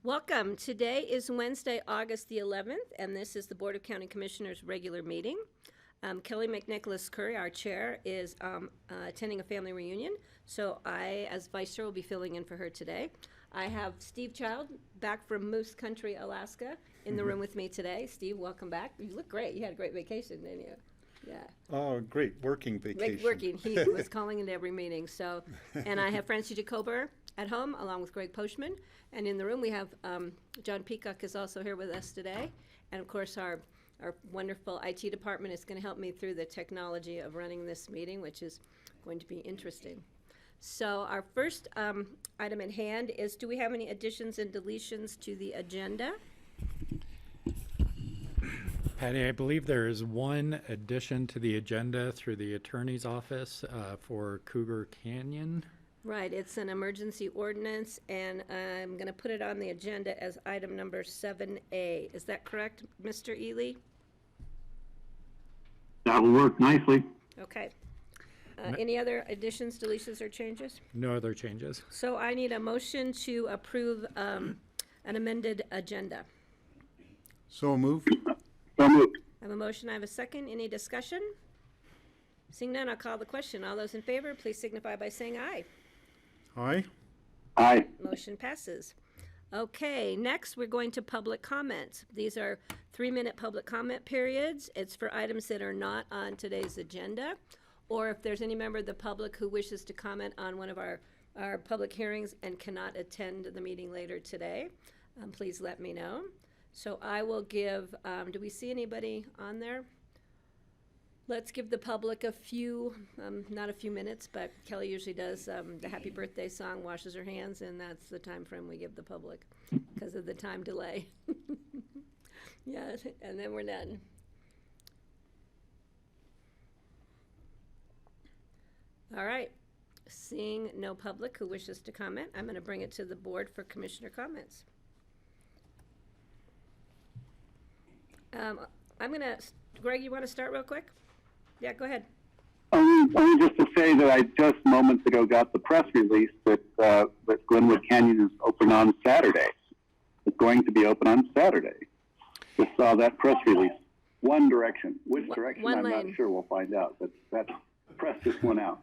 Welcome. Today is Wednesday, August the 11th, and this is the Board of County Commissioners' regular meeting. Kelly McNicholas Curry, our chair, is attending a family reunion, so I, as vice chair, will be filling in for her today. I have Steve Child, back from Moose Country, Alaska, in the room with me today. Steve, welcome back. You look great. You had a great vacation, didn't you? Yeah. Oh, great working vacation. Great working. He was calling into every meeting. So, and I have Francie Jacober at home, along with Greg Postman. And in the room, we have John Peacock is also here with us today. And of course, our wonderful IT department is going to help me through the technology of running this meeting, which is going to be interesting. So our first item at hand is, do we have any additions and deletions to the agenda? Patty, I believe there is one addition to the agenda through the attorney's office for Cougar Canyon. Right, it's an emergency ordinance, and I'm going to put it on the agenda as item number 7A. Is that correct, Mr. Ely? That will work nicely. Okay. Any other additions, deletions, or changes? No other changes. So I need a motion to approve an amended agenda. So moved. So moved. I have a motion, I have a second. Any discussion? Seeing none, I'll call the question. All those in favor, please signify by saying aye. Aye. Aye. Motion passes. Okay, next we're going to public comments. These are 3-minute public comment periods. It's for items that are not on today's agenda, or if there's any member of the public who wishes to comment on one of our public hearings and cannot attend the meeting later today, please let me know. So I will give, do we see anybody on there? Let's give the public a few, not a few minutes, but Kelly usually does the happy birthday song, washes her hands, and that's the time frame we give the public because of the time delay. Yeah, and then we're done. All right, seeing no public who wishes to comment, I'm going to bring it to the board for commissioner comments. I'm going to, Greg, you want to start real quick? Yeah, go ahead. Only just to say that I just moments ago got the press release that Glenwood Canyon is open on Saturday. It's going to be open on Saturday. Just saw that press release. One direction. Which direction, I'm not sure. We'll find out. But that press just went out.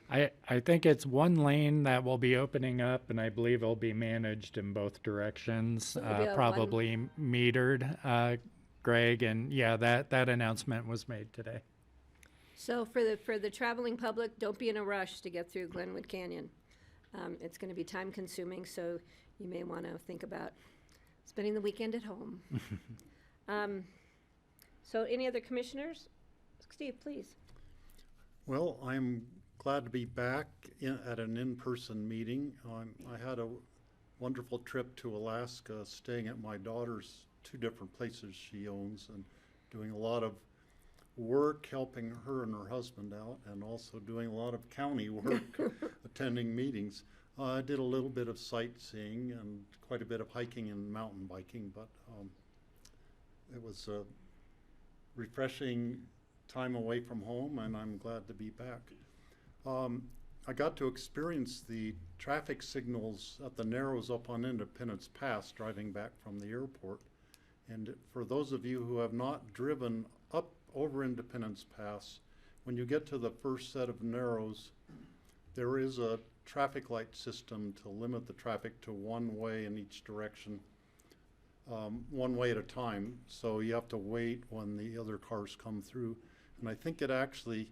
I think it's one lane that will be opening up, and I believe it'll be managed in both directions, probably metered, Greg. And yeah, that announcement was made today. So for the traveling public, don't be in a rush to get through Glenwood Canyon. It's going to be time consuming, so you may want to think about spending the weekend at home. So any other commissioners? Steve, please. Well, I'm glad to be back at an in-person meeting. I had a wonderful trip to Alaska, staying at my daughter's 2 different places she owns and doing a lot of work helping her and her husband out, and also doing a lot of county work, attending meetings. I did a little bit of sightseeing and quite a bit of hiking and mountain biking, but it was a refreshing time away from home, and I'm glad to be back. I got to experience the traffic signals at the Narrows up on Independence Pass driving back from the airport. And for those of you who have not driven up over Independence Pass, when you get to the first set of Narrows, there is a traffic light system to limit the traffic to one way in each direction, one way at a time. So you have to wait when the other cars come through. And I think it actually,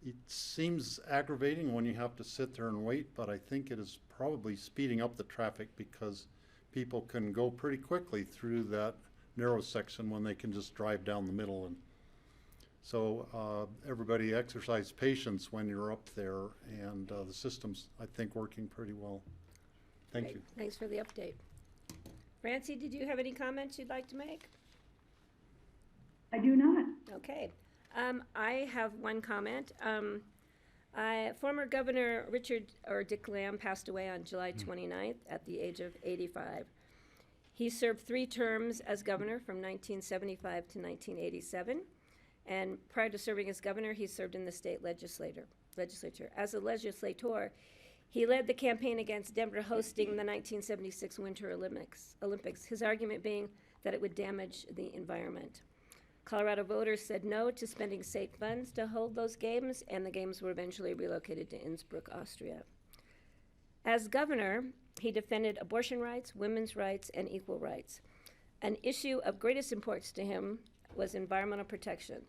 it seems aggravating when you have to sit there and wait, but I think it is probably speeding up the traffic because people can go pretty quickly through that narrow section when they can just drive down the middle. And so everybody exercise patience when you're up there, and the system's, I think, working pretty well. Thank you. Thanks for the update. Francie, did you have any comments you'd like to make? I do not. Okay. I have one comment. Former Governor Dick Lamb passed away on July 29th at the age of 85. He served 3 terms as governor from 1975 to 1987. And prior to serving as governor, he served in the state legislature. As a legislator, He led the campaign against Denver hosting the 1976 Winter Olympics, his argument being that it would damage the environment. Colorado voters said no to spending state funds to hold those games, and the games were eventually relocated to Innsbruck, Austria. As governor, he defended abortion rights, women's rights, and equal rights. An issue of greatest importance to him was environmental protection,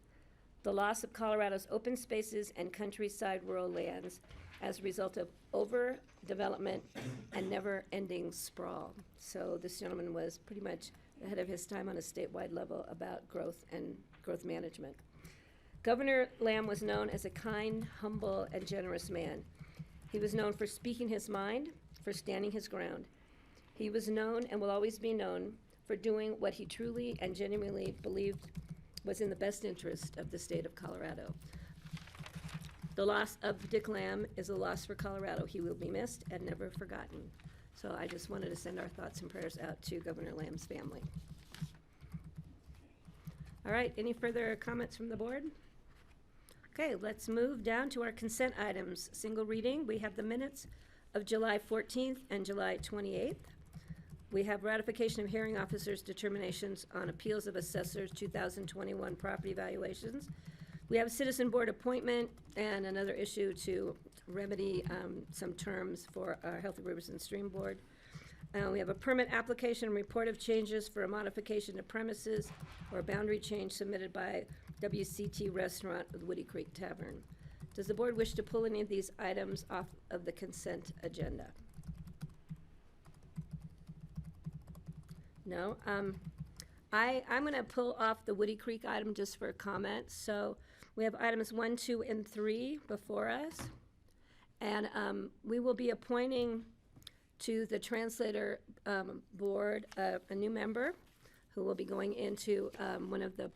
the loss of Colorado's open spaces and countryside rural lands as a result of overdevelopment and never-ending sprawl. So this gentleman was pretty much ahead of his time on a statewide level about growth and growth management. Governor Lamb was known as a kind, humble, and generous man. He was known for speaking his mind, for standing his ground. He was known and will always be known for doing what he truly and genuinely believed was in the best interest of the state of Colorado. The loss of Dick Lamb is a loss for Colorado. He will be missed and never forgotten. So I just wanted to send our thoughts and prayers out to Governor Lamb's family. All right, any further comments from the board? Okay, let's move down to our consent items. Single reading, we have the minutes of July 14th and July 28th. We have ratification of hearing officers' determinations on appeals of assessors 2021 property valuations. We have citizen board appointment and another issue to remedy some terms for our Healthy Rivers and Stream Board. We have a permit application and report of changes for a modification to premises or a boundary change submitted by WCT Restaurant with Woody Creek Tavern. Does the board wish to pull any of these items off of the consent agenda? No? I'm going to pull off the Woody Creek item just for comments. So we have items 1, 2, and 3 before us. And we will be appointing to the translator board a new member who will be going into one of the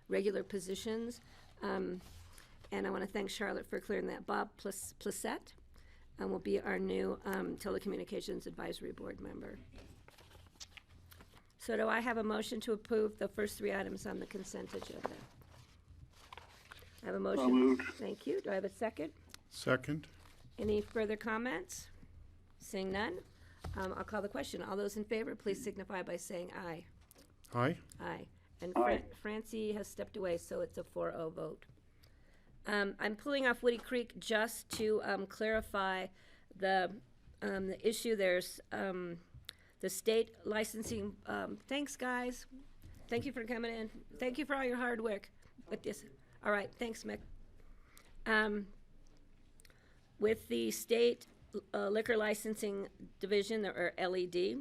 regular positions. And I want to thank Charlotte for clearing that. Bob Plessette will be our new telecommunications advisory board member. So do I have a motion to approve the first 3 items on the consent agenda? I have a motion. So moved. Thank you. Do I have a second? Second. Any further comments? Seeing none, I'll call the question. All those in favor, please signify by saying aye. Aye. Aye. And Aye. Francie has stepped away, so it's a 4-0 vote. I'm pulling off Woody Creek just to clarify the issue. There's the state licensing. Thanks, guys. Thank you for coming in. Thank you for all your hard work with this. All right, thanks, Mick. With the state liquor licensing division, or LED,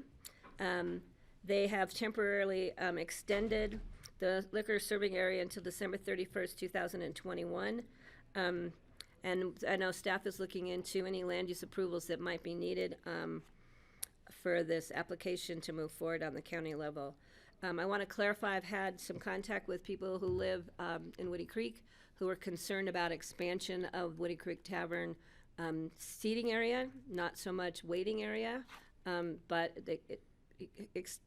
they have temporarily extended the liquor serving area until December 31st, 2021. And I know staff is looking into any land use approvals that might be needed for this application to move forward on the county level. I want to clarify, I've had some contact with people who live in Woody Creek who are concerned about expansion of Woody Creek Tavern seating area, not so much waiting area, but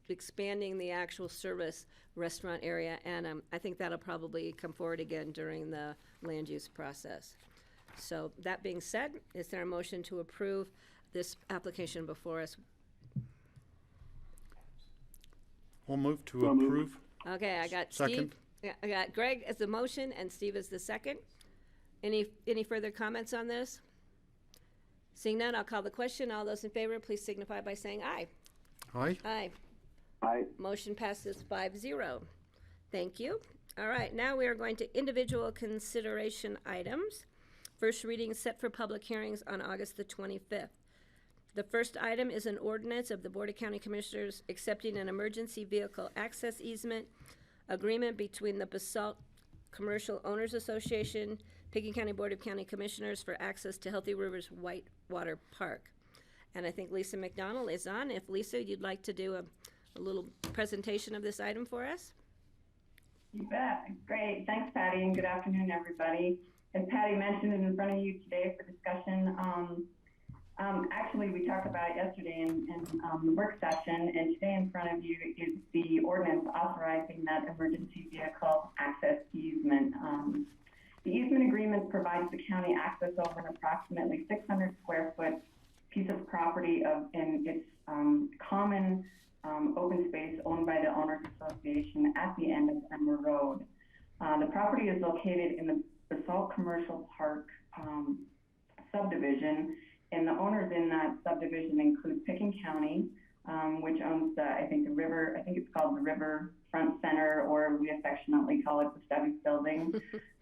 expanding the actual service restaurant area, and I think that'll probably come forward again during the land use process. So that being said, is there a motion to approve this application before us? I'll move to So moved. approve. Okay, I got Second. Steve. Yeah, I got Greg as the motion and Steve as the second. Any further comments on this? Seeing none, I'll call the question. All those in favor, please signify by saying aye. Aye. Aye. Aye. Motion passes 5-0. Thank you. All right, now we are going to individual consideration items. First reading set for public hearings on August the 25th. The first item is an ordinance of the Board of County Commissioners accepting an emergency vehicle access easement agreement between the BOCC Commercial Owners Association, Pickens County Board of County Commissioners for access to Healthy Rivers Whitewater Park. And I think Lisa McDonald is on. If Lisa, you'd like to do a little presentation of this item for us? You bet. Great. Thanks, Patty, and good afternoon, everybody. As Patty mentioned, is in front of you today for discussion. Actually, we talked about it yesterday in the work session, and today in front of you is the ordinance authorizing that emergency vehicle access easement. The easement agreement provides the county access over an approximately 600 square foot piece of property in its common open space owned by the Owners Association at the end of Emma Road. The property is located in the BOCC Commercial Park subdivision, and the owners in that subdivision include Picken County, which owns I think it's called the River Front Center, or we affectionately call it the Stubby's Building,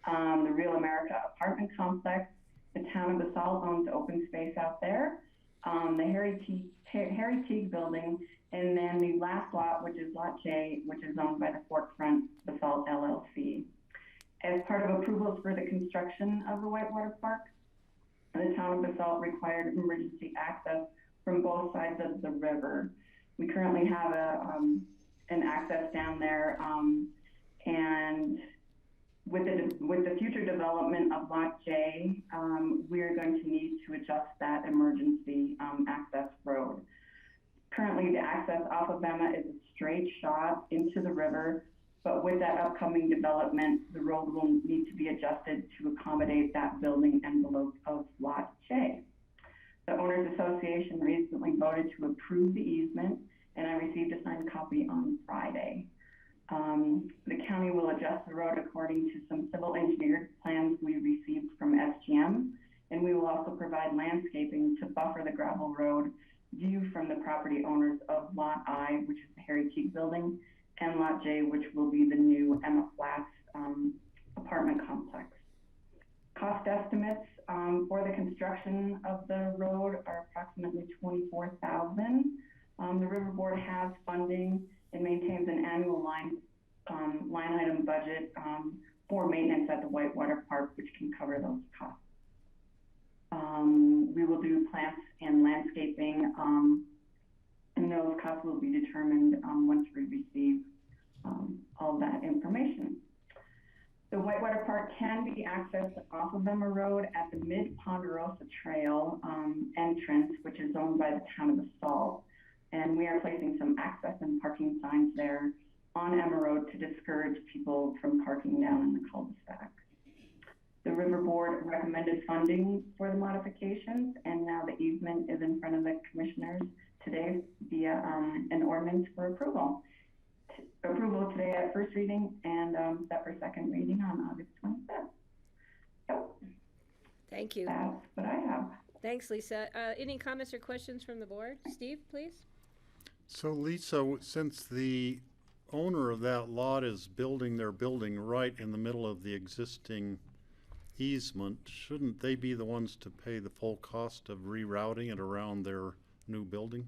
the Real America apartment complex. The town of BOCC owns open space out there, the Harry Teague building, and then the last lot, which is Lot J, which is owned by the Forkfront BOCC LLC. As part of approvals for the construction of the Whitewater Park, the town of BOCC required emergency access from both sides of the river. We currently have an access down there, and with the future development of Lot J, we're going to need to adjust that emergency access road. Currently, the access off of Emma is a straight shot into the river, but with that upcoming development, the road will need to be adjusted to accommodate that building envelope of Lot J. The Owners Association recently voted to approve the easement, and I received a signed copy on Friday. The county will adjust the road according to some civil engineered plans we received from SGM, and we will also provide landscaping to buffer the gravel road view from the property owners of Lot I, which is the Harry Teague building, and Lot J, which will be the new Emma Flats apartment complex. Cost estimates for the construction of the road are approximately $24,000. The River Board has funding and maintains an annual line item budget for maintenance at the Whitewater Park, which can cover those costs. We will do plants and landscaping, and those costs will be determined once we receive all that information. The Whitewater Park can be accessed off of Emma Road at the Mid-Ponderosa Trail entrance, which is owned by the town of BOCC. And we are placing some access and parking signs there on Emma Road to discourage people from parking down in the cul-de-sac. The River Board recommended funding for the modifications, and now the easement is in front of the commissioners today via an ordinance for approval. Approval today at first reading and set for second reading on August 25th. So, Thank you. that's what I have. Thanks, Lisa. Any comments or questions from the board? Steve, please. So Lisa, since the owner of that lot is building their building right in the middle of the existing easement, shouldn't they be the ones to pay the full cost of rerouting it around their new building?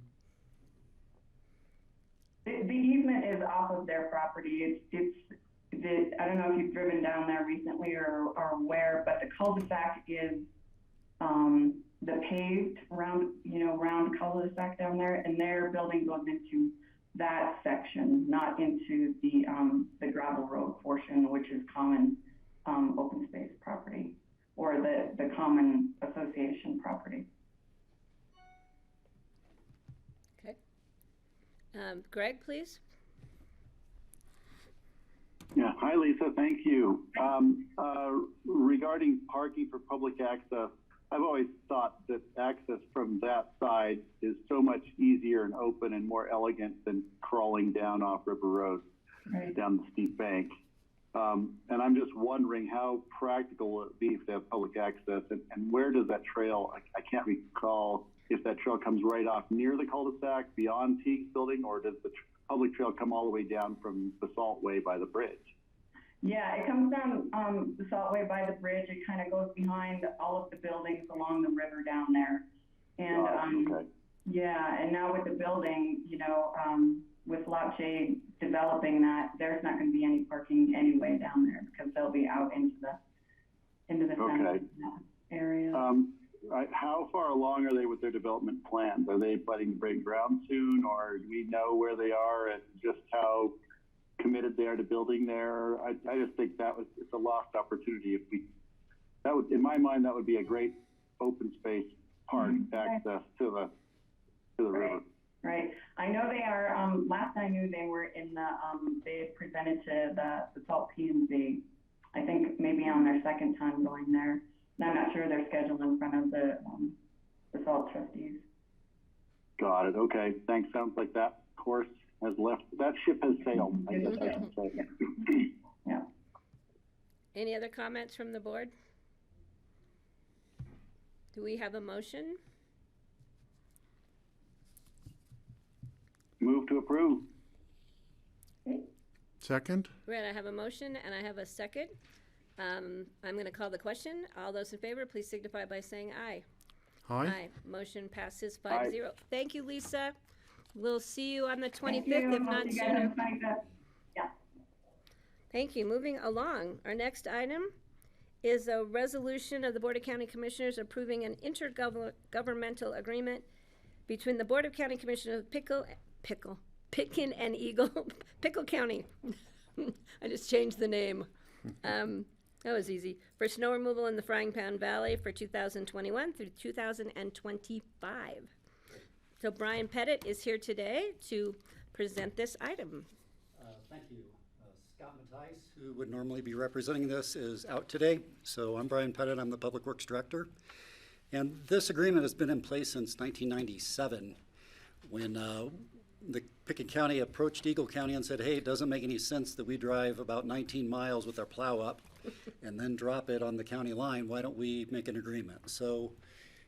The easement is off of their property. I don't know if you've driven down there recently or where, but the cul-de-sac is the paved round cul-de-sac down there, and their building goes into that section, not into the gravel road portion, which is common open space property, or the common association property. Okay. Greg, please. Yeah, hi Lisa, thank you. Regarding parking for public access, I've always thought that access from that side is so much easier and open and more elegant than crawling down off River Road, Right. down the steep bank. And I'm just wondering how practical will it be if they have public access, and where does that trail, I can't recall if that trail comes right off near the cul-de-sac beyond Teague's building, or does the public trail come all the way down from the Saltway by the bridge? Yeah, it comes down the Saltway by the bridge. It kind of goes behind all of the buildings along the river down there. And Okay. yeah, and now with the building, with Lot J developing that, there's not going to be any parking anyway down there because they'll be out into the center Okay. of that area. How far along are they with their development plans? Are they planning to break ground soon, or do we know where they are and just how committed they are to building there? I just think it's a lost opportunity. In my mind, that would be a great open space park access to the river. Right. I know they are, last I knew they were they had presented to the Salt P&Z, I think maybe on their second time going there. I'm not sure their schedule in front of the SALT trustees. Got it. Okay. Thanks. Sounds like that course has left. That ship has sailed, I guess I should say. Yeah. Any other comments from the board? Do we have a motion? Move to approve. Second? Right, I have a motion and I have a second. I'm going to call the question. All those in favor, please signify by saying aye. Aye. Motion passes Aye. 5-0. Thank you, Lisa. We'll see you on the 25th, Thank you. if We'll not see you guys on sooner. the 25th. Yeah. Thank you. Moving along, our next item is a resolution of the Board of County Commissioners approving an intergovernmental agreement between the Board of County Commissioners of Pitkin and Eagle, Pickle County. I just changed the name. That was easy. For snow removal in the Frying Pan Valley for 2021 through 2025. So Brian Pettit is here today to present this item. Thank you. Scott Mattice, who would normally be representing this, is out today. So I'm Brian Pettit. I'm the Public Works Director. And this agreement has been in place since 1997 when the Pickett County approached Eagle County and said, hey, it doesn't make any sense that we drive about 19 miles with our plow up and then drop it on the county line. Why don't we make an agreement? So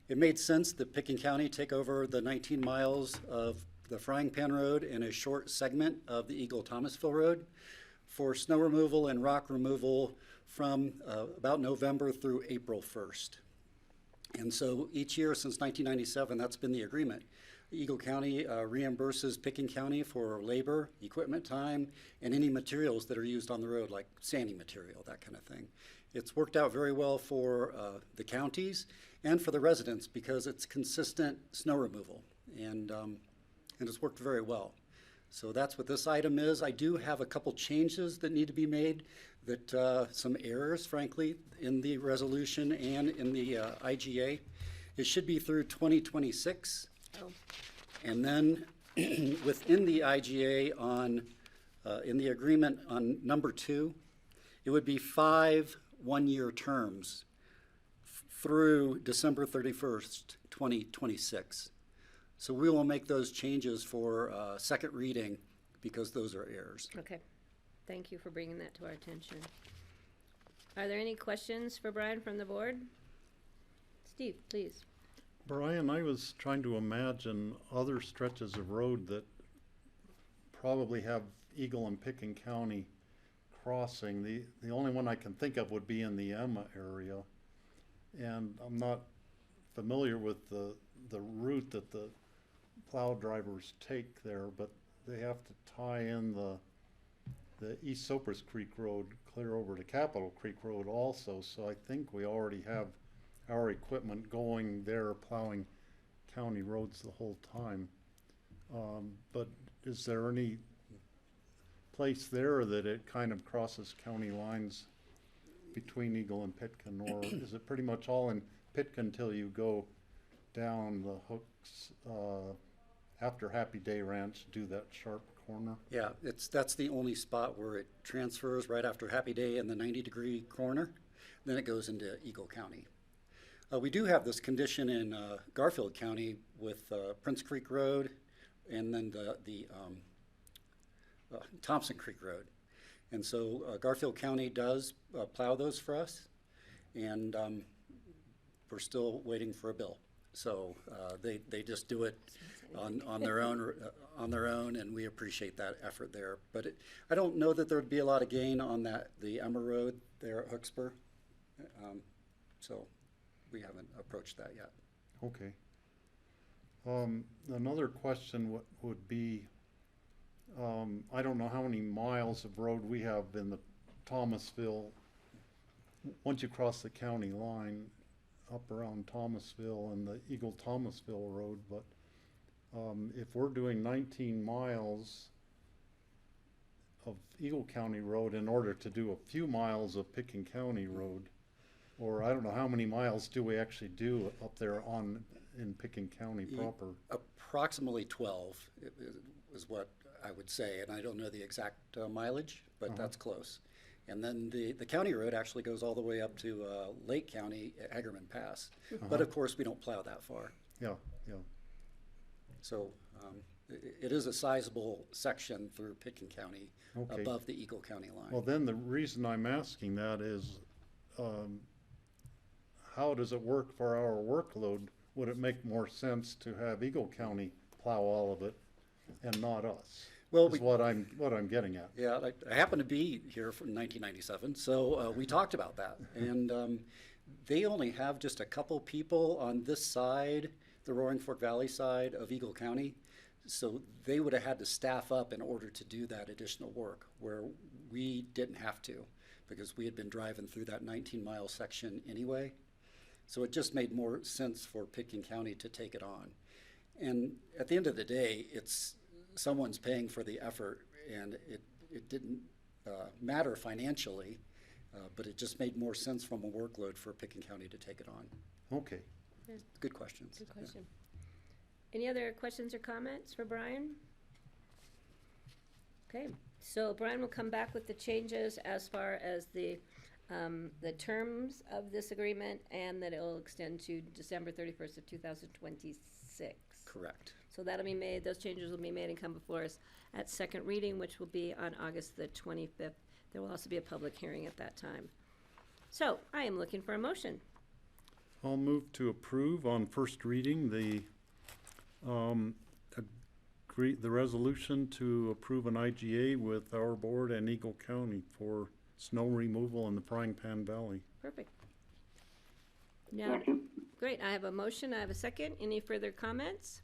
it made sense that Pickett County take over the 19 miles of the Frying Pan Road and a short segment of the Eagle-Thomasville Road for snow removal and rock removal from about November through April 1st. And so each year since 1997, that's been the agreement. Eagle County reimburses Pickett County for labor, equipment time, and any materials that are used on the road, like sanding material, that kind of thing. It's worked out very well for the counties and for the residents because it's consistent snow removal, and it's worked very well. So that's what this item is. I do have a couple changes that need to be made, that some errors, frankly, in the resolution and in the IGA. It should be through 2026. Oh. And then within the IGA in the agreement on number 2, it would be 5 one-year terms through December 31st, 2026. So we will make those changes for second reading because those are errors. Okay. Thank you for bringing that to our attention. Are there any questions for Brian from the board? Steve, please. Brian, I was trying to imagine other stretches of road that probably have Eagle and Pickett County crossing. The only one I can think of would be in the Emma area. And I'm not familiar with the route that the plow drivers take there, but they have to tie in the East Cypress Creek Road clear over to Capitol Creek Road also. So I think we already have our equipment going there plowing county roads the whole time. But is there any place there that it kind of crosses county lines between Eagle and Pitkin, or is it pretty much all in Pitkin till you go down the hooks after Happy Day Ranch, do that sharp corner? Yeah, that's the only spot where it transfers right after Happy Day in the 90-degree corner. Then it goes into Eagle County. We do have this condition in Garfield County with Prince Creek Road and then the Thompson Creek Road. And so Garfield County does plow those for us, and we're still waiting for a bill. So they just do it on their own, and we appreciate that effort there. But I don't know that there would be a lot of gain on the Emma Road there at Hookspur. So we haven't approached that yet. Okay. Another question would be, I don't know how many miles of road we have in the Thomasville, once you cross the county line, up around Thomasville and the Eagle-Thomasville Road, but if we're doing 19 miles of Eagle County Road in order to do a few miles of Pickett County Road, or I don't know how many miles do we actually do up there in Pickett County proper? Approximately 12 is what I would say, and I don't know the exact mileage, but that's close. And then the county road actually goes all the way up to Lake County, Hagerman Pass. But of course, we don't plow that far. Yeah, yeah. So it is a sizable section through Pitkin County Okay. above the Eagle County line. Well, then the reason I'm asking that is, how does it work for our workload? Would it make more sense to have Eagle County plow all of it and not us? Well, Is what I'm getting at. Yeah, I happen to be here from 1997, so we talked about that. And they only have just a couple people on this side, the Roaring Fork Valley side of Eagle County. So they would have had to staff up in order to do that additional work, where we didn't have to, because we had been driving through that 19-mile section anyway. So it just made more sense for Pitkin County to take it on. And at the end of the day, it's someone's paying for the effort, and it didn't matter financially, but it just made more sense from a workload for Pitkin County to take it on. Okay. Good questions. Good question. Any other questions or comments for Brian? Okay, so Brian will come back with the changes as far as the terms of this agreement, and that it will extend to December 31st of 2026. Correct. So that'll be made, those changes will be made and come before us at second reading, which will be on August the 25th. There will also be a public hearing at that time. So I am looking for a motion. I'll move to approve on first reading the resolution to approve an IGA with our board and Eagle County for snow removal in the Frying Pan Valley. Perfect. Now, Second. great, I have a motion, I have a second. Any further comments?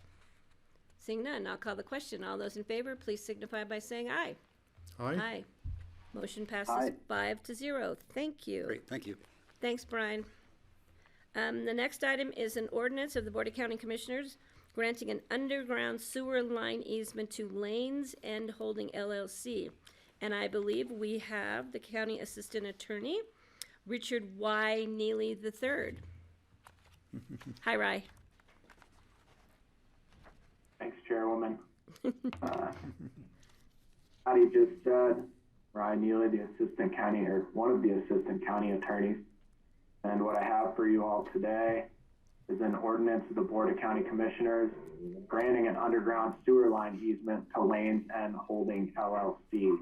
Seeing none, I'll call the question. All those in favor, please signify by saying aye. Aye? Motion passes Aye. 5-0. Thank you. Great, thank you. Thanks, Brian. The next item is an ordinance of the Board of County Commissioners granting an underground sewer line easement to Lanes End Holding LLC. And I believe we have the County Assistant Attorney, Richard Y. Neely III. Hi, Rye. Thanks, Chairwoman. Patty just said, Ryan Neely, the assistant county, or one of the assistant county attorneys. And what I have for you all today is an ordinance of the Board of County Commissioners granting an underground sewer line easement to Lanes End Holding LLC.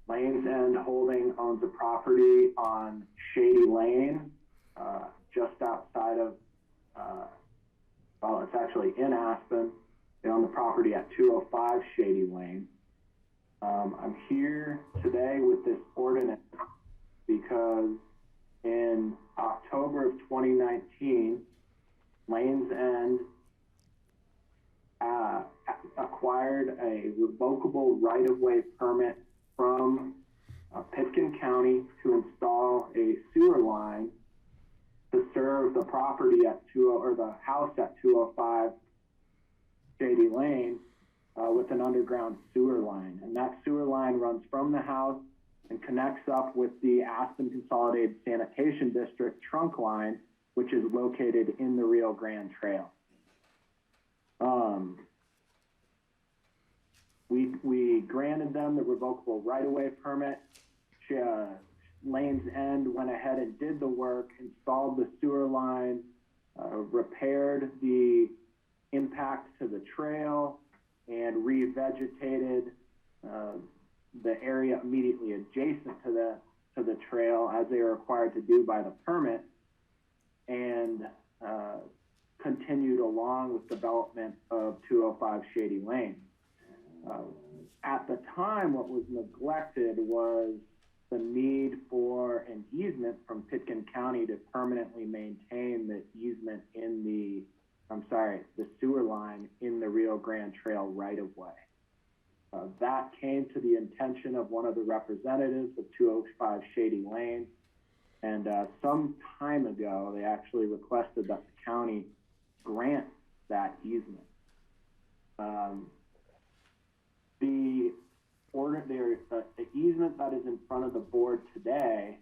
Lanes End Holding owns a property on Shady Lane, just outside of, well, it's actually in Aspen. They own the property at 205 Shady Lane. I'm here today with this ordinance because in October of 2019, Lanes End acquired a revocable right-of-way permit from Pitkin County to install a sewer line to serve the property at the house at 205 Shady Lane with an underground sewer line. And that sewer line runs from the house and connects up with the Aspen Consolidated Sanitation District trunk line, which is located in the Rio Grande Trail. We granted them the revocable right-of-way permit. Lanes End went ahead and did the work, installed the sewer line, repaired the impact to the trail, and revegetated the area immediately adjacent to the trail, as they are required to do by the permit, and continued along with development of 205 Shady Lane. At the time, what was neglected was the need for an easement from Pitkin County to permanently maintain the easement in the sewer line in the Rio Grande Trail right-of-way. That came to the attention of one of the representatives of 205 Shady Lane, and some time ago, they actually requested that the county grant that easement. The easement that is in front of the board today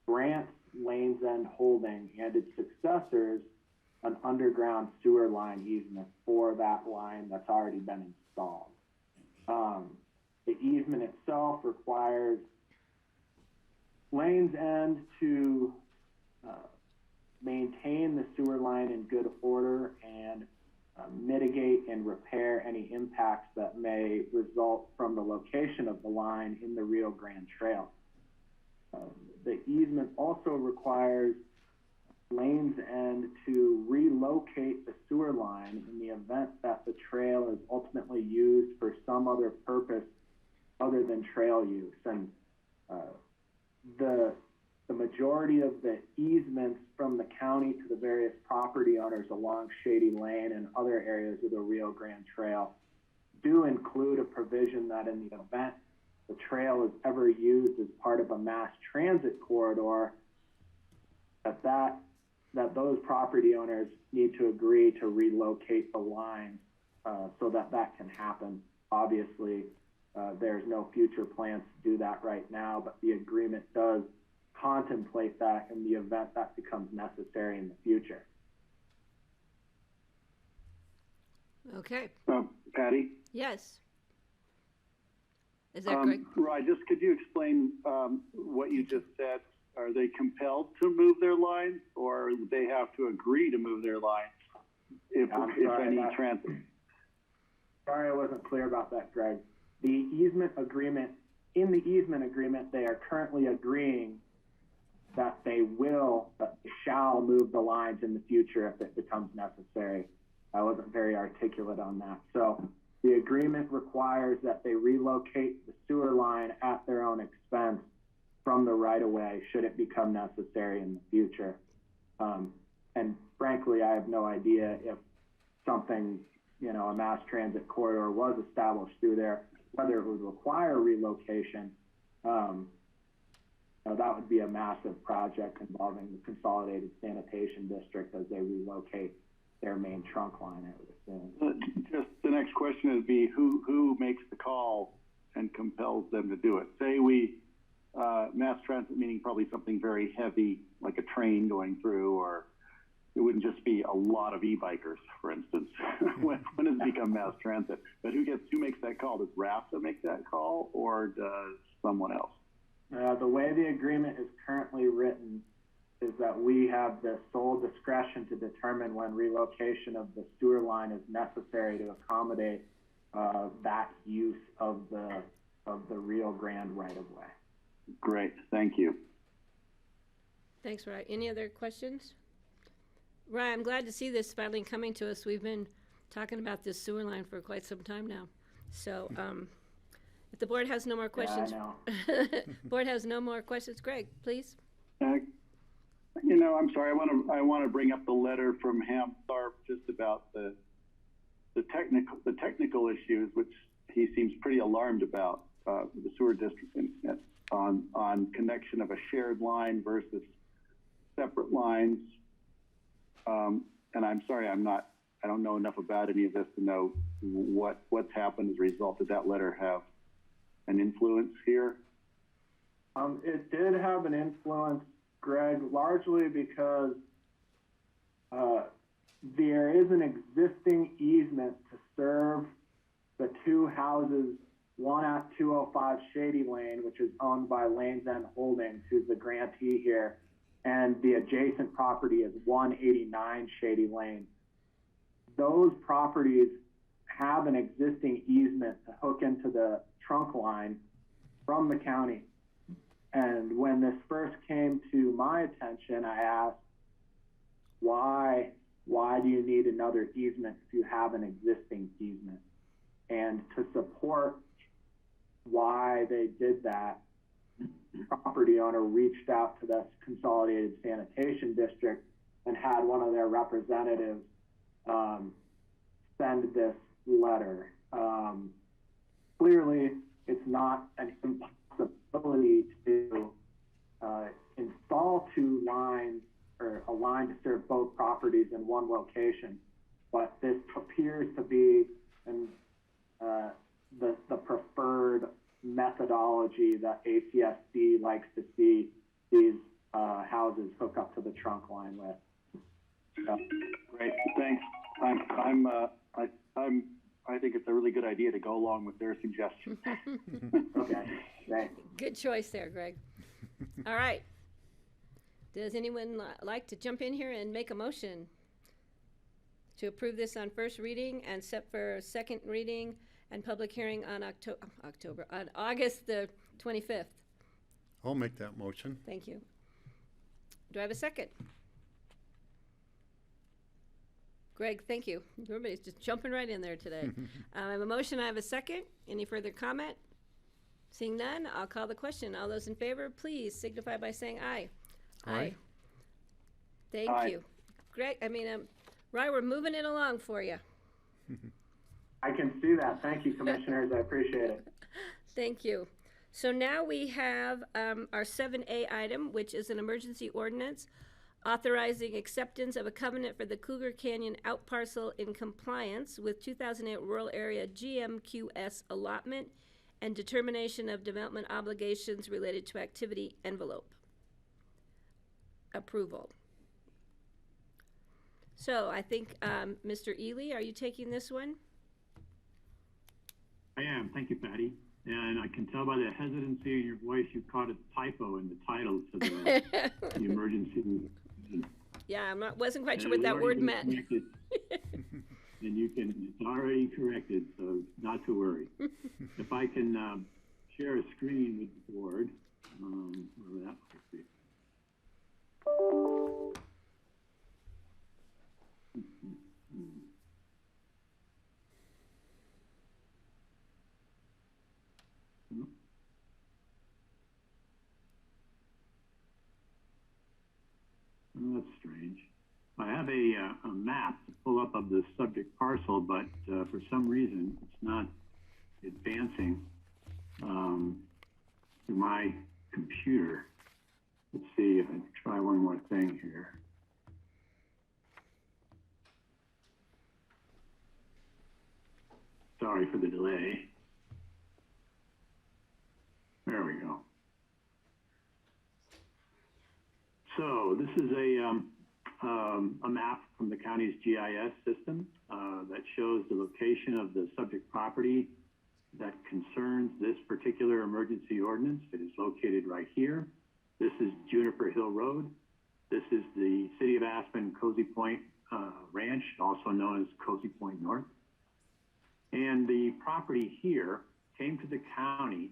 grants Lanes End Holding and its successors an underground sewer line easement for that line that's already been installed. The easement itself requires Lanes End to maintain the sewer line in good order and mitigate and repair any impacts that may result from the location of the line in the Rio Grande Trail. The easement also requires Lanes End to relocate the sewer line in the event that the trail is ultimately used for some other purpose other than trail use. And the majority of the easements from the county to the various property owners along Shady Lane and other areas of the Rio Grande Trail do include a provision that in the event the trail is ever used as part of a mass transit corridor, that those property owners need to agree to relocate the line so that that can happen. Obviously, there's no future plans to do that right now, but the agreement does contemplate that in the event that becomes necessary in the future. Okay, Patty? yes. Is that Greg? Roy, just could you explain what you just said? Are they compelled to move their lines, or they have to agree to move their lines if any transit? Sorry, I wasn't clear about that, Greg. The easement agreement, in the easement agreement, they are currently agreeing that they shall move the lines in the future if it becomes necessary. I wasn't very articulate on that. So the agreement requires that they relocate the sewer line at their own expense from the right-of-way should it become necessary in the future. And frankly, I have no idea if something, a mass transit corridor was established through there, whether it would require relocation. That would be a massive project involving the Consolidated Sanitation District as they relocate their main trunk line, I would assume. Just the next question would be who makes the call and compels them to do it? Say we, mass transit meaning probably something very heavy, like a train going through, or it wouldn't just be a lot of e-bikers, for instance. when does it become mass transit? But who makes that call? Does RAFTA make that call, or does someone else? The way the agreement is currently written is that we have the sole discretion to determine when relocation of the sewer line is necessary to accommodate that use of the Rio Grande right-of-way. Great, thank you. Thanks, Ryan. Any other questions? Ryan, I'm glad to see this finally coming to us. We've been talking about this sewer line for quite some time now. So if the board has no more questions, Yeah, board has no more questions. Greg, please. I'm sorry. I want to bring up the letter from Ham Tharp just about the technical issues, which he seems pretty alarmed about the sewer district on connection of a shared line versus separate lines. And I'm sorry, I don't know enough about any of this to know what's happened as a result. Did that letter have an influence here? It did have an influence, Greg, largely because there is an existing easement to serve the two houses, one at 205 Shady Lane, which is owned by Lanes End Holdings, who's the grantee here, and the adjacent property is 189 Shady Lane. Those properties have an existing easement to hook into the trunk line from the county. And when this first came to my attention, I asked, why do you need another easement if you have an existing easement? And to support why they did that, the property owner reached out to the Consolidated Sanitation District and had one of their representatives send this letter. Clearly, it's not an impossibility to install two lines or a line to serve both properties in one location, but this appears to be the preferred methodology that ACSD likes to see these houses hook up to the trunk line with. Great, thanks. I think it's a really good idea to go along with their suggestion. Okay, thanks. Good choice there, Greg. All right. Does anyone like to jump in here and make a motion to approve this on first reading and set for second reading and public hearing on on August the 25th? I'll make that motion. Thank you. Do I have a second? Greg, thank you. Everybody's just jumping right in there today. I have a motion, I have a second. Any further comment? Seeing none, I'll call the question. All those in favor, please signify by saying aye. Aye. Thank Aye. you. Greg, Rye, we're moving it along for you. I can see that. Thank you, commissioners. I appreciate it. Thank you. So now we have our 7A item, which is an emergency ordinance authorizing acceptance of a covenant for the Cougar Canyon outparcel in compliance with 2008 Rural Area GMQS allotment and determination of development obligations related to activity envelope approval. So I think, Mr. Ely, are you taking this one? I am. Thank you, Patty. And I can tell by the hesitancy in your voice, you caught a typo in the title to the emergency. Yeah, wasn't quite sure And what that it's word already meant. been corrected. And it's already corrected, so not to worry. If I can share a screen with the board, where that might be. Oh, that's strange. I have a map to pull up of the subject parcel, but for some reason it's not advancing to my computer. Let's see if I try one more thing here. Sorry for the delay. There we go. So this is a map from the county's GIS system that shows the location of the subject property that concerns this particular emergency ordinance. It is located right here. This is Juniper Hill Road. This is the City of Aspen Cozy Point Ranch, also known as Cozy Point North. And the property here came to the county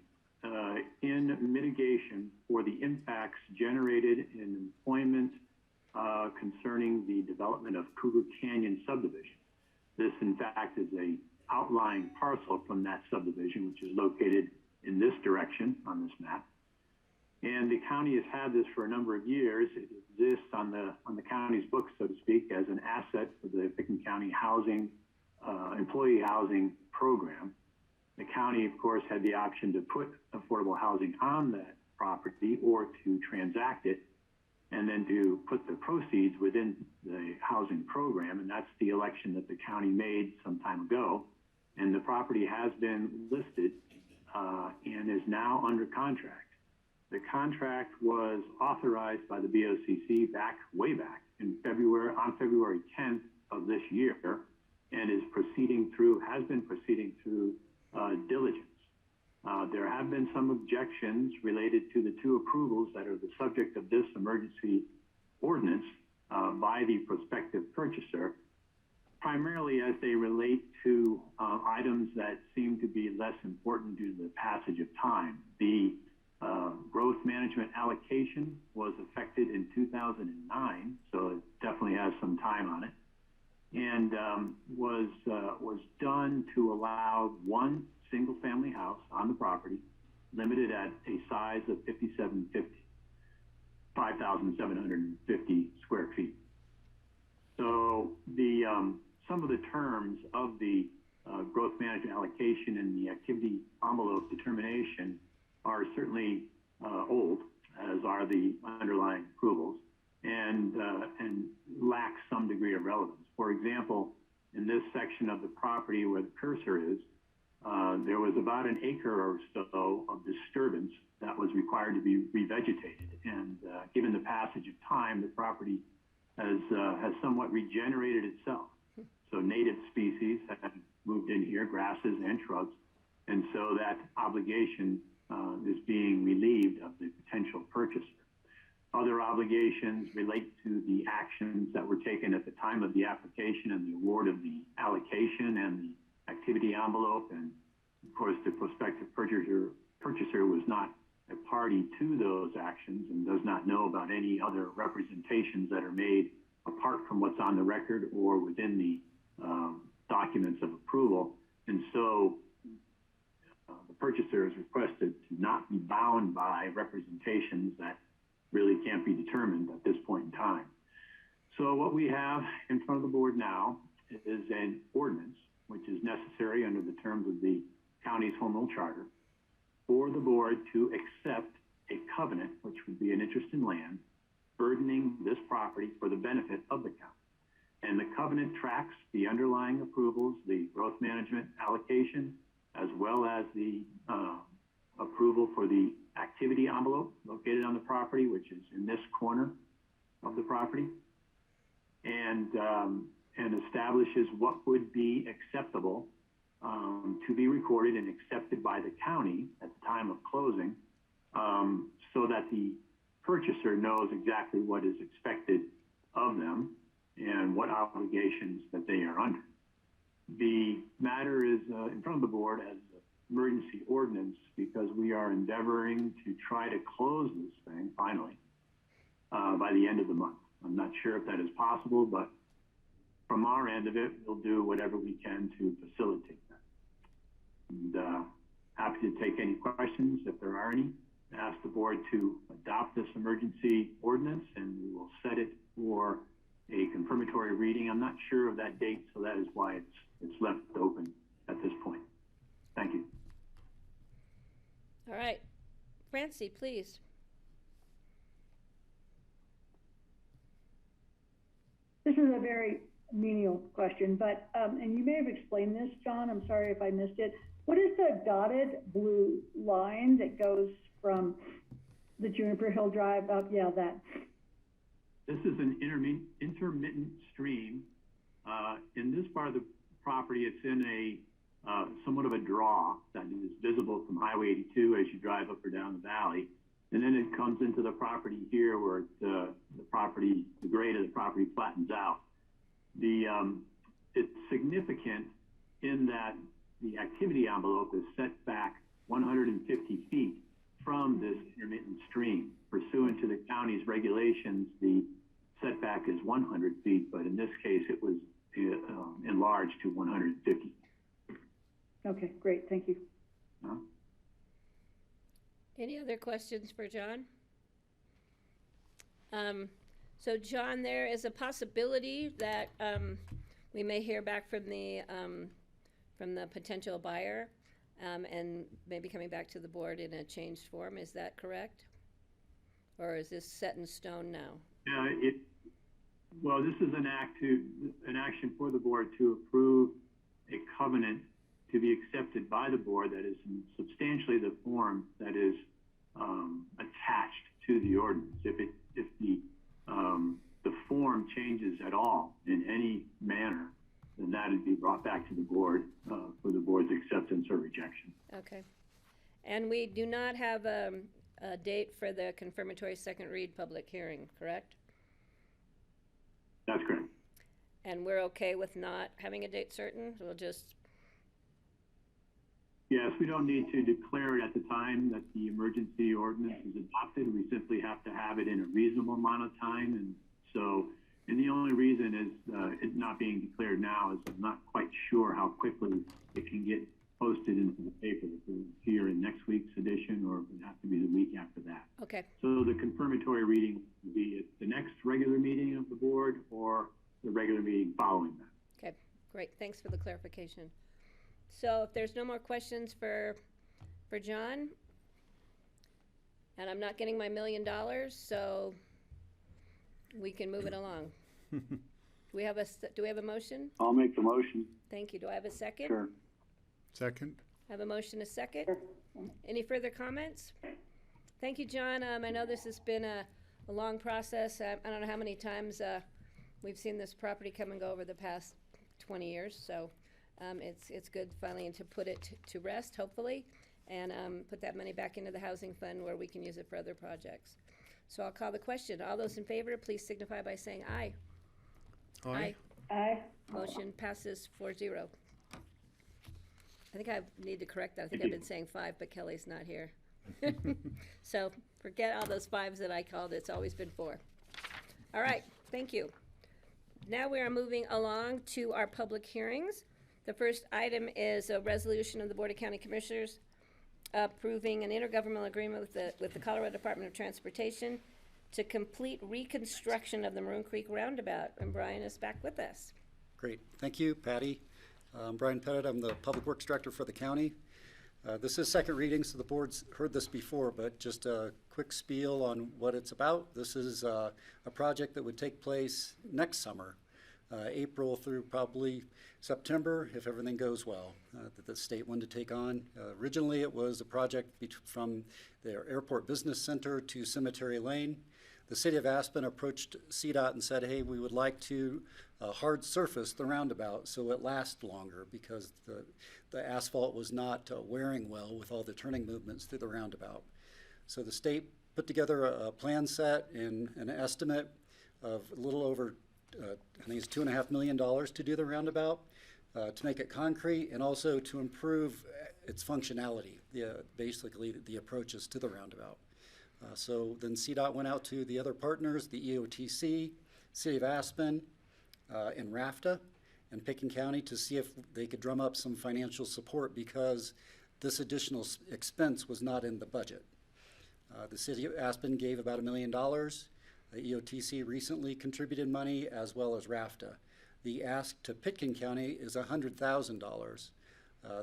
in mitigation for the impacts generated in employment concerning the development of Cougar Canyon subdivision. This, in fact, is a outlying parcel from that subdivision, which is located in this direction on this map. And the county has had this for a number of years. It exists on the county's books, so to speak, as an asset for the Pickens County housing, employee housing program. The county, of course, had the option to put affordable housing on that property or to transact it and then to put the proceeds within the housing program. And that's the election that the county made some time ago. And the property has been listed and is now under contract. The contract was authorized by the BOCC way back in on February 10th of this year, and has been proceeding through diligence. There have been some objections related to the two approvals that are the subject of this emergency ordinance by the prospective purchaser, primarily as they relate to items that seem to be less important due to the passage of time. The growth management allocation was affected in 2009, so it definitely has some time on it, and was done to allow one single-family house on the property, limited at a size of 5,750 square feet. So the some of the terms of the growth management allocation and the activity envelope determination are certainly old, as are the underlying approvals, and lack some degree of relevance. For example, in this section of the property where the cursor is, there was about an acre or so of disturbance that was required to be revegetated. And given the passage of time, the property has somewhat regenerated itself. So native species have moved in here, grasses and shrubs. And so that obligation is being relieved of the potential purchaser. Other obligations relate to the actions that were taken at the time of the application and the award of the allocation and the activity envelope. And of course, the prospective purchaser was not a party to those actions and does not know about any other representations that are made apart from what's on the record or within the documents of approval. And so the purchaser is requested to not be bound by representations that really can't be determined at this point in time. So what we have in front of the board now is an ordinance, which is necessary under the terms of the county's home rule charter, for the board to accept a covenant, which would be an interest in land, burdening this property for the benefit of the county. And the covenant tracks the underlying approvals, the growth management allocation, as well as the approval for the activity envelope located on the property, which is in this corner of the property, and establishes what would be acceptable to be recorded and accepted by the county at the time of closing, so that the purchaser knows exactly what is expected of them and what obligations that they are under. The matter is in front of the board as an emergency ordinance because we are endeavoring to try to close this thing finally by the end of the month. I'm not sure if that is possible, but from our end of it, we'll do whatever we can to facilitate that. And happy to take any questions if there are any. Ask the board to adopt this emergency ordinance, and we will set it for a confirmatory reading. I'm not sure of that date, so that is why it's left open at this point. Thank you. All right. Francie, please. This is a very menial question, but, and you may have explained this, John, I'm sorry if I missed it. What is the dotted blue line that goes from the Juniper Hill Drive up? Yeah, that. This is an intermittent stream. In this part of the property, it's in a somewhat of a draw that is visible from Highway 82 as you drive up or down the valley. And then it comes into the property here where the grade of the property flattens out. It's significant in that the activity envelope is set back 150 feet from this intermittent stream. Pursuant to the county's regulations, the setback is 100 feet, but in this case, it was enlarged to 150. Okay, great, thank you. Any other questions for John? So John, there is a possibility that we may hear back from the potential buyer and maybe coming back to the board in a changed form. Is that correct? Or is this set in stone now? Well, this is an action for the board to approve a covenant to be accepted by the board that is in substantially the form that is attached to the ordinance. If the form changes at all in any manner, then that would be brought back to the board for the board's acceptance or rejection. Okay. And we do not have a date for the confirmatory second read public hearing, correct? That's correct. And we're okay with not having a date certain? We'll just... Yes, we don't need to declare it at the time that the emergency ordinance is adopted. We simply have to have it in a reasonable amount of time. And the only reason is it not being declared now is I'm not quite sure how quickly it can get posted into the paper. If it's here in next week's edition, or it would have to be the week after that. Okay. So the confirmatory reading will be at the next regular meeting of the board or the regular meeting following that. Okay, great. Thanks for the clarification. So if there's no more questions for John, and I'm not getting my $1 million, so we can move it along. Do we have a motion? I'll make the motion. Thank you. Do I have a second? Sure. Second? I have a motion, a second. Any further comments? Thank you, John. I know this has been a long process. I don't know how many times we've seen this property come and go over the past 20 years, so it's good finally to put it to rest, hopefully. and put that money back into the housing fund where we can use it for other projects. So I'll call the question. All those in favor, please signify by saying aye. Aye. Aye. Motion passes 4-0. I think I need to correct that. I think I've been saying 5, but Kelly's not here. So forget all those 5s that I called. It's always been 4. All right, thank you. Now we are moving along to our public hearings. The first item is a resolution of the Board of County Commissioners approving an intergovernmental agreement with the Colorado Department of Transportation to complete reconstruction of the Maroon Creek Roundabout. And Brian is back with us. Great. Thank you, Patty. I'm Brian Pettit. I'm the Public Works Director for the county. This is second reading, so the board's heard this before, but just a quick spiel on what it's about. This is a project that would take place next summer, April through probably September, if everything goes well, that the state wanted to take on. Originally, it was a project from their Airport Business Center to Cemetery Lane. The city of Aspen approached CDOT and said, hey, we would like to hard surface the roundabout so it lasts longer, because the asphalt was not wearing well with all the turning movements through the roundabout. So the state put together a plan set and an estimate of a little over, I think it's $2.5 million to do the roundabout, to make it concrete, and also to improve its functionality, basically the approaches to the roundabout. So then CDOT went out to the other partners, the EOTC, City of Aspen, and RAFTA, and Picken County, to see if they could drum up some financial support, because this additional expense was not in the budget. The City of Aspen gave about $1 million. The EOTC recently contributed money, as well as RAFTA. The ask to Pitkin County is $100,000.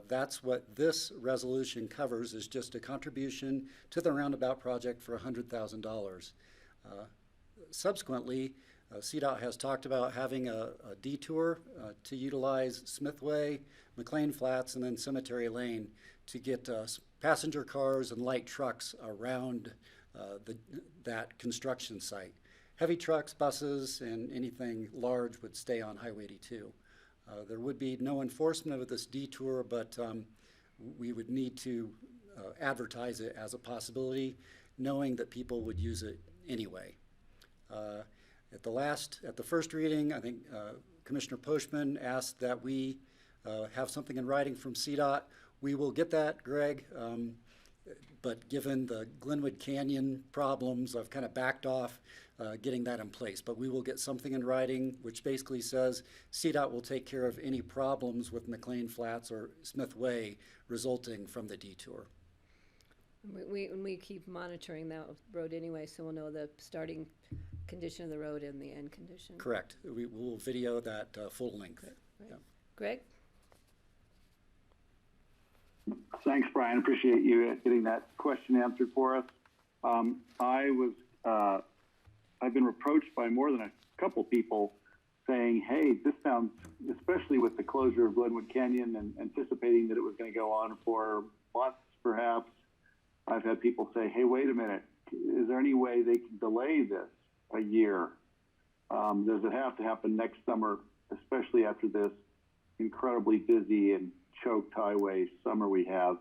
That's what this resolution covers, is just a contribution to the roundabout project for $100,000. Subsequently, CDOT has talked about having a detour to utilize Smithway, McLean Flats, and then Cemetery Lane to get passenger cars and light trucks around that construction site. Heavy trucks, buses, and anything large would stay on Highway 82. There would be no enforcement of this detour, but we would need to advertise it as a possibility, knowing that people would use it anyway. At the first reading, I think Commissioner Postman asked that we have something in writing from CDOT. We will get that, Greg, but given the Glenwood Canyon problems, I've kind of backed off getting that in place. But we will get something in writing which basically says CDOT will take care of any problems with McLean Flats or Smith Way resulting from the detour. We keep monitoring that road anyway, so we'll know the starting condition of the road and the end condition. Correct. We will video that full length. Right. Yeah. Greg? Thanks, Brian. Appreciate you getting that question answered for us. I've been approached by more than a couple people saying, hey, this sounds, especially with the closure of Glenwood Canyon and anticipating that it was going to go on for months perhaps, I've had people say, hey, wait a minute, is there any way they can delay this a year? Does it have to happen next summer, especially after this incredibly busy and choked highway summer we have?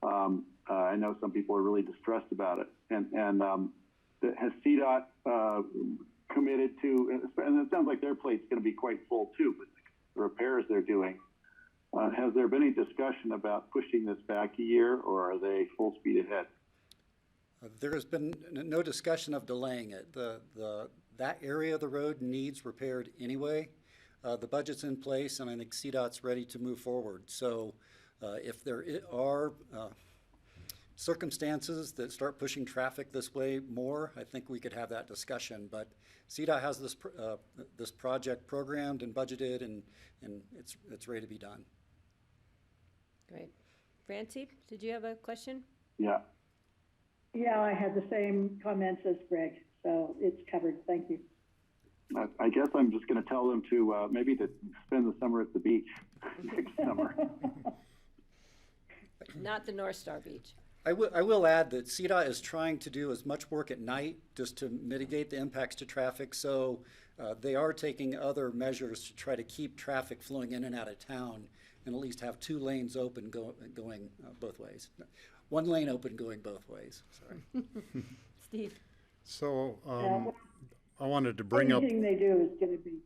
I know some people are really distressed about it. And has CDOT committed to, and it sounds like their plate's going to be quite full too, but the repairs they're doing, has there been any discussion about pushing this back a year, or are they full speed ahead? There has been no discussion of delaying it. That area of the road needs repaired anyway. The budget's in place, and I think CDOT's ready to move forward. So if there are circumstances that start pushing traffic this way more, I think we could have that discussion. But CDOT has this project programmed and budgeted, and it's ready to be done. Great. Francie, did you have a question? Yeah. Yeah, I had the same comments as Greg, so it's covered. Thank you. I guess I'm just going to tell them to maybe to spend the summer at the beach next summer. Not the North Star Beach. I will add that CDOT is trying to do as much work at night just to mitigate the impacts to traffic. So they are taking other measures to try to keep traffic flowing in and out of town and at least have 2 lanes open going both ways. 1 lane open going both ways, sorry. Steve? So, Yeah, I wanted to bring up, anything they do is gonna be,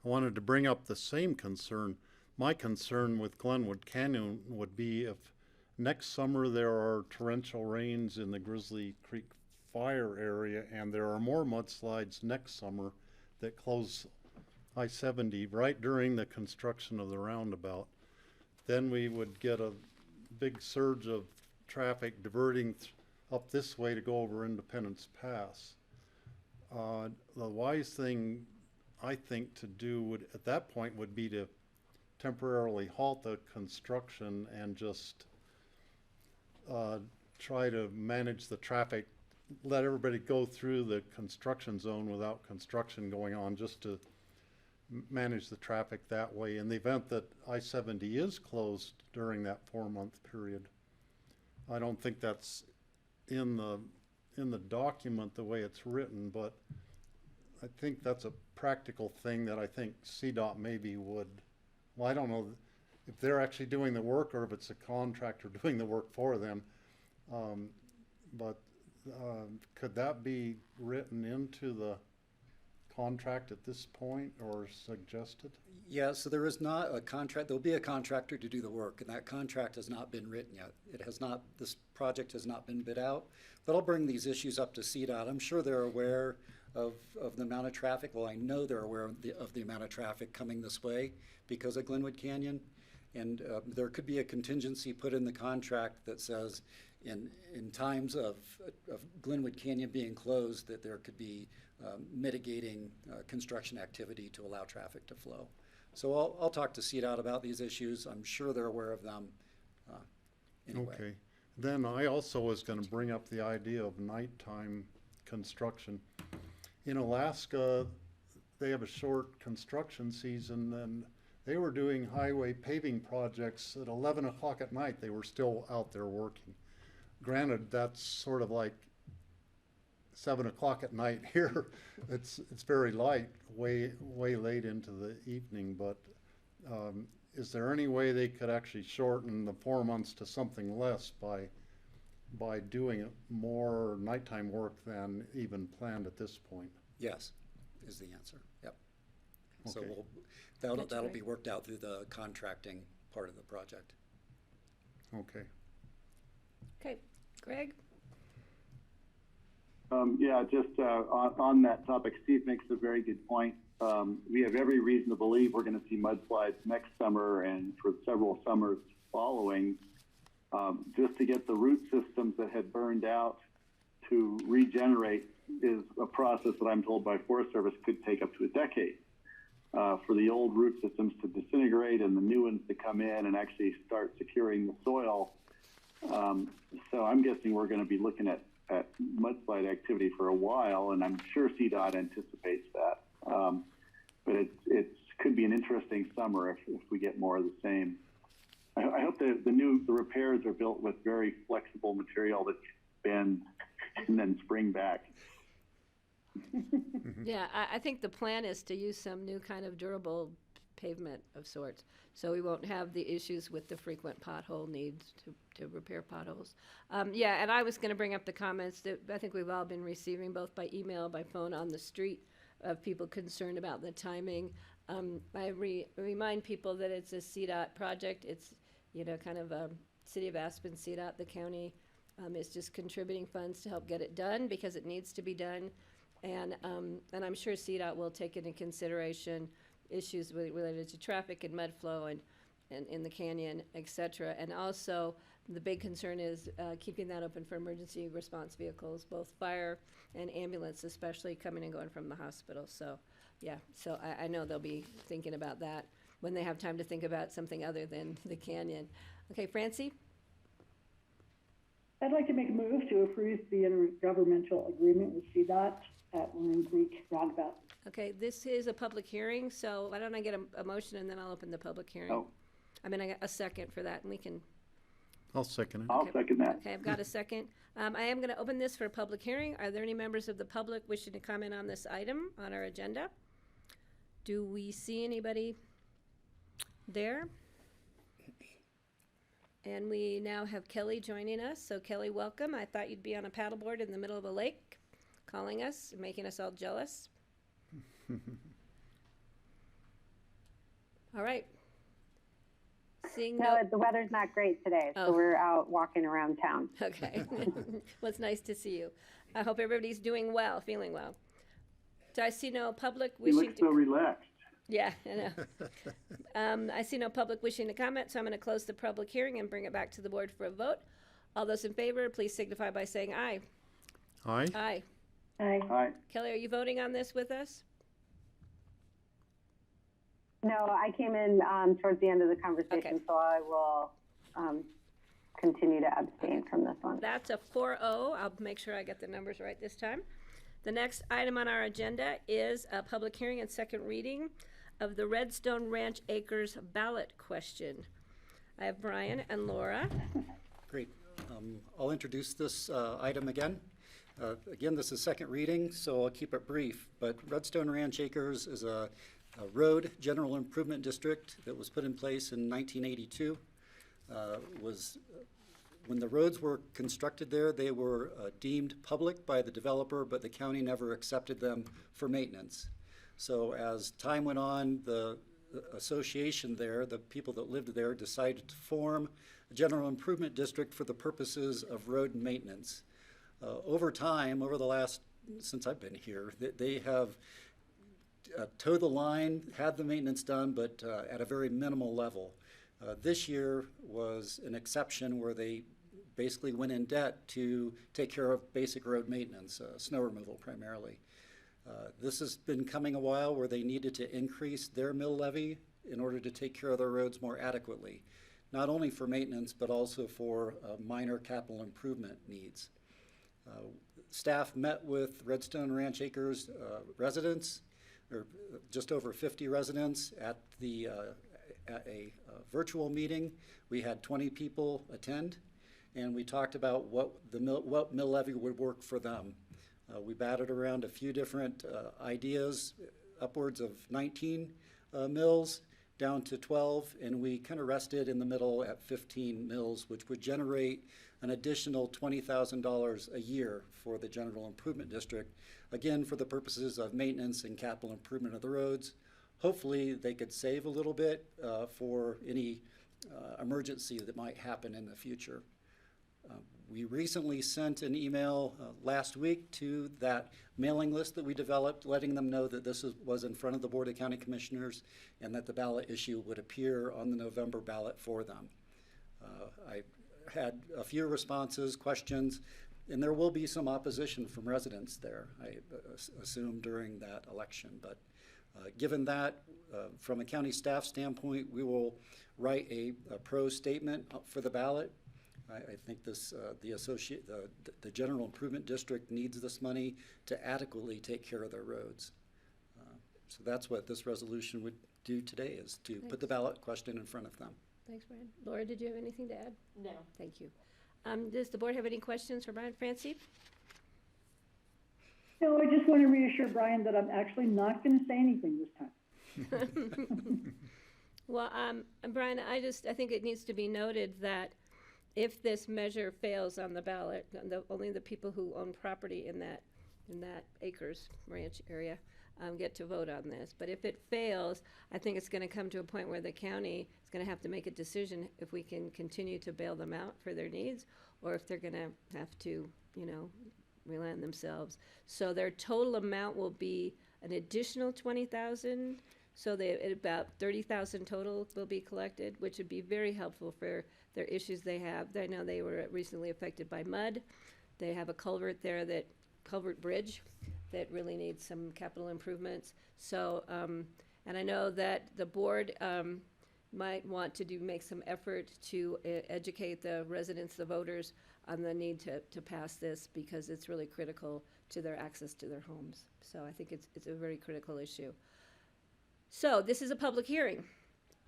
I wanted to bring up the same concern. My concern with Glenwood Canyon would be if next summer there are torrential rains in the Grizzly Creek fire area and there are more mudslides next summer that close I-70 right during the construction of the roundabout, then we would get a big surge of traffic diverting up this way to go over Independence Pass. The wise thing I think to do would, at that point, would be to temporarily halt the construction and just try to manage the traffic, let everybody go through the construction zone without construction going on, just to manage the traffic that way in the event that I-70 is closed during that 4-month period. I don't think that's in the document the way it's written, but I think that's a practical thing that I think CDOT maybe would, well, I don't know if they're actually doing the work or if it's a contractor doing the work for them. But could that be written into the contract at this point or suggested? Yeah, so there is not a contract, there'll be a contractor to do the work, and that contract has not been written yet. It has not, this project has not been bid out, but I'll bring these issues up to CDOT. I'm sure they're aware of the amount of traffic. Well, I know they're aware of the amount of traffic coming this way because of Glenwood Canyon. And there could be a contingency put in the contract that says in times of Glenwood Canyon being closed, that there could be mitigating construction activity to allow traffic to flow. So I'll talk to CDOT about these issues. I'm sure they're aware of them anyway. Okay. Then I also was going to bring up the idea of nighttime construction. In Alaska, they have a short construction season, and they were doing highway paving projects at 11 o'clock at night. They were still out there working. Granted, that's sort of like 7 o'clock at night here. It's very light, way late into the evening, but is there any way they could actually shorten the 4 months to something less by doing more nighttime work than even planned at this point? Yes, is the answer. Yep. So Okay. that'll be worked out through the contracting part of the project. Okay. Okay, Greg? Yeah, just on that topic, Steve makes a very good point. We have every reason to believe we're going to see mudslides next summer and for several summers following. Just to get the root systems that had burned out to regenerate is a process that I'm told by Forest Service could take up to a decade. For the old root systems to disintegrate and the new ones to come in and actually start securing the soil. So I'm guessing we're going to be looking at mudslide activity for a while, and I'm sure CDOT anticipates that. But it could be an interesting summer if we get more of the same. I hope the repairs are built with very flexible material that bend and then spring back. Yeah, I think the plan is to use some new kind of durable pavement of sorts, so we won't have the issues with the frequent pothole needs to repair potholes. Yeah, and I was going to bring up the comments that I think we've all been receiving both by email, by phone, on the street, of people concerned about the timing. I remind people that it's a CDOT project. It's, kind of a City of Aspen, CDOT, the county is just contributing funds to help get it done because it needs to be done. And I'm sure CDOT will take into consideration issues related to traffic and mud flow and in the canyon, et cetera. And also, the big concern is keeping that open for emergency response vehicles, both fire and ambulance, especially coming and going from the hospital. So, yeah, so I know they'll be thinking about that when they have time to think about something other than the canyon. Okay, Francie? I'd like to make a move to approve the intergovernmental agreement with CDOT at Lone Creek Roundabout. Okay, this is a public hearing, so why don't I get a motion and then I'll open the public hearing. Oh. I mean, I got a second for that, and we can. I'll second it. I'll second that. Okay, I've got a second. I am going to open this for a public hearing. Are there any members of the public wishing to comment on this item on our agenda? Do we see anybody there? And we now have Kelly joining us. So Kelly, welcome. I thought you'd be on a paddleboard in the middle of a lake, calling us, making us all jealous. All right. Seeing No, the weather's not great today, so we're out walking around town. Okay. Well, it's nice to see you. I hope everybody's doing well, feeling well. So I see no public You wishing look so relaxed. Yeah, I know. I see no public wishing to comment, so I'm going to close the public hearing and bring it back to the board for a vote. All those in favor, please signify by saying aye. Aye. Aye. Aye. Aye. Kelly, are you voting on this with us? No, I came in towards the end of the conversation, Okay. so I will continue to abstain from this one. That's a 4-0. I'll make sure I get the numbers right this time. The next item on our agenda is a public hearing and second reading of the Redstone Ranch Acres ballot question. I have Brian and Laura. Great. I'll introduce this item again. Again, this is second reading, so I'll keep it brief. But Redstone Ranch Acres is a road general improvement district that was put in place in 1982. When the roads were constructed there, they were deemed public by the developer, but the county never accepted them for maintenance. So as time went on, the association there, the people that lived there, decided to form a general improvement district for the purposes of road maintenance. Over time, over the last, since I've been here, they have towed the line, had the maintenance done, but at a very minimal level. This year was an exception where they basically went in debt to take care of basic road maintenance, snow removal primarily. This has been coming a while where they needed to increase their mill levy in order to take care of their roads more adequately, not only for maintenance, but also for minor capital improvement needs. Staff met with Redstone Ranch Acres residents, or just over 50 residents at a virtual meeting. We had 20 people attend, and we talked about what mill levy would work for them. We batted around a few different ideas, upwards of 19 mills down to 12, and we kind of rested in the middle at 15 mills, which would generate an additional $20,000 a year for the general improvement district, again for the purposes of maintenance and capital improvement of the roads. Hopefully they could save a little bit for any emergency that might happen in the future. We recently sent an email last week to that mailing list that we developed, letting them know that this was in front of the Board of County Commissioners and that the ballot issue would appear on the November ballot for them. I had a few responses, questions, and there will be some opposition from residents there, I assume, during that election. But given that, from a county staff standpoint, we will write a pro statement for the ballot. I think this the general improvement district needs this money to adequately take care of their roads. So that's what this resolution would do today, is to put the ballot question in front of them. Thanks, Brian. Laura, did you have anything to add? No. Thank you. Does the board have any questions for Brian? Francie? No, I just want to reassure Brian that I'm actually not going to say anything this time. Well, Brian, I think it needs to be noted that if this measure fails on the ballot, only the people who own property in that acres ranch area get to vote on this. But if it fails, I think it's going to come to a point where the county is going to have to make a decision if we can continue to bail them out for their needs, or if they're going to have to, reland themselves. So their total amount will be an additional $20,000. So about $30,000 total will be collected, which would be very helpful for their issues they have. I know they were recently affected by mud. They have a culvert there, culvert bridge, that really needs some capital improvements. So, and I know that the board might want to make some effort to educate the residents, the voters, on the need to pass this, because it's really critical to their access to their homes. So I think it's a very critical issue. So this is a public hearing.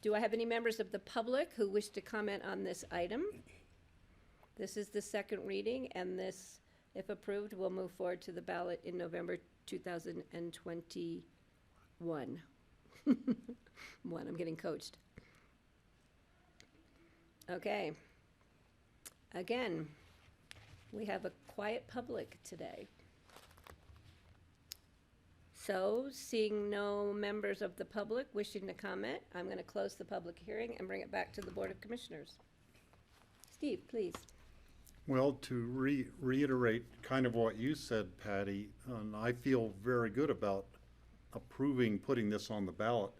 Do I have any members of the public who wish to comment on this item? This is the second reading, and this, if approved, will move forward to the ballot in November 2021. I'm getting coached. Okay. Again, we have a quiet public today. So, seeing no members of the public wishing to comment, I'm going to close the public hearing and bring it back to the Board of Commissioners. Steve, please. Well, to reiterate kind of what you said, Patty, I feel very good about approving putting this on the ballot.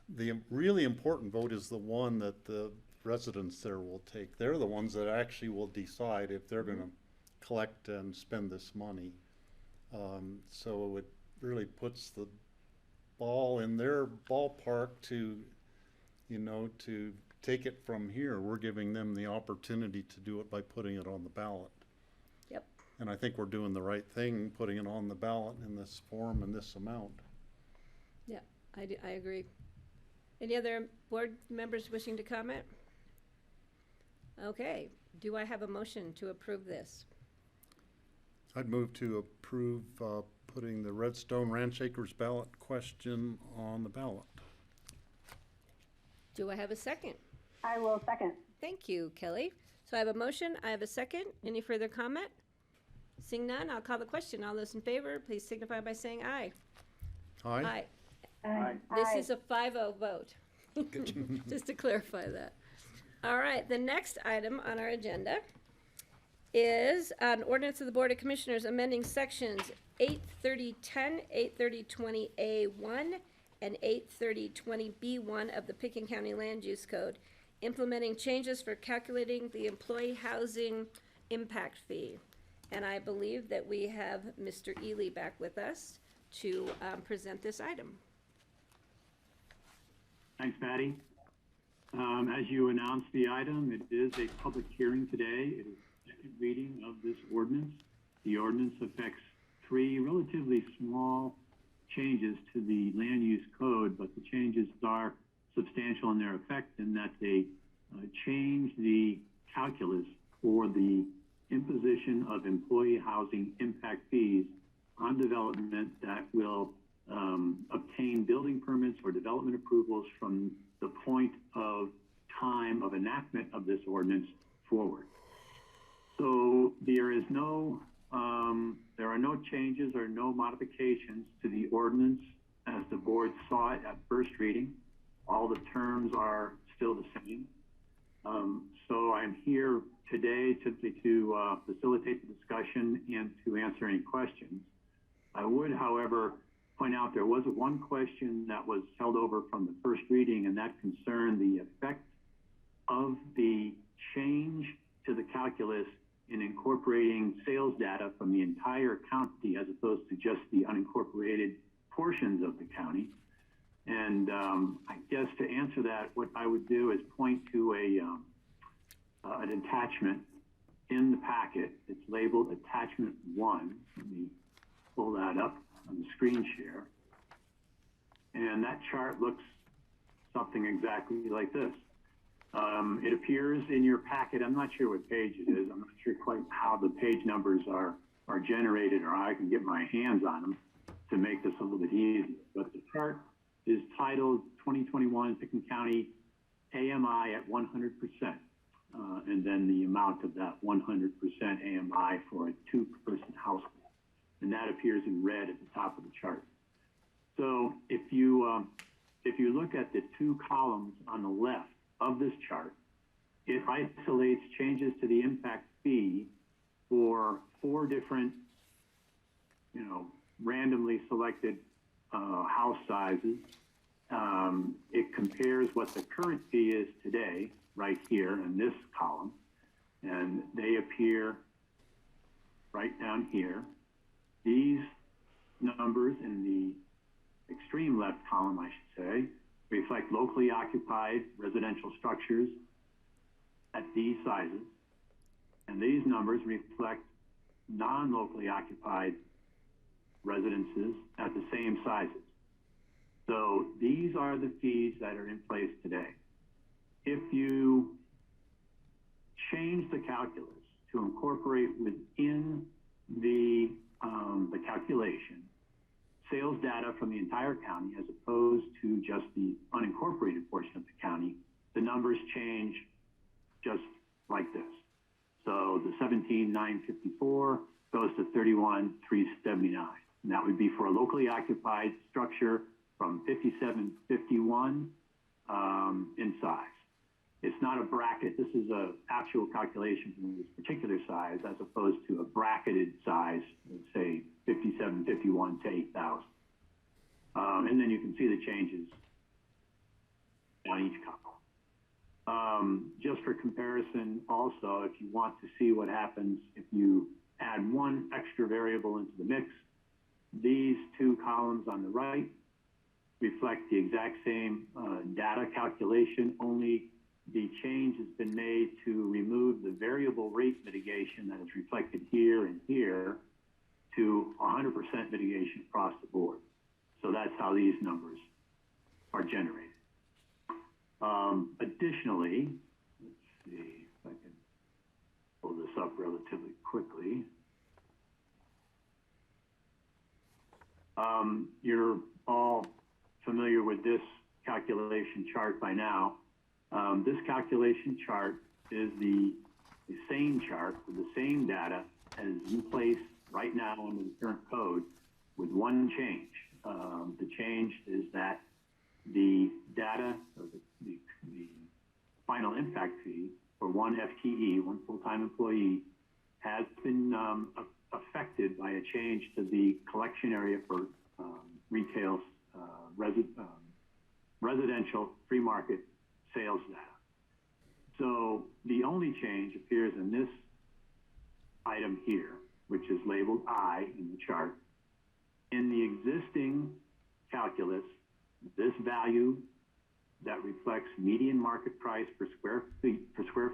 The really important vote is the one that the residents there will take. They're the ones that actually will decide if they're going to collect and spend this money. So it really puts the ball in their ballpark to, to take it from here. We're giving them the opportunity to do it by putting it on the ballot. Yep. And I think we're doing the right thing, putting it on the ballot in this form and this amount. Yeah, I agree. Any other board members wishing to comment? Okay, do I have a motion to approve this? I'd move to approve putting the Redstone Ranch Acres ballot question on the ballot. Do I have a second? I will second. Thank you, Kelly. So I have a motion, I have a second. Any further comment? Seeing none, I'll call the question. All those in favor, please signify by saying aye. Aye? Aye. This Aye. is a 5-0 vote. Just to clarify that. All right, the next item on our agenda is an ordinance of the Board of Commissioners amending sections 83010, 83020A1, and 83020B1 of the Pickens County Land Use Code, implementing changes for calculating the employee housing impact fee. And I believe that we have Mr. Ely back with us to present this item. Thanks, Patty. As you announced the item, it is a public hearing today. It is the second reading of this ordinance. The ordinance affects 3 relatively small changes to the land use code, but the changes are substantial in their effect in that they change the calculus for the imposition of employee housing impact fees on development that will obtain building permits or development approvals from the point of time of enactment of this ordinance forward. So there is there are no changes or no modifications to the ordinance as the board saw it at first reading. All the terms are still the same. So I'm here today simply to facilitate the discussion and to answer any questions. I would, however, point out there was one question that was held over from the first reading, and that concerned the effect of the change to the calculus in incorporating sales data from the entire county as opposed to just the unincorporated portions of the county. And I guess to answer that, what I would do is point to an attachment in the packet. It's labeled Attachment 1. Let me pull that up on the screen share. And that chart looks something exactly like this. It appears in your packet. I'm not sure what page it is. I'm not sure quite how the page numbers are generated or how I can get my hands on them to make this a little bit easier. But the chart is titled 2021 Pickens County AMI at 100%. And then the amount of that 100% AMI for a 2-person household. And that appears in red at the top of the chart. So if you look at the 2 columns on the left of this chart, it isolates changes to the impact fee for 4 different, randomly selected house sizes. It compares what the current fee is today, right here in this column, and they appear right down here. These numbers in the extreme left column, I should say, reflect locally occupied residential structures at these sizes, and these numbers reflect non-locally occupied residences at the same sizes. So these are the fees that are in place today. If you change the calculus to incorporate within the calculation sales data from the entire county as opposed to just the unincorporated portion of the county, the numbers change just like this. So the 17,954 goes to 31,379. And that would be for a locally occupied structure from 5751 in size. It's not a bracket. This is an actual calculation from this particular size as opposed to a bracketed size, let's say 5751 to 8,000. And then you can see the changes on each couple. Just for comparison, also, if you want to see what happens if you add one extra variable into the mix, these two columns on the right reflect the exact same data calculation, only the change has been made to remove the variable rate mitigation that is reflected here and here to 100% mitigation across the board. So that's how these numbers are generated. Additionally, let's see if I can pull this up relatively quickly. You're all familiar with this calculation chart by now. This calculation chart is the same chart with the same data as in place right now under the current code with one change. The change is that the data, or the final impact fee for one FTE, one full-time employee, has been affected by a change to the collection area for retail residential free market sales data. So the only change appears in this item here, which is labeled I in the chart. In the existing calculus, this value that reflects median market price per square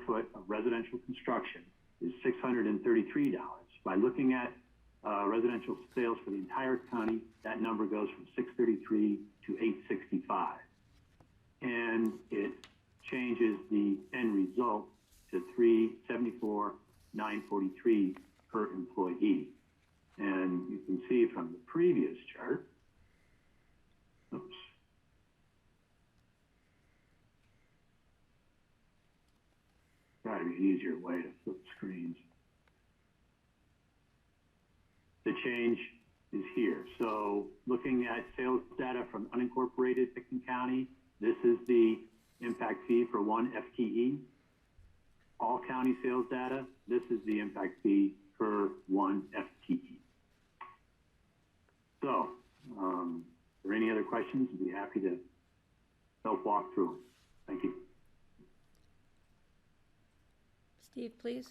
foot of residential construction is $633. By looking at residential sales for the entire county, that number goes from 633 to 865. And it changes the end result to 374,943 per employee. And you can see from the previous chart, oops. Try to be an easier way to flip screens. The change is here. So looking at sales data from unincorporated Pickton County, this is the impact fee for one FTE. All county sales data, this is the impact fee per one FTE. So, are there any other questions? I'd be happy to help walk through them. Thank you. Steve, please.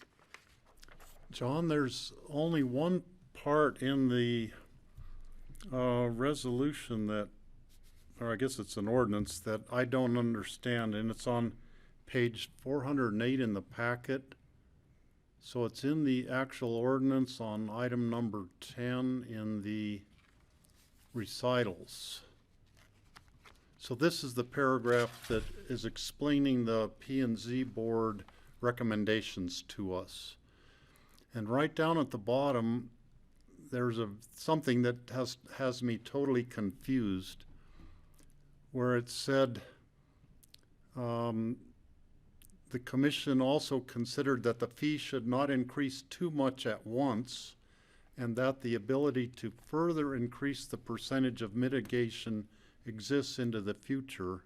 John, there's only one part in the resolution that, or I guess it's an ordinance, that I don't understand, and it's on page 408 in the packet. So it's in the actual ordinance on item number 10 in the recitals. So this is the paragraph that is explaining the P&Z board recommendations to us. And right down at the bottom, there's something that has me totally confused, where it said, the commission also considered that the fee should not increase too much at once, and that the ability to further increase the percentage of mitigation exists into the future.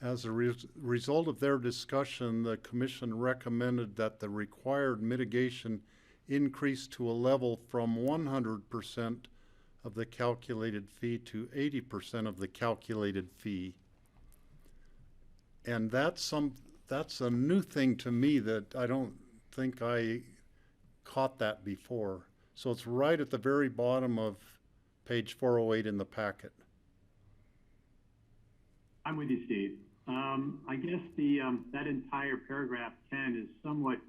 As a result of their discussion, the commission recommended that the required mitigation increase to a level from 100% of the calculated fee to 80% of the calculated fee. And that's a new thing to me that I don't think I caught that before. So it's right at the very bottom of page 408 in the packet. I'm with you, Steve. I guess that entire paragraph 10 is somewhat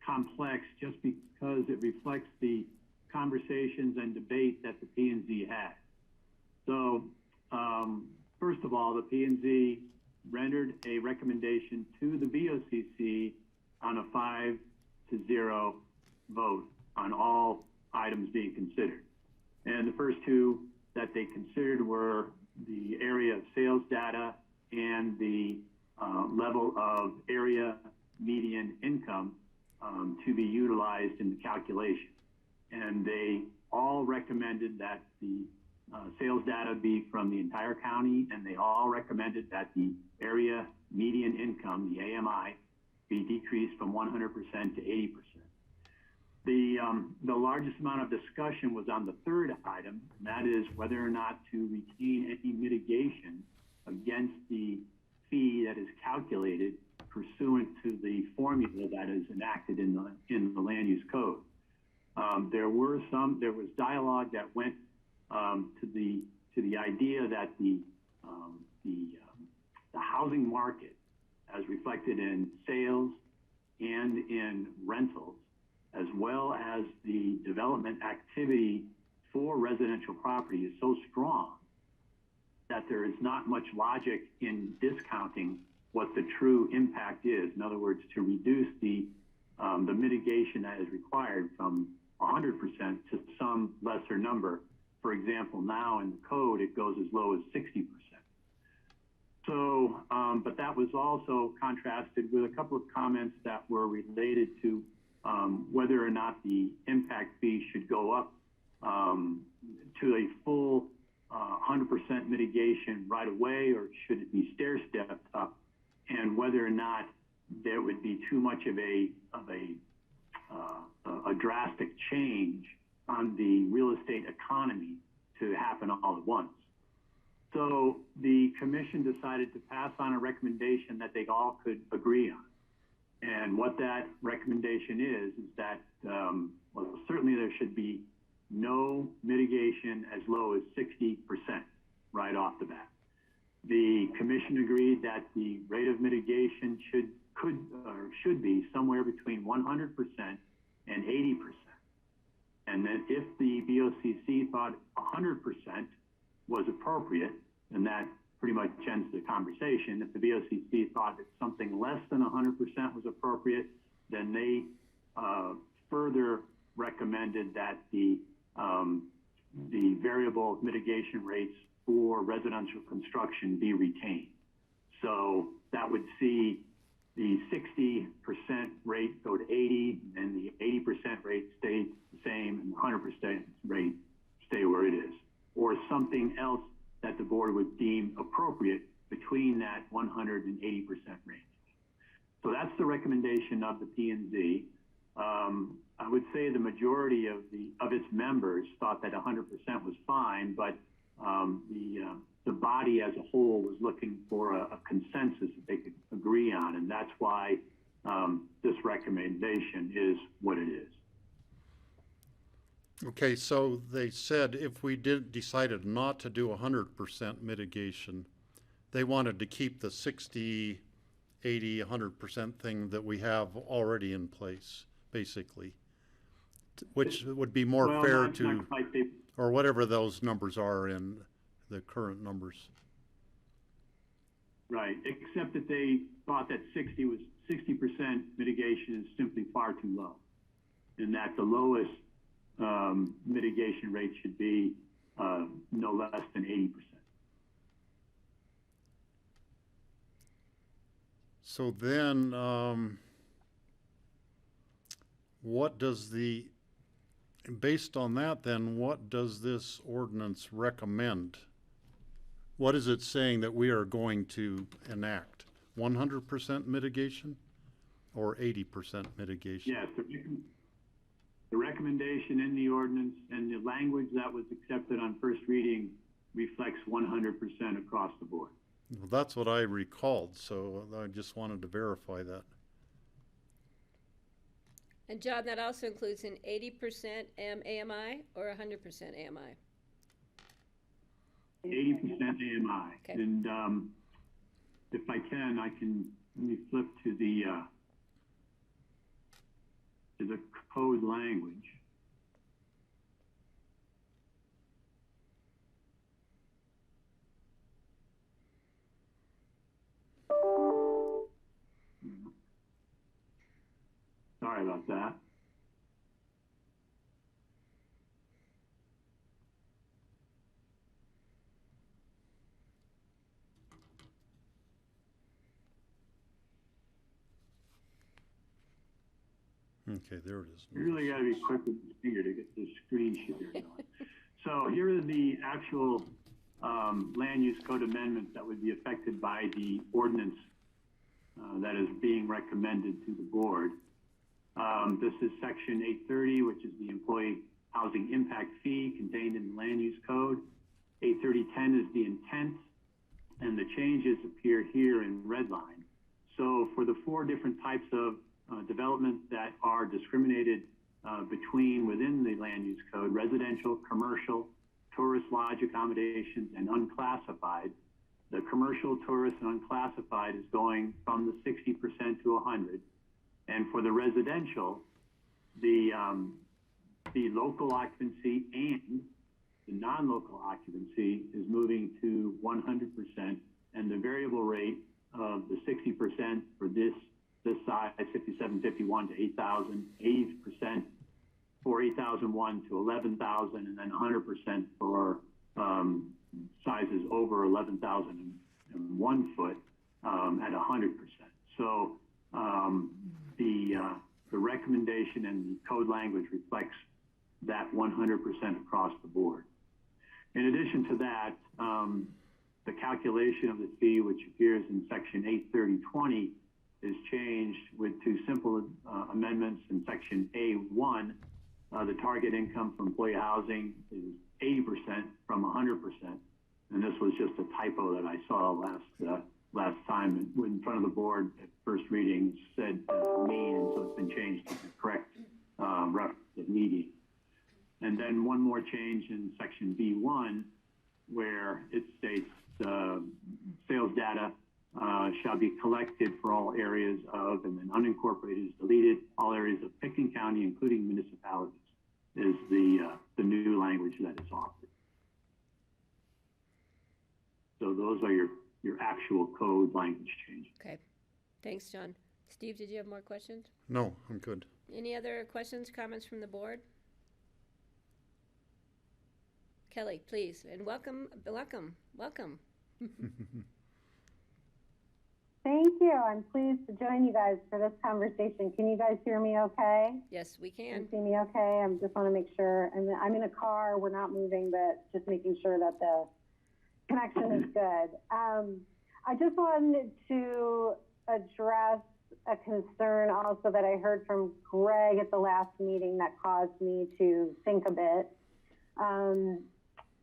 complex just because it reflects the conversations and debate that the P&Z had. So first of all, the P&Z rendered a recommendation to the BOCC on a 5-0 vote on all items being considered. And the first two that they considered were the area of sales data and the level of area median income to be utilized in the calculation. And they all recommended that the sales data be from the entire county, and they all recommended that the area median income, the AMI, be decreased from 100% to 80%. The largest amount of discussion was on the third item, and that is whether or not to retain any mitigation against the fee that is calculated pursuant to the formula that is enacted in the land use code. There was dialogue that went to the idea that the housing market, as reflected in sales and in rentals, as well as the development activity for residential property, is so strong that there is not much logic in discounting what the true impact is. In other words, to reduce the mitigation that is required from 100% to some lesser number. For example, now in the code, it goes as low as 60%. So, but that was also contrasted with a couple of comments that were related to whether or not the impact fee should go up to a full 100% mitigation right away, or should it be stair-stepped up, and whether or not there would be too much of a drastic change on the real estate economy to happen all at once. So the commission decided to pass on a recommendation that they all could agree on. And what that recommendation is that, well, certainly there should be no mitigation as low as 60% right off the bat. The commission agreed that the rate of mitigation should be somewhere between 100% and 80%. And that if the BOCC thought 100% was appropriate, and that pretty much ends the conversation. If the BOCC thought that something less than 100% was appropriate, then they further recommended that the variable mitigation rates for residential construction be retained. So that would see the 60% rate go to 80, and the 80% rate stay the same, and the 100% rate stay where it is, or something else that the board would deem appropriate between that 100 and 80% range. So that's the recommendation of the P&Z. I would say the majority of its members thought that 100% was fine, but the body as a whole was looking for a consensus that they could agree on, and that's why this recommendation is what it is. Okay, so they said if we decided not to do 100% mitigation, they wanted to keep the 60, 80, 100% thing that we have already in place, basically, which would be more fair to, or whatever those numbers are in the current numbers. Right, except that they thought that 60% mitigation is simply far too low, and that the lowest mitigation rate should be no less than 80%. So then, what does based on that then, what does this ordinance recommend? What is it saying that we are going to enact? 100% mitigation or 80% mitigation? Yes, the recommendation in the ordinance and the language that was accepted on first reading reflects 100% across the board. Well, that's what I recalled, so I just wanted to verify that. And John, that also includes an 80% AMI or 100% AMI? 80% AMI. Okay. And if I can, let me flip to the code language. Sorry about that. Okay, there it is. You really got to be quick with the finger to get the screen share going. So here are the actual land use code amendments that would be affected by the ordinance that is being recommended to the board. This is section 830, which is the employee housing impact fee contained in the land use code. 830.10 is the intent, and the changes appear here in red line. So for the 4 different types of development that are discriminated between within the land use code: residential, commercial, tourist lodge accommodations, and unclassified. The commercial, tourist, and unclassified is going from the 60% to 100. And for the residential, the local occupancy and the non-local occupancy is moving to 100%, and the variable rate of the 60% for this size, 6751 to 8,000, 80% for 8,001 to 11,000, and then 100% for sizes over 11,001 foot at 100%. So the recommendation and the code language reflects that 100% across the board. In addition to that, the calculation of the fee, which appears in section 830.20, is changed with 2 simple amendments. In section A1, the target income for employee housing is 80% from 100%. And this was just a typo that I saw last time in front of the board at first reading. Said mean, and so it's been changed to the correct reference of median. And then one more change in section B1, where it states sales data shall be collected for all areas of, and then unincorporated is deleted, all areas of Pickens County, including municipalities, is the new language that is offered. So those are your actual code language changes. Okay, thanks, John. Steve, did you have more questions? No, I'm good. Any other questions, comments from the board? Kelly, please, and welcome. Thank you. I'm pleased to join you guys for this conversation. Can you guys hear me okay? Yes, we Can can. you see me okay? I just want to make sure. And I'm in a car. We're not moving, but just making sure that the connection is good. I just wanted to address a concern also that I heard from Greg at the last meeting that caused me to think a bit.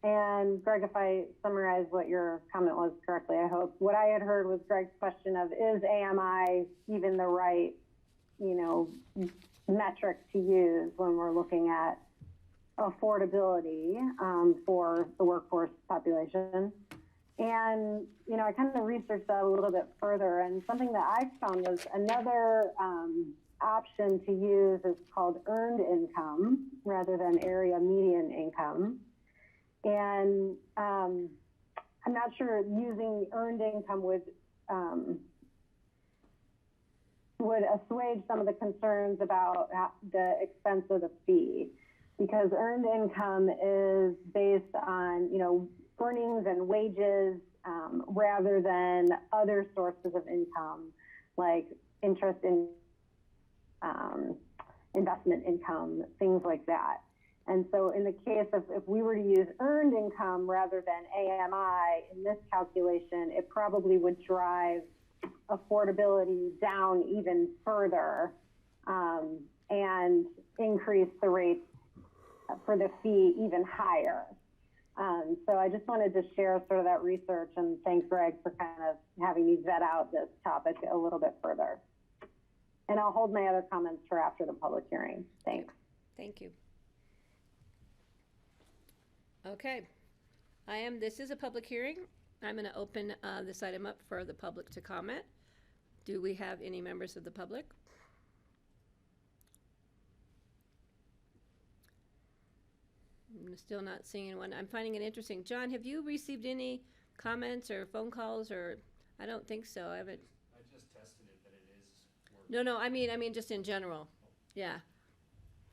And Greg, if I summarize what your comment was correctly, I hope. What I had heard was Greg's question of, is AMI even the right, metric to use when we're looking at affordability for the workforce population? And, I kind of researched that a little bit further, and something that I found was another option to use is called earned income rather than area median income. And I'm not sure using earned income would assuage some of the concerns about the expense of the fee, because earned income is based on, earnings and wages rather than other sources of income like interest in investment income, things like that. And so in the case of if we were to use earned income rather than AMI in this calculation, it probably would drive affordability down even further and increase the rates for the fee even higher. So I just wanted to share sort of that research and thank Greg for kind of having me vet out this topic a little bit further. And I'll hold my other comments for after the public hearing. Thanks. Thank you. Okay, this is a public hearing. I'm going to open this item up for the public to comment. Do we have any members of the public? I'm still not seeing anyone. I'm finding it interesting. John, have you received any comments or phone calls, or? I don't think so. I haven't. I just tested it, but it is working. No, I mean just in general. Yeah.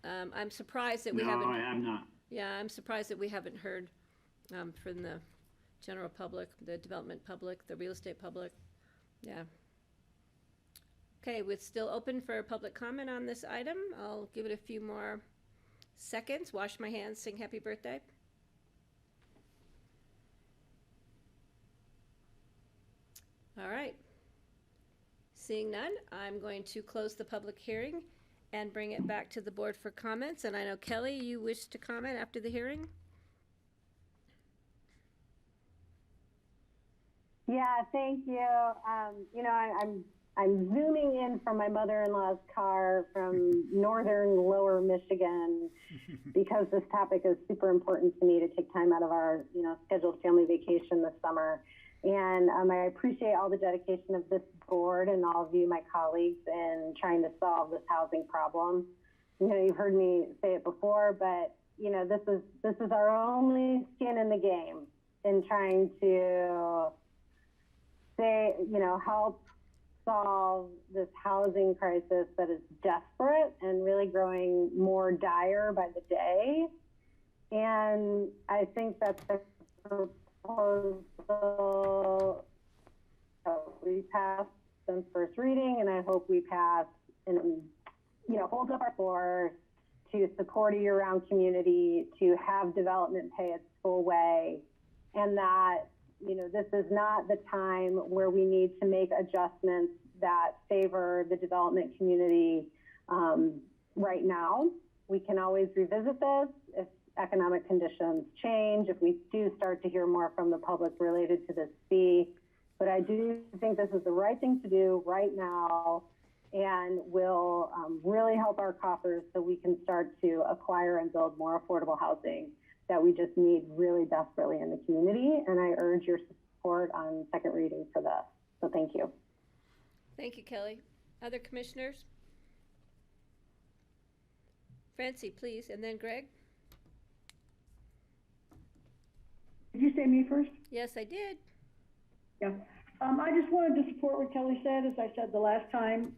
I'm surprised that we haven't. No, I have not. Yeah, I'm surprised that we haven't heard from the general public, the development public, the real estate public. Yeah. Okay, we're still open for public comment on this item. I'll give it a few more seconds. Wash my hands, sing happy birthday. All right. Seeing none, I'm going to close the public hearing and bring it back to the board for comments. And I know, Kelly, you wish to comment after the hearing? Yeah, thank you. You know, I'm zooming in from my mother-in-law's car from northern lower Michigan because this topic is super important to me to take time out of our, you know, scheduled family vacation this summer. And I appreciate all the dedication of this board and all of you, my colleagues, in trying to solve this housing problem. You know, you've heard me say it before, but you know, this is our only skin in the game in trying to say, you know, help solve this housing crisis that is desperate and really growing more dire by the day. And I think that the proposal we passed since first reading, and I hope we pass and, you know, hold up our floor to support a year-round community, to have development pay its full way, and that, you know, this is not the time where we need to make adjustments that favor the development community right now. We can always revisit this if economic conditions change, if we do start to hear more from the public related to this fee. But I do think this is the right thing to do right now and will really help our coffers so we can start to acquire and build more affordable housing that we just need really desperately in the community. And I urge your support on second reading for this. So thank you. Thank you, Kelly. Other commissioners? Francie, please, and then Greg. Did you say me first? Yes, I did. Yeah. I just wanted to support what Kelly said. As I said the last time,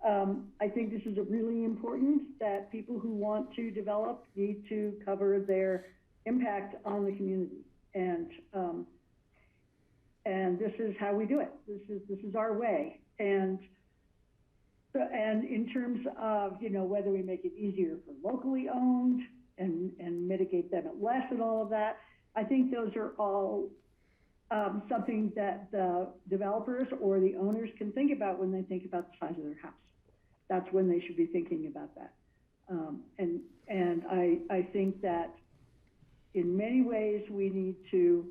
I think this is really important that people who want to develop need to cover their impact on the community. And this is how we do it. This is our way. And in terms of, you know, whether we make it easier for locally owned and mitigate them at less and all of that, I think those are all something that the developers or the owners can think about when they think about the size of their house. That's when they should be thinking about that. And I think that in many ways we need to,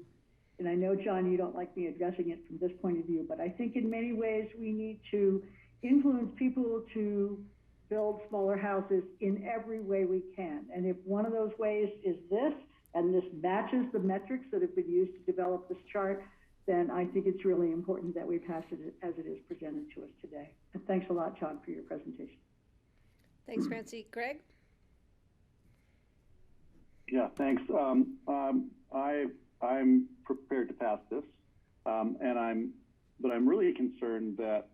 and I know, John, you don't like me addressing it from this point of view, but I think in many ways we need to influence people to build smaller houses in every way we can. And if one of those ways is this, and this matches the metrics that have been used to develop this chart, then I think it's really important that we pass it as it is presented to us today. And thanks a lot, John, for your presentation. Thanks, Francie. Greg? Yeah, thanks. I'm prepared to pass this, but I'm really concerned that,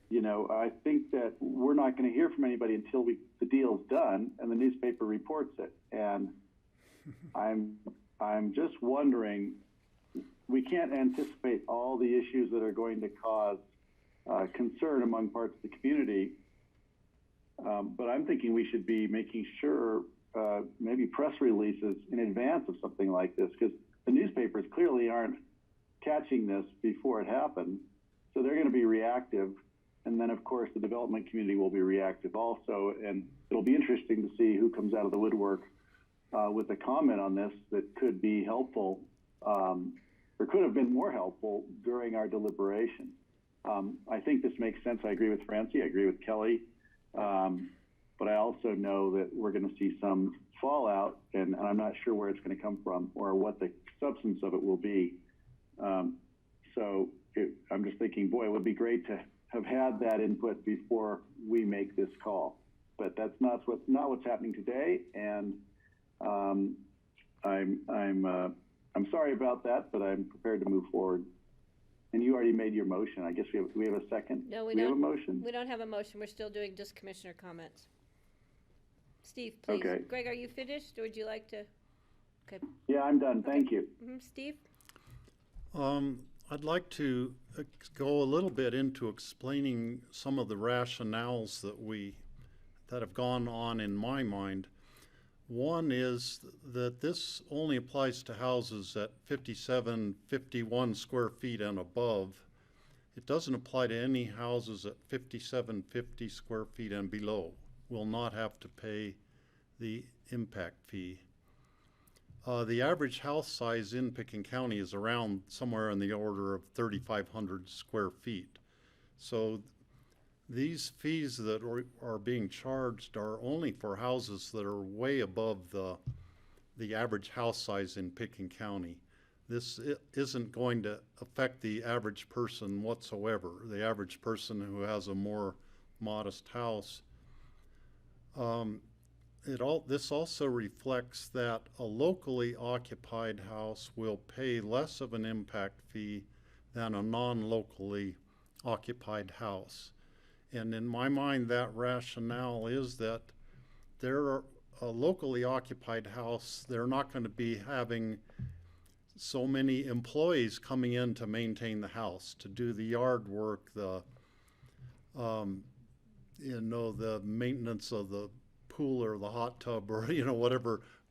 you know, I think that we're not going to hear from anybody until the deal's done and the newspaper reports it. And I'm just wondering, we can't anticipate all the issues that are going to cause concern among parts of the community. But I'm thinking we should be making sure maybe press releases in advance of something like this, because the newspapers clearly aren't catching this before it happens. So they're going to be reactive. And then, of course, the development community will be reactive also. And it'll be interesting to see who comes out of the woodwork with a comment on this that could be helpful or could have been more helpful during our deliberation. I think this makes sense. I agree with Francie. I agree with Kelly. But I also know that we're going to see some fallout, and I'm not sure where it's going to come from or what the substance of it will be. I'm just thinking, boy, it would be great to have had that input before we make this call. But that's not what's happening today, and I'm sorry about that, but I'm prepared to move forward. And you already made your motion. I guess we have a second. No, we don't. have a motion. We don't have a motion. We're still doing just commissioner comments. Steve, please. Okay. Greg, are you finished, or would you like to? Okay. Yeah, I'm done. Thank you. Steve? I'd like to go a little bit into explaining some of the rationales that have gone on in my mind. One is that this only applies to houses at 57, 51 square feet and above. It doesn't apply to any houses at 57, 50 square feet and below. Will not have to pay the impact fee. The average house size in Pickens County is around somewhere in the order of 3,500 square feet. So these fees that are being charged are only for houses that are way above the average house size in Pickens County. This isn't going to affect the average person whatsoever, the average person who has a more modest house. This also reflects that a locally occupied house will pay less of an impact fee than a non-locally occupied house. And in my mind, that rationale is that a locally occupied house, they're not going to be having so many employees coming in to maintain the house, to do the yard work, the maintenance of the pool or the hot tub, or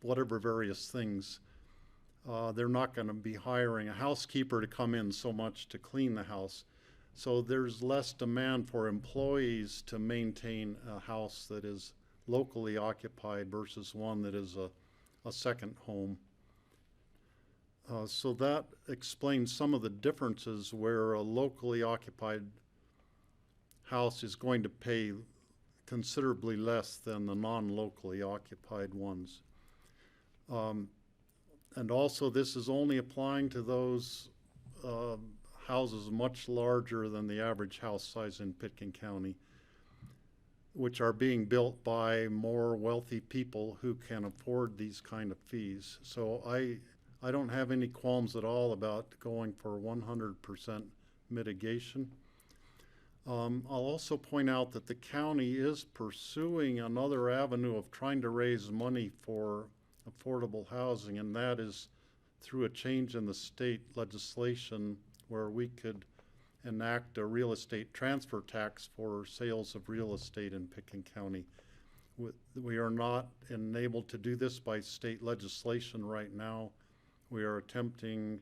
whatever various things. They're not going to be hiring a housekeeper to come in so much to clean the house. So there's less demand for employees to maintain a house that is locally occupied versus one that is a second home. So that explains some of the differences where a locally occupied house is going to pay considerably less than the non-locally occupied ones. And also this is only applying to those houses much larger than the average house size in Pickens County, which are being built by more wealthy people who can afford these kind of fees. So I don't have any qualms at all about going for 100% mitigation. I'll also point out that the county is pursuing another avenue of trying to raise money for affordable housing, and that is through a change in the state legislation where we could enact a real estate transfer tax for sales of real estate in Pickens County. We are not enabled to do this by state legislation right now. We are attempting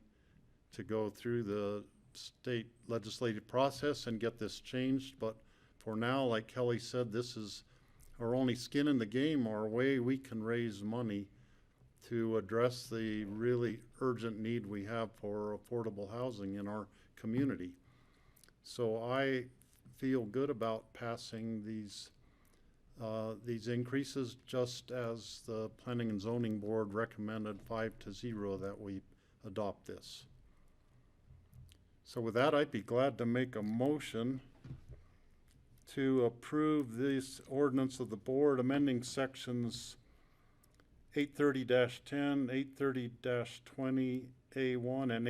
to go through the state legislative process and get this changed, but for now, like Kelly said, this is our only skin in the game, our way we can raise money to address the really urgent need we have for affordable housing in our community. So I feel good about passing these increases, just as the Planning and Zoning Board recommended 5-0 that we adopt this. So with that, I'd be glad to make a motion to approve this ordinance of the board amending sections 830-10, 830-20A1, and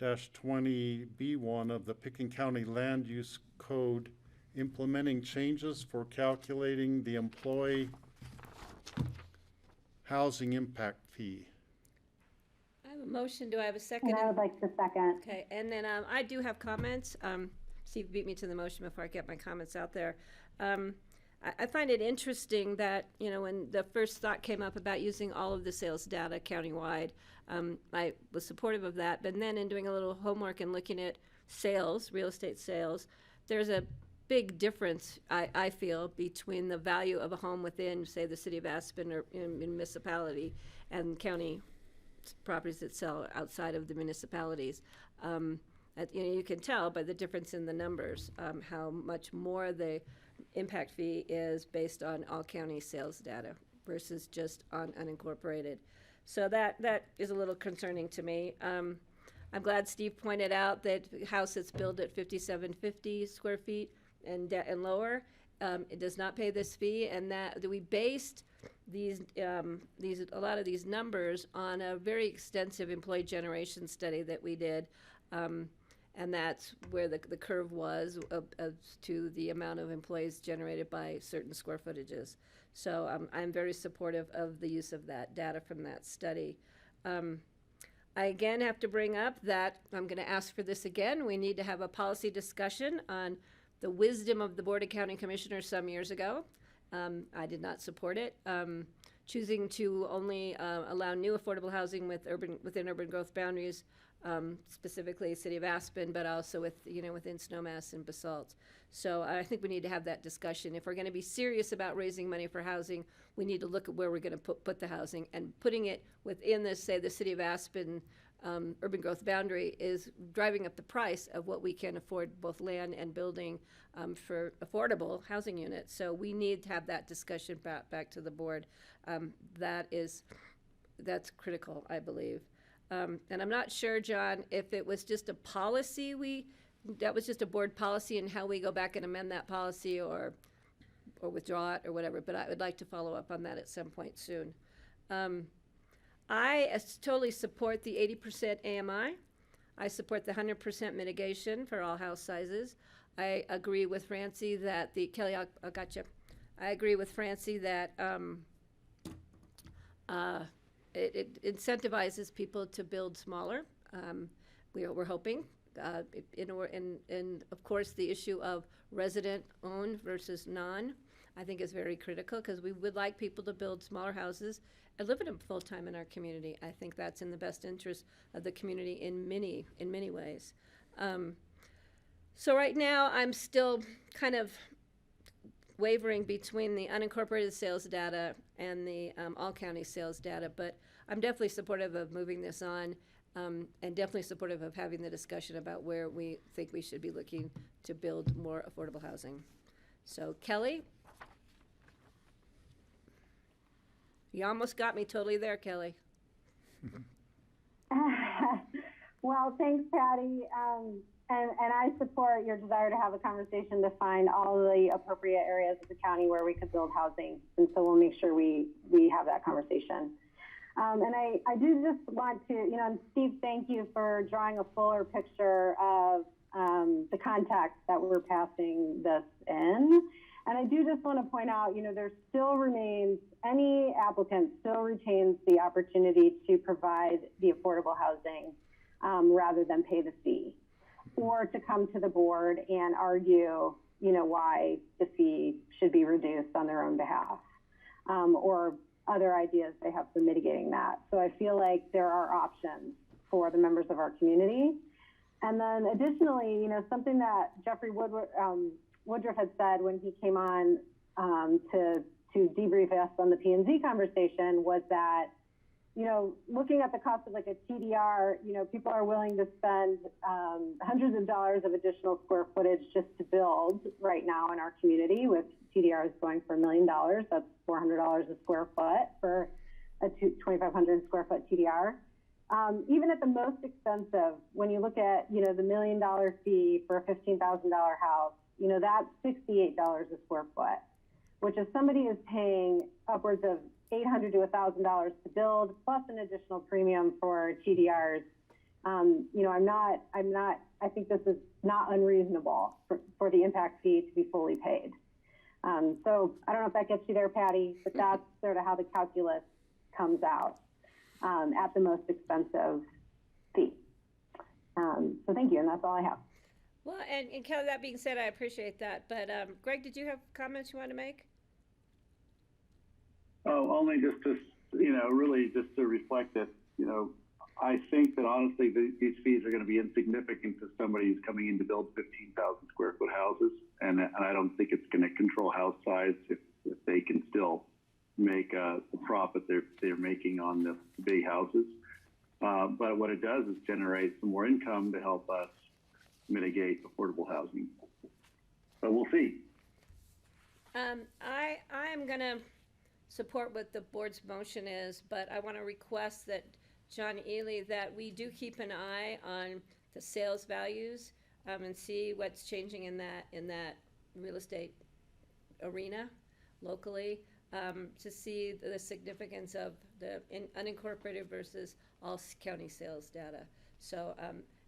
830-20B1 of the Pickens County Land Use Code, implementing changes for calculating the employee housing impact fee. I have a motion. Do I have a second? And I would like to second. Okay, and then I do have comments. Steve beat me to the motion before I get my comments out there. I find it interesting that, when the first thought came up about using all of the sales data countywide, I was supportive of that. But then in doing a little homework and looking at sales, real estate sales, there's a big difference, I feel, between the value of a home within, say, the city of Aspen or in municipality, and county properties that sell outside of the municipalities. You can tell by the difference in the numbers how much more the impact fee is based on all county sales data versus just on unincorporated. So that is a little concerning to me. I'm glad Steve pointed out that house that's built at 5750 square feet and lower, it does not pay this fee, and that we based a lot of these numbers on a very extensive employee generation study that we did, and that's where the curve was to the amount of employees generated by certain square footages. So I'm very supportive of the use of that data from that study. I again have to bring up that I'm going to ask for this again. We need to have a policy discussion on the wisdom of the Board of County Commissioners some years ago. I did not support it. Choosing to only allow new affordable housing within urban growth boundaries, specifically City of Aspen, but also within Snowmass and Basalt. So I think we need to have that discussion. If we're going to be serious about raising money for housing, we need to look at where we're going to put the housing, and putting it within the City of Aspen urban growth boundary is driving up the price of what we can afford, both land and building, for affordable housing units. So we need to have that discussion back to the board. That's critical, I believe. And I'm not sure, John, if it was just a policy that was just a board policy, and how we go back and amend that policy or withdraw it or whatever, but I would like to follow up on that at some point soon. I totally support the 80% AMI. I support the 100% mitigation for all house sizes. I agree with Francie that Kelly, I got you. I agree with Francie that it incentivizes people to build smaller. We're hoping. And of course, the issue of resident-owned versus non, I think is very critical, because we would like people to build smaller houses and live in them full-time in our community. I think that's in the best interest of the community in many ways. So right now, I'm still kind of wavering between the unincorporated sales data and the all-county sales data, but I'm definitely supportive of moving this on, and definitely supportive of having the discussion about where we think we should be looking to build more affordable housing. So Kelly? You almost got me totally there, Kelly. Well, thanks, Patty. And I support your desire to have a conversation to find all the appropriate areas of the county where we could build housing. And so we'll make sure we have that conversation. And I do just want to, and Steve, thank you for drawing a fuller picture of the context that we're passing this in. And I do just want to point out, there still remains, any applicant still retains the opportunity to provide the affordable housing rather than pay the fee, or to come to the board and argue, why the fee should be reduced on their own behalf, or other ideas they have for mitigating that. So I feel like there are options for the members of our community. And then additionally, something that Jeffrey Woodruff had said when he came on to debrief us on the P&Z conversation was that, looking at the cost of like a TDR, people are willing to spend hundreds of dollars of additional square footage just to build right now in our community, with TDRs going for $1 million. That's $400 a square foot for a 2,500 square foot TDR. Even at the most expensive, when you look at, the $1 million fee for a $15,000 house, that's $68 a square foot, which if somebody is paying upwards of $800 to $1,000 to build, plus an additional premium for TDRs, I think this is not unreasonable for the impact fee to be fully paid. So I don't know if that gets you there, Patty, but that's sort of how the calculus comes out at the most expensive fee. So thank you, and that's all I have. Well, and Kelly, that being said, I appreciate that. But Greg, did you have comments you want to make? Oh, only just to, really just to reflect that, I think that honestly these fees are going to be insignificant to somebody who's coming in to build 15,000 square foot houses. And I don't think it's going to control house size if they can still make the profit they're making on the big houses. But what it does is generate some more income to help us mitigate affordable housing. But we'll see. I am going to support what the board's motion is, but I want to request that John Ely, that we do keep an eye on the sales values and see what's changing in that real estate arena locally, to see the significance of the unincorporated versus all county sales data. So,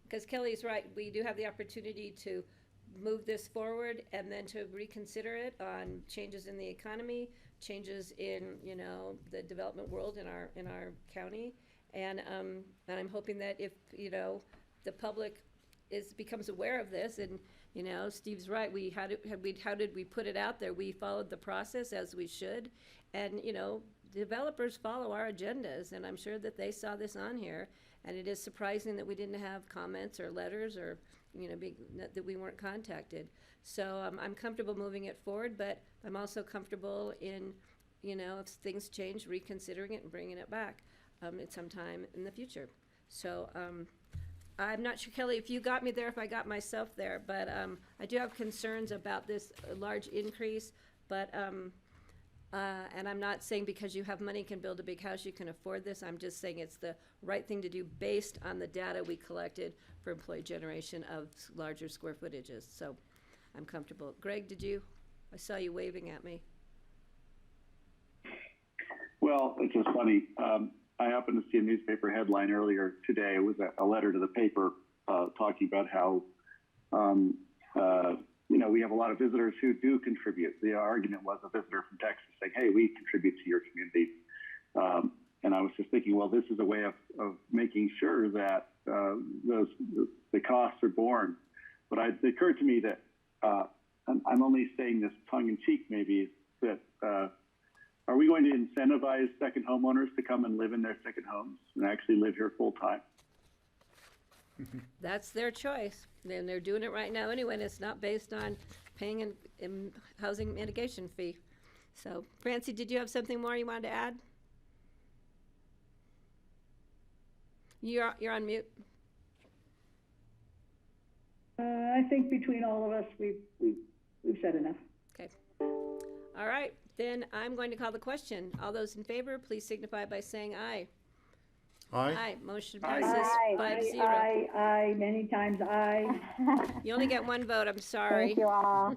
because Kelly's right, we do have the opportunity to move this forward and then to reconsider it on changes in the economy, changes in the development world in our county, And I'm hoping that if, the public becomes aware of this, and, Steve's right, how did we put it out there? We followed the process as we should. And, developers follow our agendas, and I'm sure that they saw this on here. And it is surprising that we didn't have comments or letters or, that we weren't contacted. So I'm comfortable moving it forward, but I'm also comfortable in, if things change, reconsidering it and bringing it back at some time in the future. So I'm not sure, Kelly, if you got me there, if I got myself there, but I do have concerns about this large increase, but and I'm not saying because you have money, can build a big house, you can afford this. I'm just saying it's the right thing to do based on the data we collected for employee generation of larger square footages. So I'm comfortable. Greg, I saw you waving at me. Well, it's just funny. I happened to see a newspaper headline earlier today. It was a letter to the paper talking about how, we have a lot of visitors who do contribute. The argument was a visitor from Texas saying, hey, we contribute to your community. And I was just thinking, well, this is a way of making sure that the costs are borne. But it occurred to me that, I'm only saying this tongue-in-cheek maybe, that are we going to incentivize second homeowners to come and live in their second homes and actually live here full-time? That's their choice, and they're doing it right now anyway, and it's not based on paying a housing mitigation fee. So, Francie, did you have something more you wanted to add? You're on mute. I think between all of us, we've said enough. Okay. All right, then I'm going to call the question. All those in favor, please signify by saying aye. Aye. Aye. Motion passes Aye. 5-0. Aye, many times aye. You only get one vote, I'm sorry. Thank you all.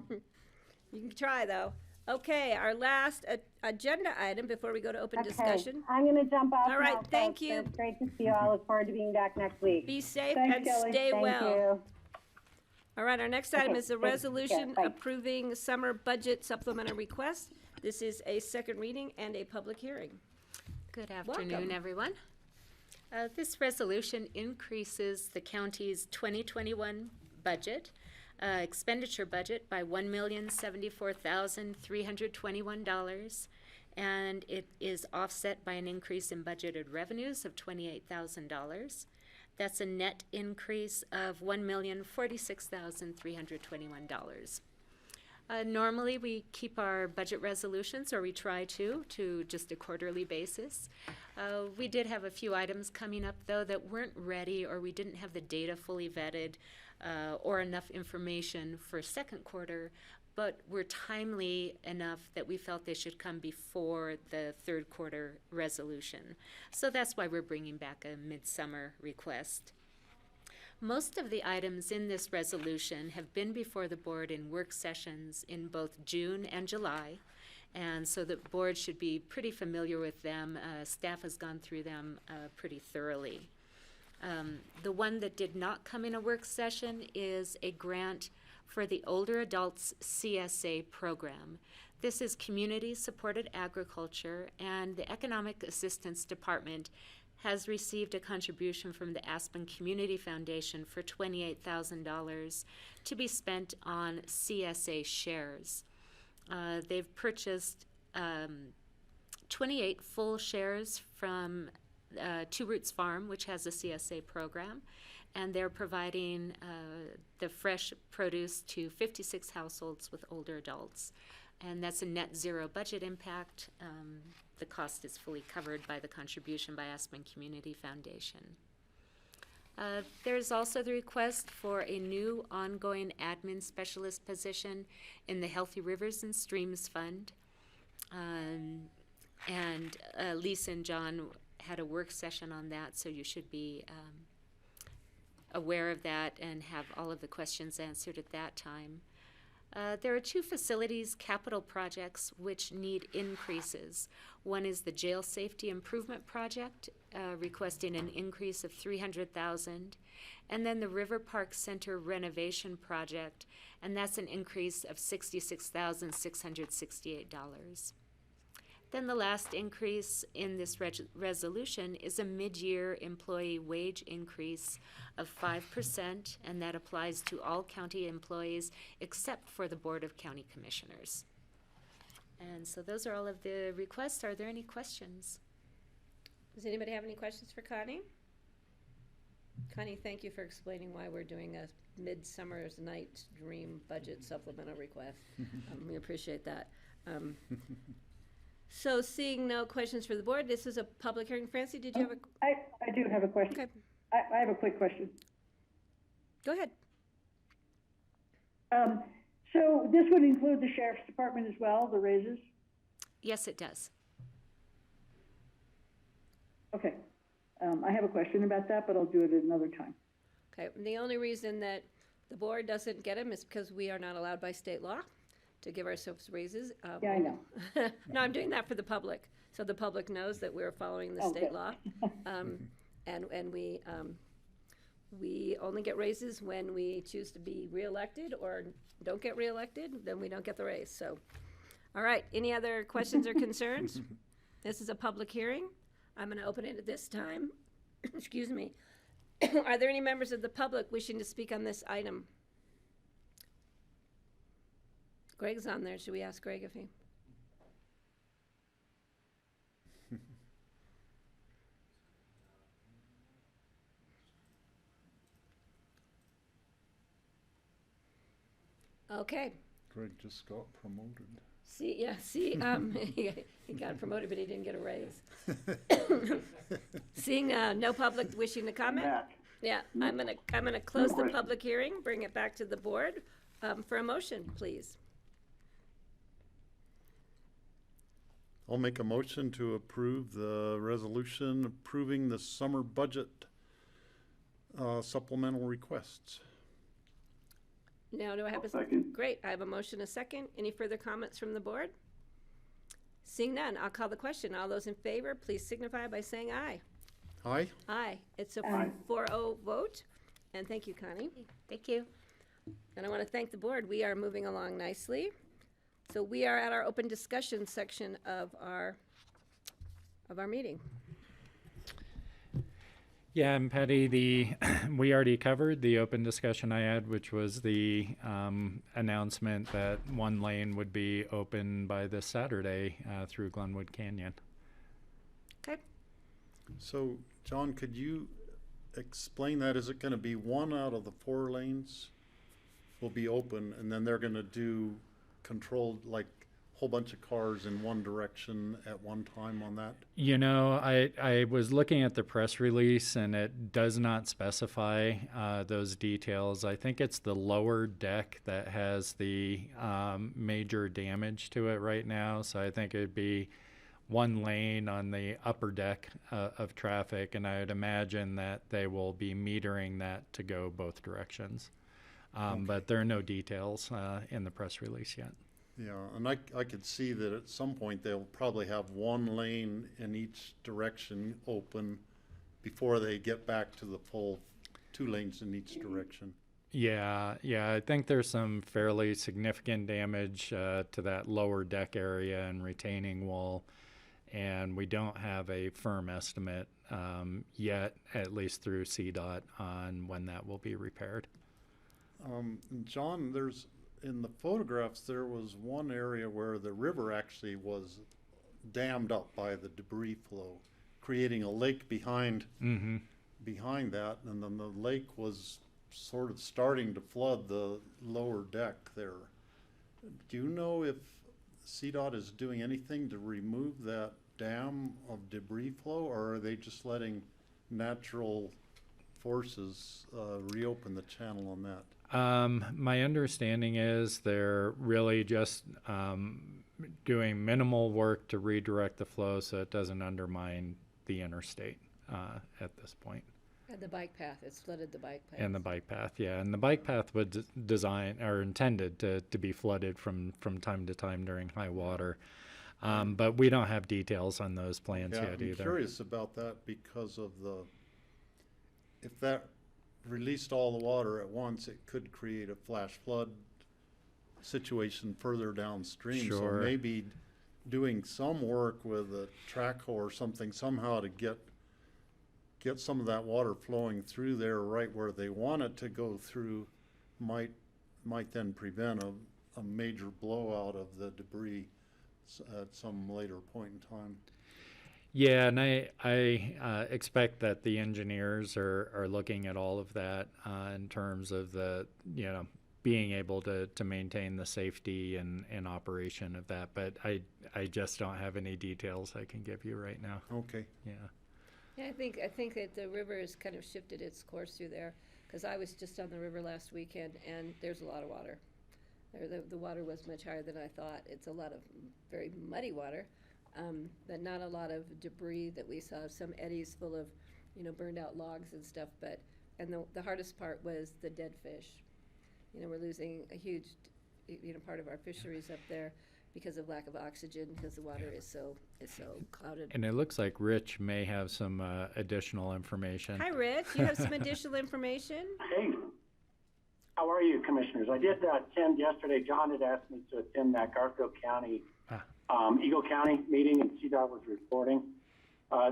You can try, though. Okay, our last agenda item before we go to open discussion. I'm going to jump off All right, now, thank folks. you. It's great to see you all. Look forward to being back next week. Be safe Thanks, and Kelly. stay Thank well. you. All right, our next item Okay, is a thanks. resolution Yeah, bye. approving summer budget supplemental request. This is a second reading and a public hearing. Good Welcome. afternoon, everyone. This resolution increases the county's 2021 budget, expenditure budget by $1,074,321, and it is offset by an increase in budgeted revenues of $28,000. That's a net increase of $1,046,321. Normally, we keep our budget resolutions, or we try to just a quarterly basis. We did have a few items coming up, though, that weren't ready, or we didn't have the data fully vetted, or enough information for second quarter, but were timely enough that we felt they should come before the third quarter resolution. So that's why we're bringing back a midsummer request. Most of the items in this resolution have been before the board in work sessions in both June and July, and so the board should be pretty familiar with them. Staff has gone through them pretty thoroughly. The one that did not come in a work session is a grant for the Older Adults CSA program. This is community-supported agriculture, and the Economic Assistance Department has received a contribution from the Aspen Community Foundation for $28,000 to be spent on CSA shares. They've purchased 28 full shares from Two Roots Farm, which has a CSA program, and they're providing the fresh produce to 56 households with older adults. And that's a net zero budget impact. The cost is fully covered by the contribution by Aspen Community Foundation. There's also the request for a new ongoing admin specialist position in the Healthy Rivers and Streams Fund. And Lisa and John had a work session on that, so you should be aware of that and have all of the questions answered at that time. There are two facilities capital projects which need increases. One is the Jail Safety Improvement Project, requesting an increase of $300,000, and then the River Park Center Renovation Project, and that's an increase of $66,668. Then the last increase in this resolution is a mid-year employee wage increase of 5%, and that applies to all county employees except for the Board of County Commissioners. And so those are all of the requests. Are there any questions? Does anybody have any questions for Connie? Connie, thank you for explaining why we're doing a Midsummer's Night's Dream budget supplemental request. We appreciate that. So seeing no questions for the board, this is a public hearing. Francie, did you have a? I do have a question. Okay, I have a quick question. go ahead. So this would include the sheriff's department as well, the raises? Yes, it does. Okay. I have a question about that, but I'll do it at another time. Okay, and the only reason that the board doesn't get them is because we are not allowed by state law to give ourselves raises. Yeah, I know. No, I'm doing that for the public, so the public knows that we're following the Oh, state good. law. And we only get raises when we choose to be reelected or don't get reelected, then we don't get the raise, so. All right, any other questions or concerns? This is a public hearing. I'm gonna open it at this time. Excuse me. Are there any members of the public wishing to speak on this item? Greg's on there. Should we ask Greg if he? Okay. Greg just got promoted. See, he got promoted, but he didn't get a raise. Seeing no public wishing to comment? Yeah, I'm gonna close the public hearing, bring it back to the board for a motion, please. I'll make a motion to approve the resolution approving the summer budget supplemental requests. Now, do I have a Second. Great, I have a motion, a second. Any further comments from the board? Seeing none, I'll call the question. All those in favor, please signify by saying aye. Aye? Aye. It's a Aye. 4-0 vote, and thank you, Connie. Thank you. And I want to thank the board. We are moving along nicely. So we are at our open discussion section of our meeting. Yeah, and Patty, we already covered the open discussion I had, which was the announcement that one lane would be open by this Saturday through Glenwood Canyon. Okay. So, John, could you explain that? Is it gonna be one out of the 4 lanes will be open, and then they're gonna do controlled, like, whole bunch of cars in one direction at one time on that? You know, I was looking at the press release, and it does not specify those details. I think it's the lower deck that has the major damage to it right now, so I think it'd be one lane on the upper deck of traffic, and I would imagine that they will be metering that to go both directions. But there are no details in the press release yet. Yeah, and I could see that at some point they'll probably have one lane in each direction open before they get back to the full 2 lanes in each direction. Yeah, I think there's some fairly significant damage to that lower deck area and retaining wall, and we don't have a firm estimate yet, at least through CDOT, on when that will be repaired. John, in the photographs, there was one area where the river actually was dammed up by the debris flow, creating a lake behind that, and then the lake was sort of starting to flood the lower deck there. Do you know if CDOT is doing anything to remove that dam of debris flow, or are they just letting natural forces reopen the channel on that? My understanding is they're really just doing minimal work to redirect the flow so it doesn't undermine the interstate at this point. And the bike path, it's flooded the bike path. And the bike path, yeah. And the bike path was designed or intended to be flooded from time to time during high water. But we don't have details on those plans yet either. I'm curious about that because of if that released all the water at once, it could create a flash flood situation further downstream. Sure. So maybe doing some work with a track hoe or something somehow to get some of that water flowing through there right where they want it to go through might then prevent a major blowout of the debris at some later point in time. Yeah, and I expect that the engineers are looking at all of that in terms of the, being able to maintain the safety and operation of that. But I just don't have any details I can give you right now. Okay. Yeah. Yeah, I think that the river has kind of shifted its course through there, because I was just on the river last weekend, and there's a lot of water. The water was much higher than I thought. It's a lot of very muddy water, but not a lot of debris that we saw. Some eddies full of, burned out logs and stuff. And the hardest part was the dead fish. We're losing a huge, part of our fisheries up there because of lack of oxygen, because the water is so clouded. And it looks like Rich may have some additional information. Hi, Rich. You have some additional information? Hey, how are you, commissioners? I did attend yesterday. John had asked me to attend that Garfield County, Eagle County meeting, and CDOT was reporting.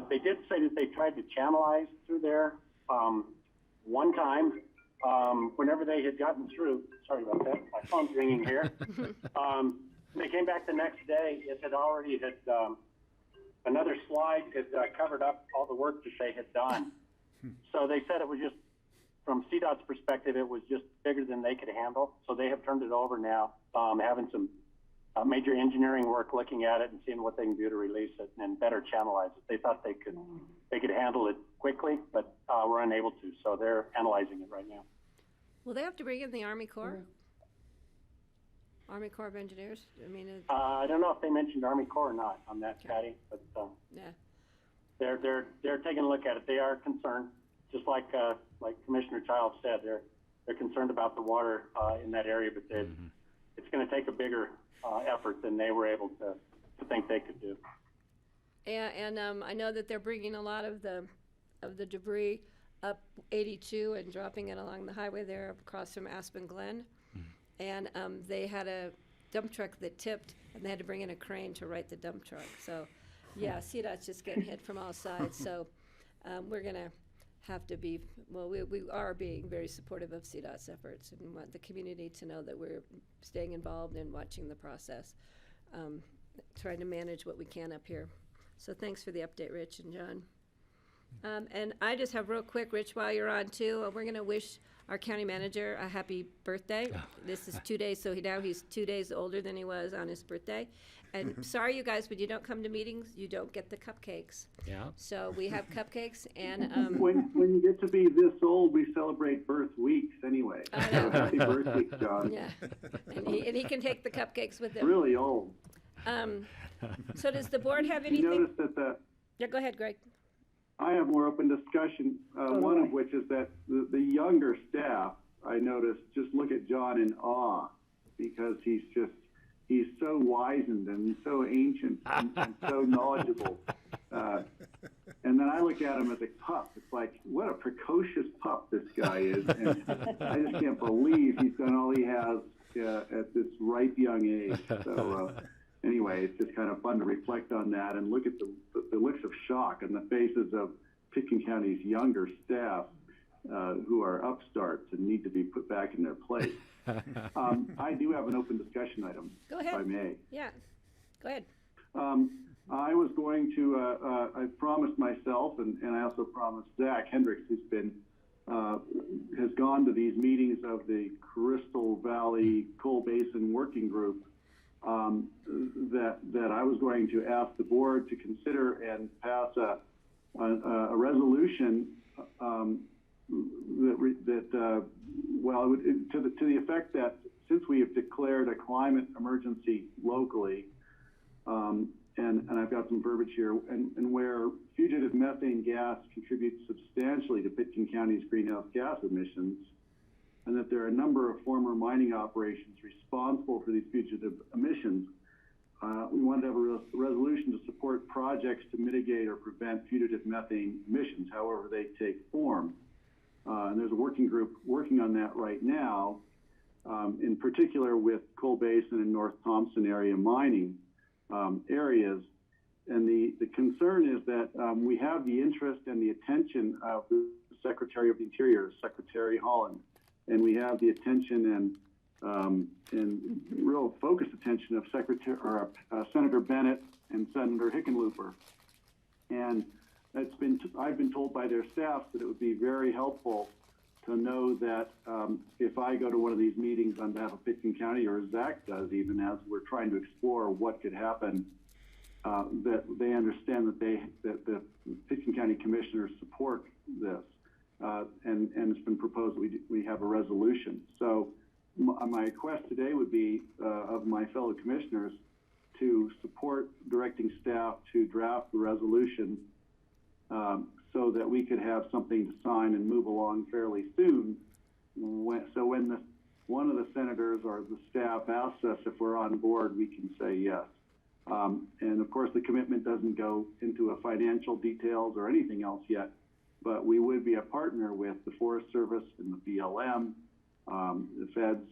They did say that they tried to channelize through there one time whenever they had gotten through. Sorry about that. My phone's ringing here. They came back the next day. It had already another slide had covered up all the work that they had done. So they said it was just, from CDOT's perspective, it was just bigger than they could handle. So they have turned it over now, having some major engineering work looking at it and seeing what they can do to release it and better channelize it. They thought they could handle it quickly, but were unable to. So they're analyzing it right now. Will they have to bring in the Army Corps? Army Corps of Engineers? I don't know if they mentioned Army Corps or not on that, Patty, but yeah. They're taking a look at it. They are concerned, just like Commissioner Childs said. They're concerned about the water in that area, but it's going to take a bigger effort than they were able to think they could do. Yeah, and I know that they're bringing a lot of the debris up 82 and dropping it along the highway there across from Aspen Glen. And they had a dump truck that tipped, and they had to bring in a crane to right the dump truck. So, yeah, CDOT's just getting hit from all sides. So we're going to have to be, we are being very supportive of CDOT's efforts and want the community to know that we're staying involved and watching the process, trying to manage what we can up here. So thanks for the update, Rich and John. And I just have real quick, Rich, while you're on too, we're going to wish our county manager a happy birthday. This is 2 days, so he's 2 days older than he was on his birthday. And sorry, you guys, when you don't come to meetings, you don't get the cupcakes. Yeah. So we have cupcakes, and when you get to be this old, we celebrate birth weeks anyway. I know. Happy birthday, John. yeah, and he can take the cupcakes with him. Really old. So does the board have You anything? notice that Yeah, go ahead, Greg. I have more open discussion, one of which is that the younger staff, I noticed, just look at John in awe because he's so wizened and so ancient and so knowledgeable. And then I look at him as a pup. It's like, what a precocious pup this guy is. And I just can't believe he's done all he has at this ripe young age. So anyway, it's just kind of fun to reflect on that and look at the looks of shock on the faces of Pitkin County's younger staff who are upstarts and need to be put back in their place. I do have an open discussion item, Go ahead. if I may. Yeah, go ahead. I was going to, I promised myself, and I also promised Zach Hendricks, who's been, has gone to these meetings of the Crystal Valley Coal Basin Working Group, that I was going to ask the board to consider and pass a resolution to the effect that since we have declared a climate emergency locally, and I've got some verbiage here, and where fugitive methane gas contributes substantially to Pitkin County's greenhouse gas emissions, and that there are a number of former mining operations responsible for these fugitive emissions, we wanted to have a resolution to support projects to mitigate or prevent fugitive methane emissions, however they take form. And there's a working group working on that right now, in particular with Coal Basin and North Thompson area mining. areas. And the concern is that we have the interest and the attention of the Secretary of the Interior, Secretary Holland, and we have the attention and real focused attention of Senator Bennett and Senator Hickenlooper. And I've been told by their staff that it would be very helpful to know that if I go to one of these meetings on behalf of Pitkin County, or Zach does, even as we're trying to explore what could happen, that they understand that the Pitkin County commissioners support this, and it's been proposed that we have a resolution. So my request today would be of my fellow commissioners to support directing staff to draft the resolution so that we could have something to sign and move along fairly soon. When one of the senators or the staff asks us if we're on board, we can say yes. And of course, the commitment doesn't go into a financial details or anything else yet, but we would be a partner with the Forest Service and the BLM, the feds,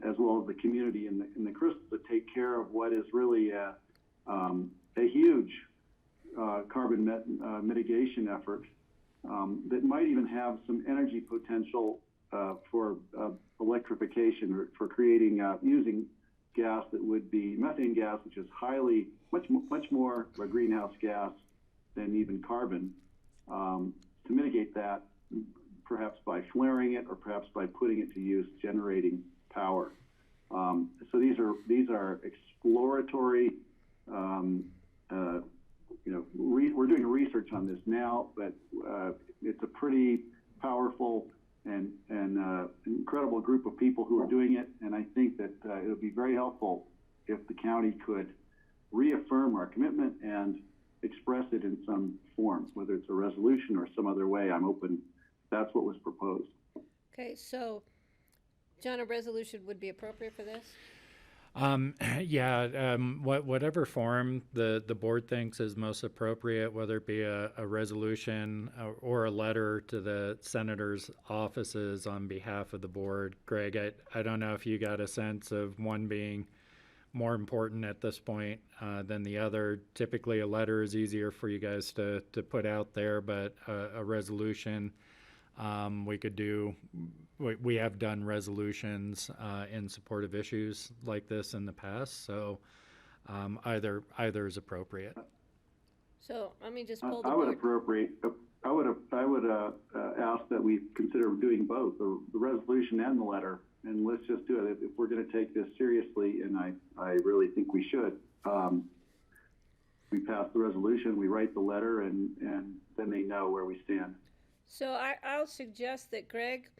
as well as the community in the crystals to take care of what is really a huge carbon mitigation effort that might even have some energy potential for electrification or for creating using gas that would be methane gas, which is much more of a greenhouse gas than even carbon. To mitigate that, perhaps by flaring it or perhaps by putting it to use generating power. So these are exploratory. We're doing research on this now, but it's a pretty powerful and incredible group of people who are doing it. And I think that it would be very helpful if the county could reaffirm our commitment and express it in some form, whether it's a resolution or some other way. I'm open. That's what was proposed. Okay, so, John, a resolution would be appropriate for this? Whatever form the board thinks is most appropriate, whether it be a resolution or a letter to the senators' offices on behalf of the board. Greg, I don't know if you got a sense of one being more important at this point than the other. Typically, a letter is easier for you guys to put out there, but a resolution, we could do. We have done resolutions in support of issues like this in the past, so either is appropriate. So let me just pull the I would ask that we consider doing both, the resolution and the letter, and let's just do it if we're going to take this seriously, and I really think we should. We pass the resolution, we write the letter, and then they know where we stand. So I'll suggest that, Greg,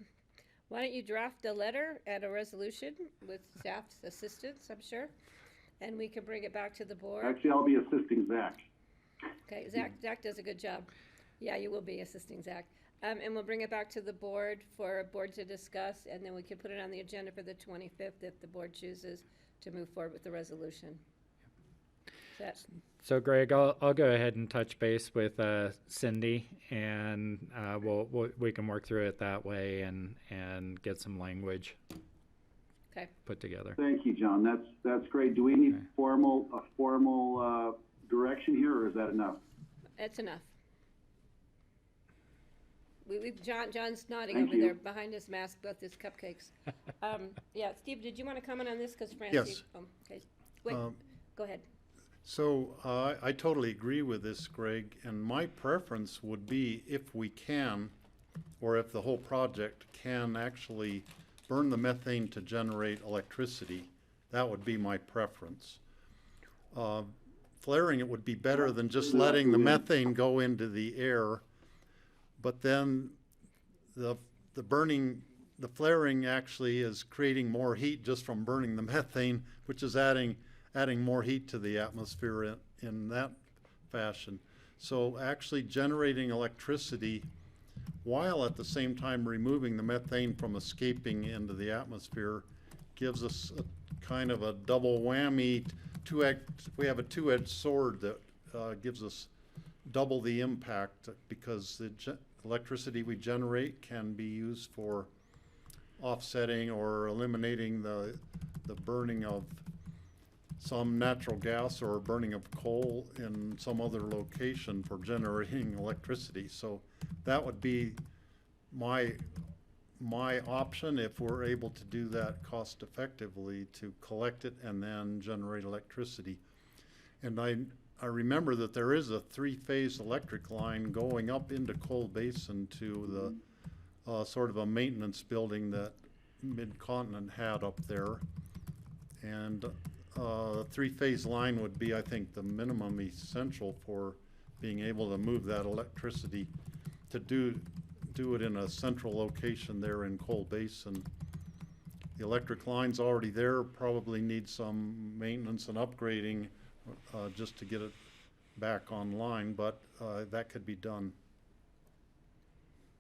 why don't you draft a letter and a resolution with staff's assistance, I'm sure, and we can bring it back to the board. Actually, I'll be assisting Zach. Okay, Zach does a good job. Yeah, you will be assisting Zach. And we'll bring it back to the board for a board to discuss, and then we can put it on the agenda for the 25th if the board chooses to move forward with the resolution. So, Greg, I'll go ahead and touch base with Cindy, and we can work through it that way and get some language put together. Thank you, John. That's great. Do we need a formal direction here, or is that enough? That's enough. John's nodding Thank over you. there behind his mask with his cupcakes. Yeah, Steve, did you want to comment on this? Because Francie. Yes. Okay. Wait. Go ahead. So I totally agree with this, Greg, and my preference would be if we can, or if the whole project can actually burn the methane to generate electricity, that would be my preference. Flaring it would be better than just letting the methane go into the air, but then the flaring actually is creating more heat just from burning the methane, which is adding more heat to the atmosphere in that fashion. So actually generating electricity while at the same time removing the methane from escaping into the atmosphere gives us a kind of a double whammy. We have a two-edged sword that gives us double the impact, because the electricity we generate can be used for offsetting or eliminating the burning of some natural gas or burning of coal in some other location for generating electricity. So that would be my option if we're able to do that cost effectively, to collect it and then generate electricity. And I remember that there is a 3-phase electric line going up into Coal Basin to the sort of a maintenance building that Mid-Continent had up there. And a 3-phase line would be, I think, the minimum essential for being able to move that electricity to do it in a central location there in Coal Basin. The electric line's already there, probably needs some maintenance and upgrading just to get it back online, but that could be done.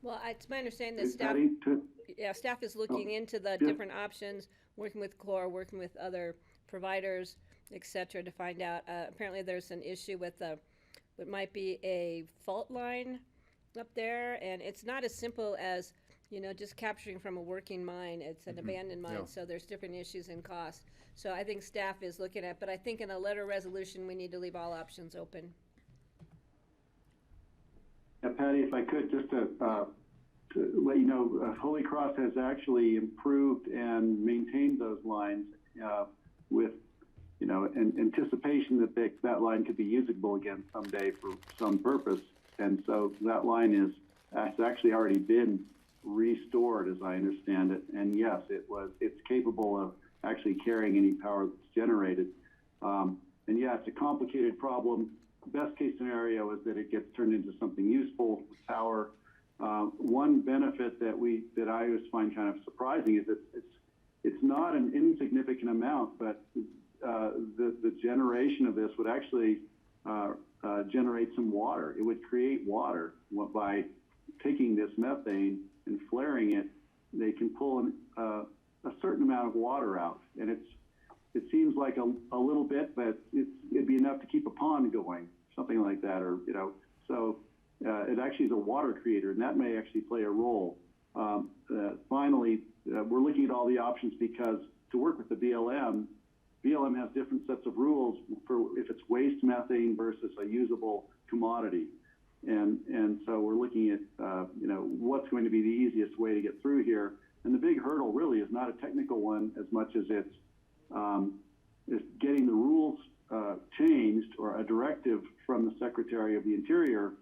Well, it's my understanding that staff, Patty, staff is looking into the different options, working with CLOR, working with other providers, et cetera, to find out. Apparently there's an issue with what might be a fault line up there, and it's not as simple as, you know, just capturing from a working mine. It's an abandoned mine, so there's different issues and costs. So I think staff is looking at, but I think in a letter resolution, we need to leave all options open. Yeah, Patty, if I could, just to let you know, Holy Cross has actually improved and maintained those lines with, you know, anticipation that that line could be usable again someday for some purpose. And so that line has actually already been restored, as I understand it. And yes, it's capable of actually carrying any power that's generated. And yeah, it's a complicated problem. Best case scenario is that it gets turned into something useful with power. One benefit that I always find kind of surprising is that it's not an insignificant amount, but the generation of this would actually generate some water. It would create water by taking this methane and flaring it. They can pull a certain amount of water out, and it seems like a little bit, but it'd be enough to keep a pond going, something like that, or you know. So it actually is a water creator, and that may actually play a role. Finally, we're looking at all the options because to work with the BLM has different sets of rules for if it's waste methane versus a usable commodity. And so we're looking at, you know, what's going to be the easiest way to get through here. And the big hurdle really is not a technical one as much as it's getting the rules changed, or a directive from the Secretary of the Interior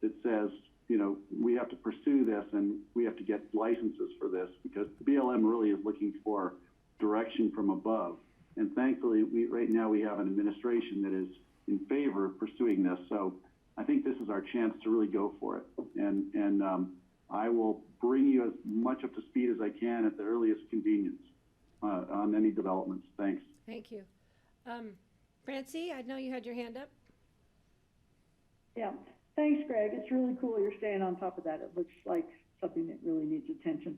that says, you know, we have to pursue this and we have to get licenses for this, because the BLM really is looking for direction from above. And thankfully, right now we have an administration that is in favor of pursuing this. So I think this is our chance to really go for it. And I will bring you as much up to speed as I can at the earliest convenience on any developments. Thanks. Thank you. Francie, I know you had your hand up. Yeah, thanks, Greg. It's really cool you're staying on top of that. It looks like something that really needs attention.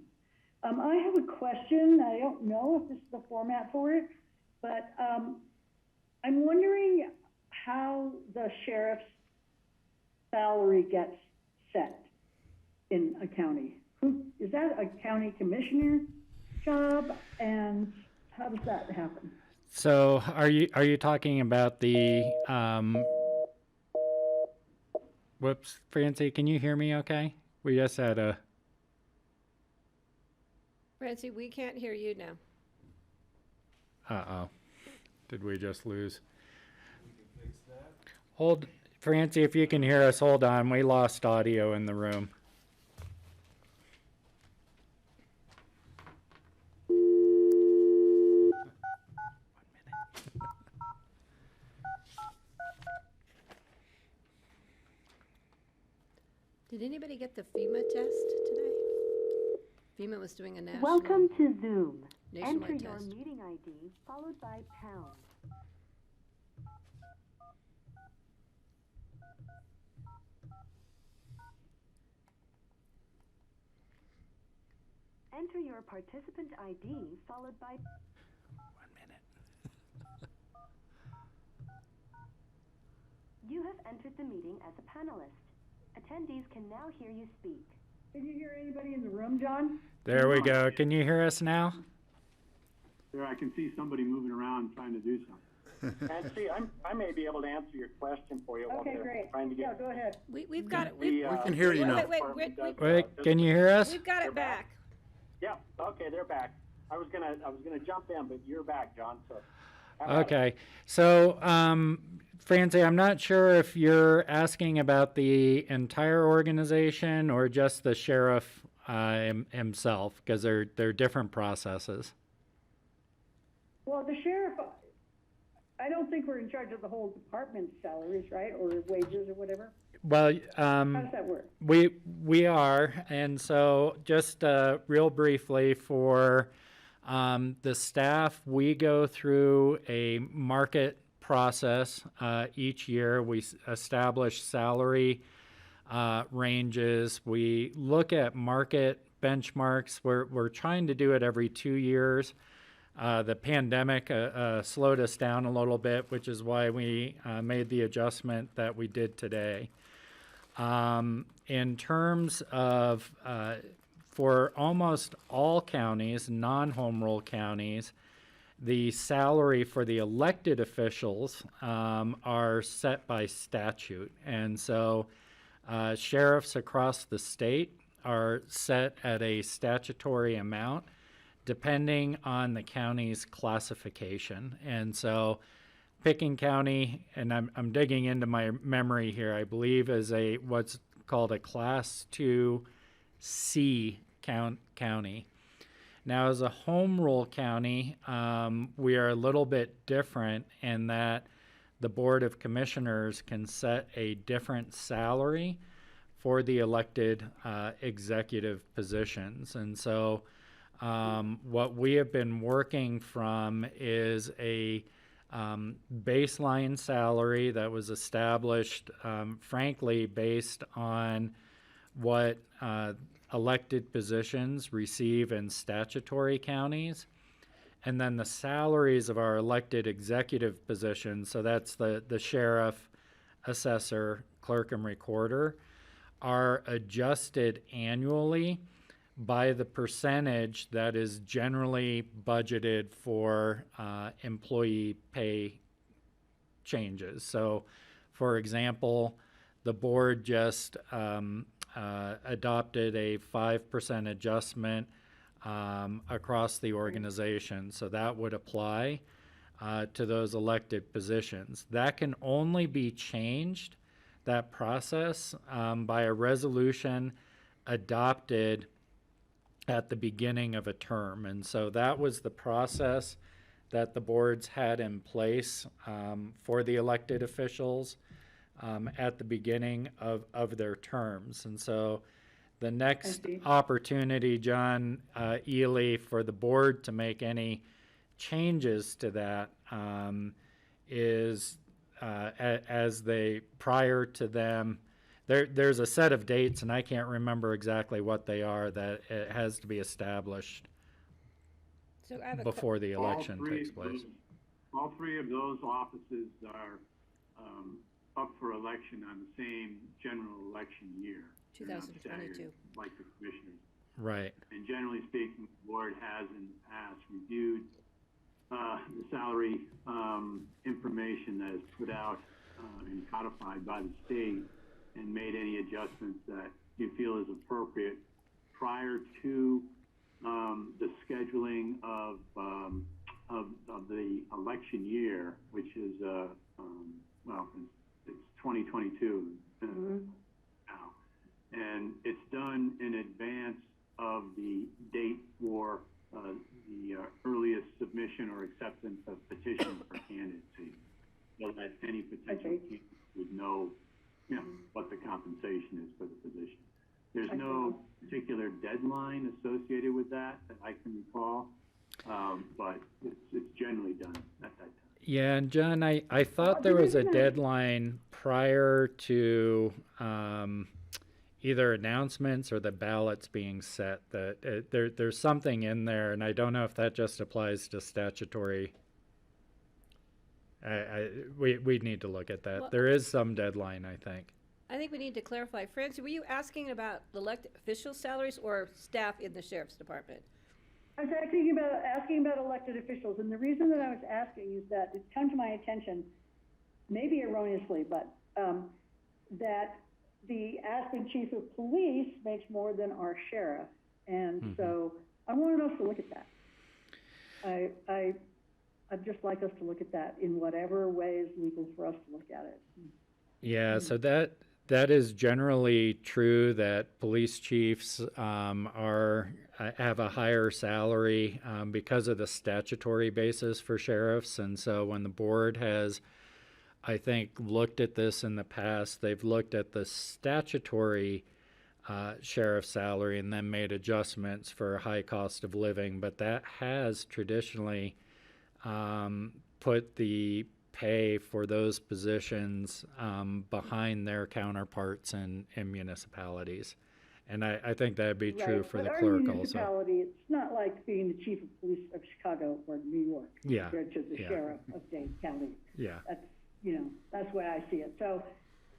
I have a question. I don't know if this is the format for it, but I'm wondering how the sheriff's salary gets set in a county. Is that a county commissioner job, and how does that happen? So are you talking about the whoops, Francie, can you hear me okay? We just had a Francie, we can't hear you now. uh-oh. Did we just lose? Hold, Francie, if you can hear us, hold on. We lost audio in the room. Did anybody get the FEMA test today? FEMA was doing a national. Welcome to Zoom. Nationwide Enter your test. meeting ID followed by pound. Enter your participant ID followed by 1 minute. You have entered the meeting as a panelist. Attendees can now hear you speak. Can you hear anybody in the room, John? There we go. Can you hear us now? There, I can see somebody moving around trying to do something. And see, I may be able to answer your question for you while Okay, they're great. trying to Yeah, get. go ahead. We've got it. The, We can hear you now. Wait, can you hear us? We've got it back. Yeah, okay, they're back. I was gonna jump in, but you're back, John, so. how about it? Okay, so Francie, I'm not sure if you're asking about the entire organization or just the sheriff himself, because they're different processes. Well, the sheriff, I don't think we're in charge of the whole department's salaries, right, or wages or whatever. Well, How does that work? we are, and so just real briefly for the staff, we go through a market process each year. We establish salary ranges. We look at market benchmarks. We're trying to do it every 2 years. The pandemic slowed us down a little bit, which is why we made the adjustment that we did today. In terms of, for almost all counties, non-home rule counties, the salary for the elected officials are set by statute. And so sheriffs across the state are set at a statutory amount depending on the county's classification. And so Pickens County, and I'm digging into my memory here, I believe is a what's called a Class 2C county. Now, as a home rule county, we are a little bit different in that the Board of Commissioners can set a different salary for the elected executive positions. And so what we have been working from is a baseline salary that was established, frankly, based on what elected positions receive in statutory counties, and then the salaries of our elected executive positions, so that's the sheriff, assessor, clerk, and recorder, are adjusted annually by the percentage that is generally budgeted for employee pay changes. So, for example, the board just adopted a 5% adjustment across the organization. So that would apply to those elected positions. That can only be changed, that process, by a resolution adopted at the beginning of a term. And so that was the process that the boards had in place for the elected officials at the beginning of their terms. And so the next opportunity, John Ely, for the board to make any changes to that is as they, prior to them, there's a set of dates, and I can't remember exactly what they are, that it has to be established So I have before the election takes place. All three of those offices are up for election on the same general election year. They're not 2022. staggered like the commissioners. Right. And generally speaking, the board has in the past reviewed the salary information that is put out and codified by the state and made any adjustments that you feel is appropriate prior to the scheduling of the election year, which is well, it's 2022 now, and it's done in advance of the date for the earliest submission or acceptance of petitions for candidacy, so that any potential candidate would know, what the compensation is for the position. There's no particular deadline associated with that I can recall, but it's generally done at that time. Yeah, and John, I thought there was a deadline prior to either announcements or the ballots being set, that there's something in there, and I don't know if that just applies to statutory. We'd need to look at that. Well, there is some deadline, I think. I think we need to clarify. Francie, were you asking about elected official salaries or staff in the sheriff's department? I was asking about elected officials, and the reason that I was asking is that it's come to my attention, maybe erroneously, but that the Aspen chief of police makes more than our sheriff, and so I wanted us to look at that. I'd just like us to look at that in whatever way is legal for us to look at it. Yeah, so that is generally true, that police chiefs have a higher salary because of the statutory basis for sheriffs. And so when the board has, I think, looked at this in the past, they've looked at the statutory sheriff's salary and then made adjustments for high cost of living. But that has traditionally put the pay for those positions behind their counterparts in municipalities. And I think that'd be true for the clerk also. Municipality, it's not like being the chief of police of Chicago or New York compared to the sheriff of Dade County. Yeah. That's, that's the way I see it. So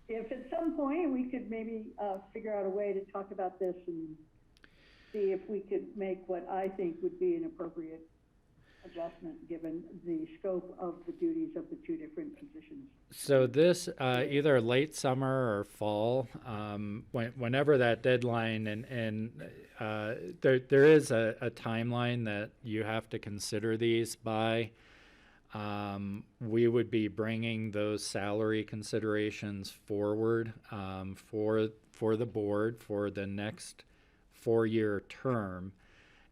if at some point we could maybe figure out a way to talk about this and see if we could make what I think would be an appropriate adjustment given the scope of the duties of the two different positions. So this either late summer or fall, whenever that deadline, and there is a timeline that you have to consider these by. We would be bringing those salary considerations forward for the board for the next 4-year term.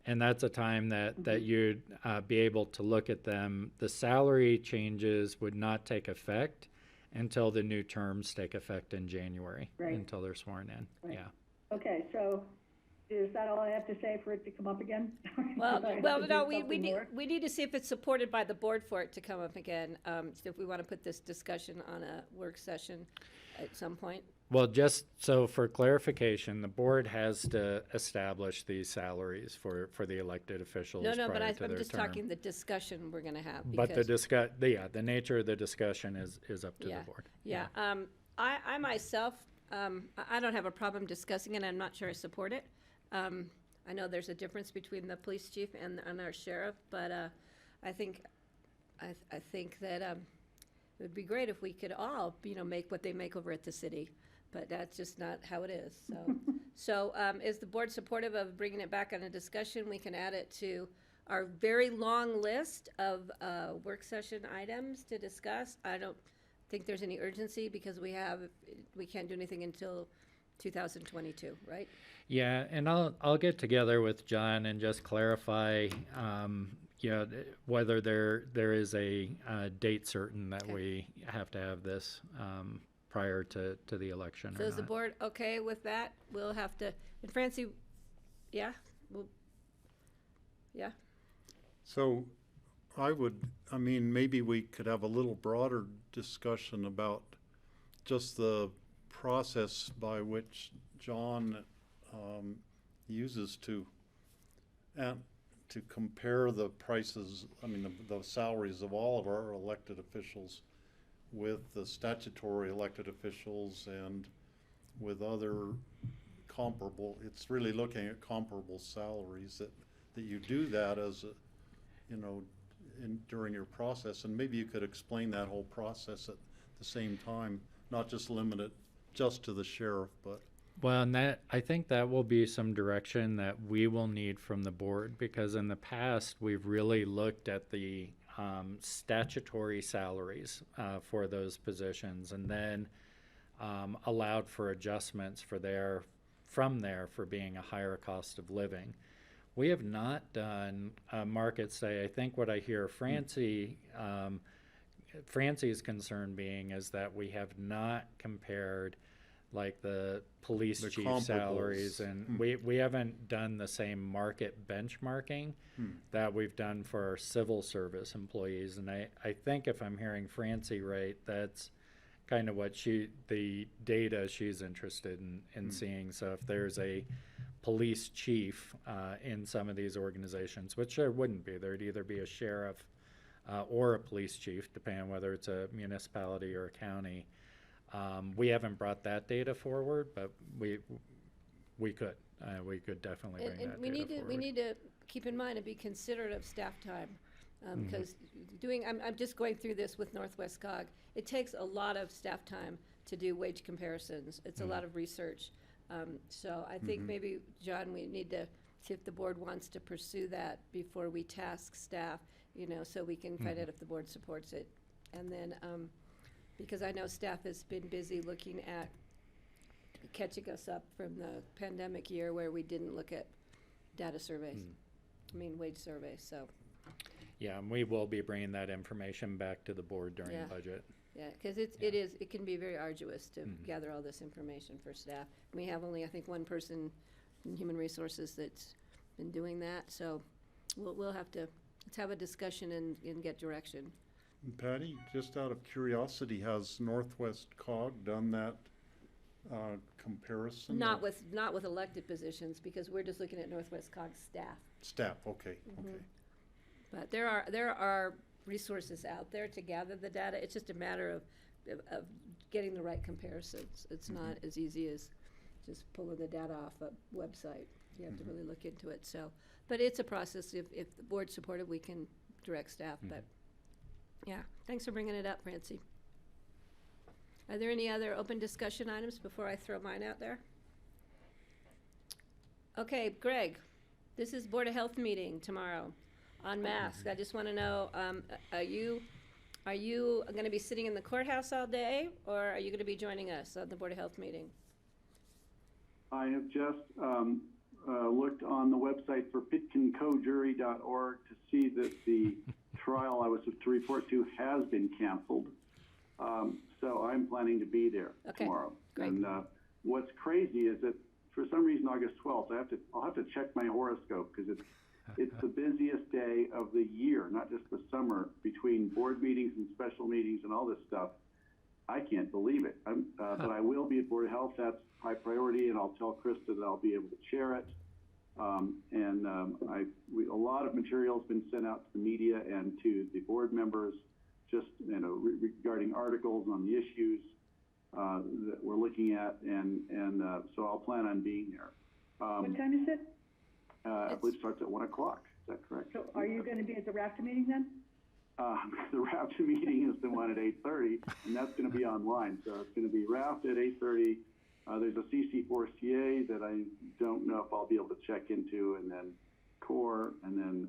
And that's a time that you'd be able to look at them. The salary changes would not take effect until the new terms take effect in January, until they're sworn in. Right. Yeah. Okay, so is that all I have to say for it to come up again? Well, no, we need to see if it's supported by the board for it to come up again. So if we want to put this discussion on a work session at some point. Well, just so for clarification, the board has to establish these salaries for the elected officials No, prior but to I'm their just term. talking the discussion we're going to have. But the nature of the discussion is up to the board. Yeah. I myself, I don't have a problem discussing it. I'm not sure I support it. I know there's a difference between the police chief and our sheriff, but I think that it would be great if we could all, make what they make over at the city. But that's just not how it is. So, is the board supportive of bringing it back on a discussion? We can add it to our very long list of work session items to discuss. I don't think there's any urgency because we can't do anything until 2022, right? Yeah, and I'll get together with John and just clarify, whether there is a date certain that we have to have this prior to the election. So is the board okay with that? We'll have to, and Francie, yeah? Yeah? So maybe we could have a little broader discussion about just the process by which John uses to compare the prices, the salaries of all of our elected officials with the statutory elected officials and with other comparable, it's really looking at comparable salaries that you do that as during your process, and maybe you could explain that whole process at the same time, not just limit it just to the sheriff, but. Well, and I think that will be some direction that we will need from the board, because in the past we've really looked at the statutory salaries for those positions, and then allowed for adjustments from there for being a higher cost of living. We have not done a market study. I think what I hear Francie's concern being is that we have not compared like the police chief salaries, and we haven't done the same market benchmarking that we've done for our civil service employees. And I think if I'm hearing Francie right, that's kind of what the data she's interested in seeing. So if there's a police chief in some of these organizations, which there wouldn't be, there'd either be a sheriff or a police chief, depending on whether it's a municipality or a county. We haven't brought that data forward, but we could definitely bring that we data need to, we forward. need to keep in mind and be considerate of staff time. Because I'm just going through this with Northwest COG. It takes a lot of staff time to do wage comparisons. It's a lot of research. So I think maybe, John, we need to see if the board wants to pursue that before we task staff, so we can find out if the board supports it. And then, because I know staff has been busy looking at catching us up from the pandemic year where we didn't look at data surveys, wage surveys, so. Yeah, and we will be bringing that information back to the board during Yeah. budget. Yeah, because it can be very arduous to gather all this information for staff. We have only, I think, one person in Human Resources that's been doing that, so we'll have to, let's have a discussion and get direction. Patty, just out of curiosity, has Northwest COG done that comparison? Not with elected positions, because we're just looking at Northwest COG staff. Staff, okay, okay. But there are resources out there to gather the data. It's just a matter of getting the right comparisons. It's not as easy as just pulling the data off a website. You have to really look into it. So, but it's a process. If the board's supportive, we can direct staff. But yeah, thanks for bringing it up, Francie. Are there any other open discussion items before I throw mine out there? Okay, Greg, this is Board of Health meeting tomorrow on masks. I just want to know, are you going to be sitting in the courthouse all day, or are you going to be joining us on the Board of Health meeting? I have just looked on the website for pitkincojury.org to see that the trial I was to report to has been canceled. So I'm planning to be there tomorrow. Great. And what's crazy is that for some reason August 12th, I'll have to check my horoscope because it's the busiest day of the year, not just the summer, between board meetings and special meetings and all this stuff. I can't believe it. But I will be at Board of Health. That's high priority, and I'll tell Krista that I'll be able to chair it. A lot of material has been sent out to the media and to the board members, just regarding articles on the issues that we're looking at, and so I'll plan on being there. What time is it? I believe it starts at 1 o'clock. Is that correct? So are you going to be at the RAFTA meeting then? The RAFTA meeting is the one at 8:30, and that's going to be online. So it's going to be RAFTA at 8:30. There's a CC4CA that I don't know if I'll be able to check into, and then CORE, and then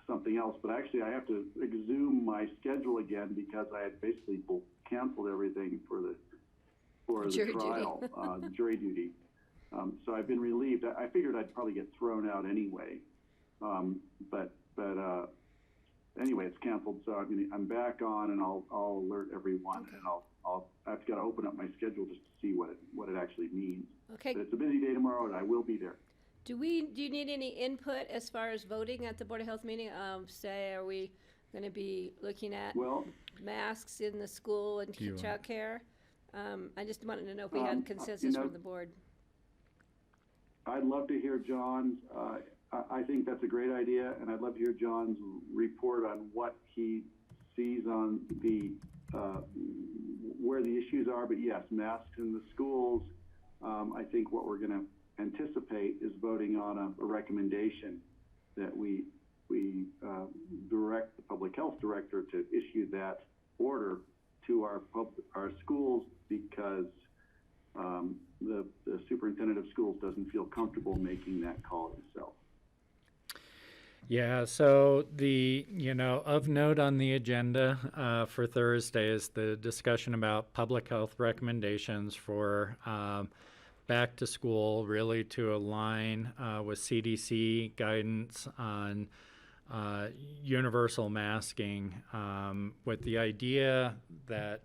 something else. But actually, I have to exhume my schedule again because I had basically canceled everything for the trial, jury duty. So I've been relieved. I figured I'd probably get thrown out anyway. But anyway, it's canceled. So I'm back on, and I'll alert everyone, and I've got to open up my schedule just to see what it actually means. Okay. But it's a busy day tomorrow, and I will be there. Do you need any input as far as voting at the Board of Health meeting? Say, are we going to be looking at masks in the school and child care? I just wanted to know if we had consensus from the board. I'd love to hear John's. I think that's a great idea, and I'd love to hear John's report on what he sees on the where the issues are. But yes, masks in the schools. I think what we're going to anticipate is voting on a recommendation that we direct the public health director to issue that order to our schools because the superintendent of schools doesn't feel comfortable making that call himself. Yeah, so of note on the agenda for Thursday is the discussion about public health recommendations for back to school, really to align with CDC guidance on universal masking, with the idea that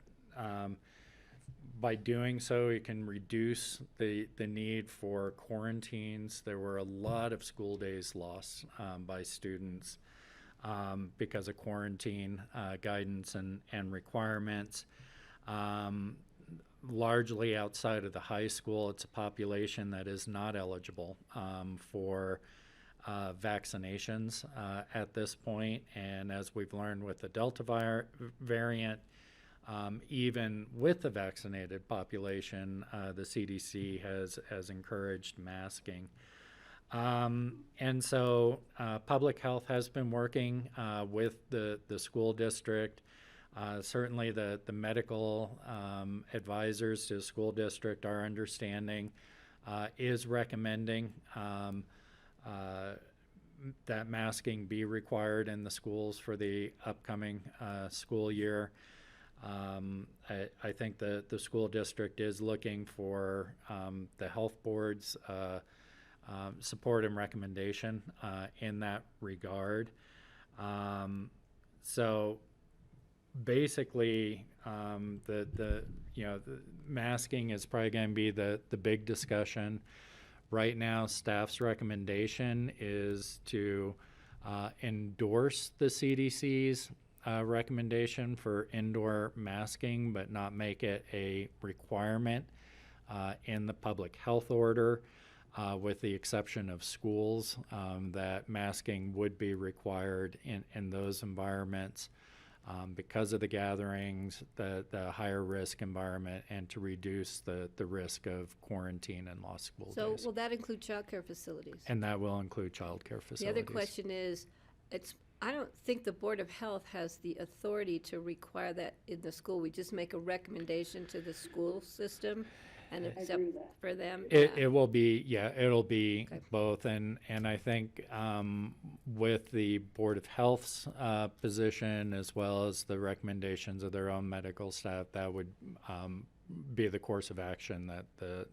by doing so, it can reduce the need for quarantines. There were a lot of school days lost by students because of quarantine guidance and requirements. Largely outside of the high school, it's a population that is not eligible for vaccinations at this point. And as we've learned with the Delta variant, even with the vaccinated population, the CDC has encouraged masking. And so public health has been working with the school district. Certainly the medical advisors to the school district, our understanding, is recommending that masking be required in the schools for the upcoming school year. I think the school district is looking for the health board's support and recommendation in that regard. So basically, the masking is probably going to be the big discussion. Right now, staff's recommendation is to endorse the CDC's recommendation for indoor masking, but not make it a requirement in the public health order, with the exception of schools, that masking would be required in those environments because of the gatherings, the higher risk environment, and to reduce the risk of quarantine and lost school So days. will that include childcare facilities? And that will include childcare facilities. The other question is, I don't think the Board of Health has the authority to require that in the school. We just make a recommendation to the school system and accept for them. It will be, it'll be Okay. both, and I think with the Board of Health's position, as well as the recommendations of their own medical staff, that would be the course of action that the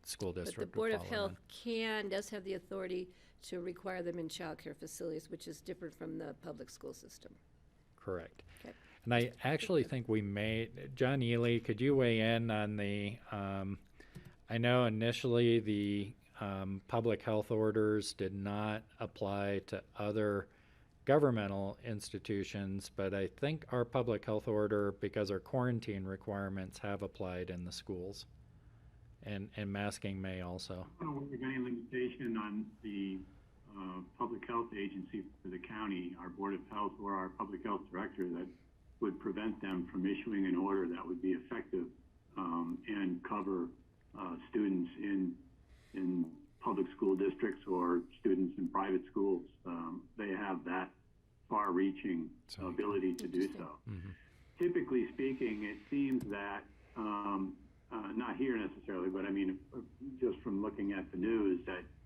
school But district the Board would of follow Health does have the authority to require them in childcare facilities, which is different from the public school system. Correct. Okay. And I actually think we may, John Ely, could you weigh in on the, I know initially the public health orders did not apply to other governmental institutions, but I think our public health order, because our quarantine requirements have applied in the schools, and masking may also. I don't think there's any limitation on the public health agency for the county, our Board of Health or our public health director, that would prevent them from issuing an order that would be effective and cover students in public school districts or students in private schools. They have that far-reaching ability to do so. Mm-hmm. Typically speaking, it seems that, not here necessarily, but I mean, just from looking at the news,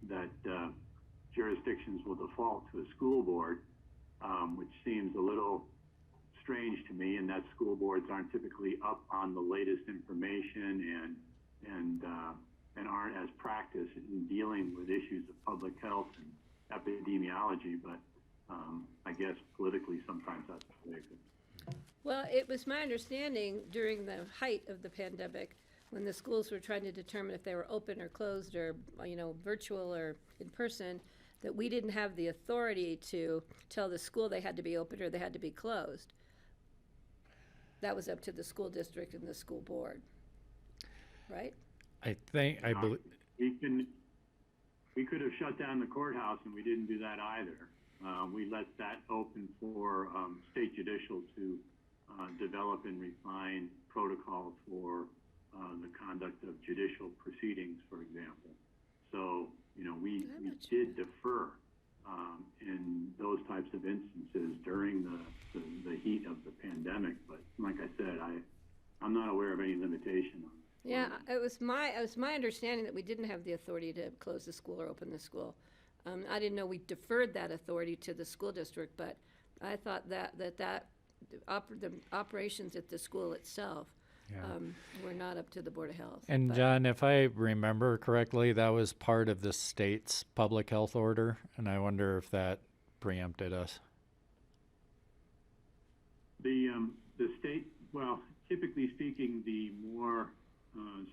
that jurisdictions will default to a school board, which seems a little strange to me, and that school boards aren't typically up on the latest information and aren't as practiced in dealing with issues of public health and epidemiology, but I guess politically sometimes that's the way it is. Well, it was my understanding during the height of the pandemic, when the schools were trying to determine if they were open or closed or, virtual or in person, that we didn't have the authority to tell the school they had to be open or they had to be closed. That was up to the school district and the school board, right? I believe. We could have shut down the courthouse, and we didn't do that either. We let that open for state judicial to develop and refine protocols for the conduct of judicial proceedings, for example. So, we did defer in those types of instances during the heat of the pandemic. But like I said, I'm not aware of any limitation on it. Yeah, it was my understanding that we didn't have the authority to close the school or open the school. I didn't know we deferred that authority to the school district, but I thought the operations at the school itself were not up to the Board of Health. And but- John, if I remember correctly, that was part of the state's public health order, and I wonder if that preempted us. The state, well, typically speaking, the more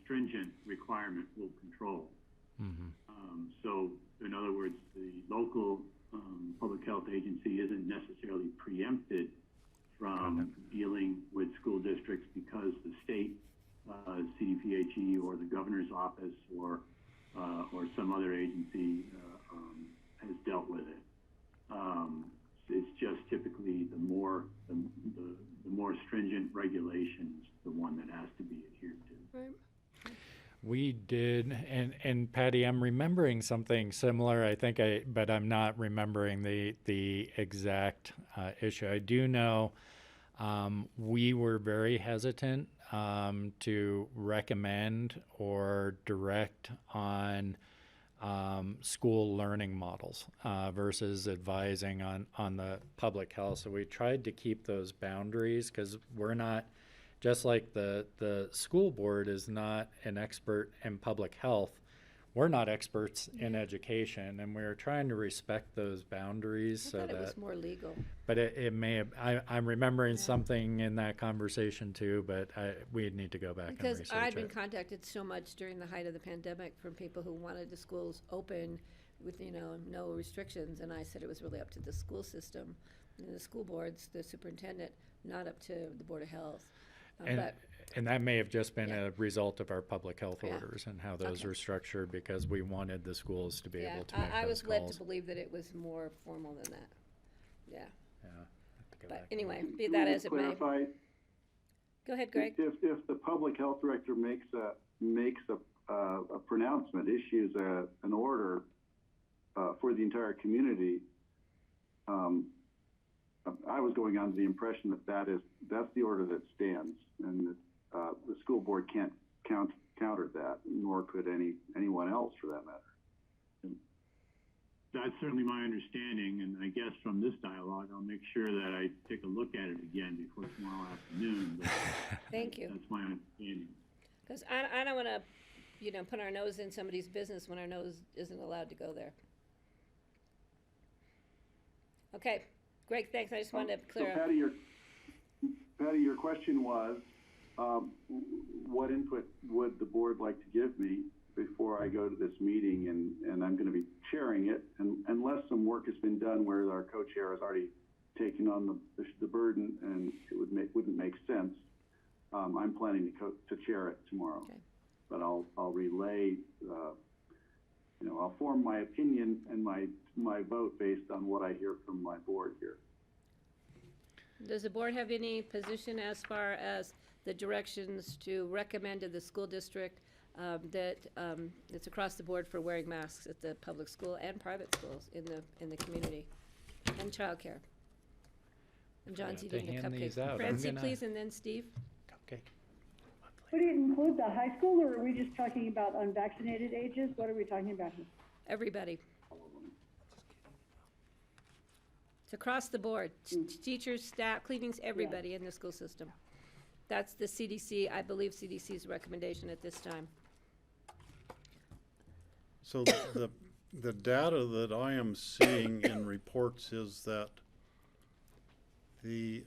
stringent requirement will control. Mm-hmm. So, in other words, the local public health agency isn't necessarily preempted from dealing with school districts because the state CDPHE or the governor's office or some other agency has dealt with it. It's just typically the more stringent regulations regulation is the one that has to be adhered to. Right. We did, and Patty, I'm remembering something similar. I think but I'm not remembering the exact issue. I do know we were very hesitant to recommend or direct on school learning models versus advising on the public health. So we tried to keep those boundaries because we're not. Just like the school board is not an expert in public health, we're not experts in education, and we're trying to respect those boundaries I so thought that. it was more legal. But it may have. I'm remembering something in that conversation too, but we need to go back and Because research I'd been it. contacted so much during the height of the pandemic from people who wanted the schools open with, no restrictions, and I said it was really up to the school system and the school boards, the superintendent, not up to the Board of Health. And that may have just been Yeah. a result of our public health Yeah. orders and how those Okay. are structured because we wanted the schools to be able to make I those was led calls. to believe that it was more formal than that. Yeah, Yeah, have to go but back. anyway, be that as it may. Clarify, Go ahead, Greg. if the public health director makes a pronouncement, issues an order for the entire community, I was going under the impression that's the order that stands, and that the school board can't counter that, nor could anyone else for that matter. That's certainly my understanding, and I guess from this dialogue, I'll make sure that I take a look at it again before tomorrow afternoon. But Thank you. that's my understanding. Because I don't want to, put our nose in somebody's business when our nose isn't allowed to go there. Okay, Greg, thanks. I just wanted to clear So up. Patty, your question was, what input would the board like to give me before I go to this meeting? And I'm going to be chairing it, and unless some work has been done where our co-chair has already taken on the burden, and it wouldn't make sense. I'm planning to chair it tomorrow. Okay. But I'll relay. I'll form my opinion and my vote based on what I hear from my board here. Does the board have any position as far as the directions to recommend to the school district that it's across the board for wearing masks at the public school and private schools in the community and childcare? And John's have to eating the hand these out. cupcakes. I'm Francie, gonna- please, and then Steve. Cupcake. Would it include the high school, or are we just talking about unvaccinated ages? What are we talking about here? Everybody. It's across the board. Teachers, staff, cleanings, everybody in the school system. That's the CDC, I believe CDC's recommendation at this time. So the data that I am seeing in reports is that the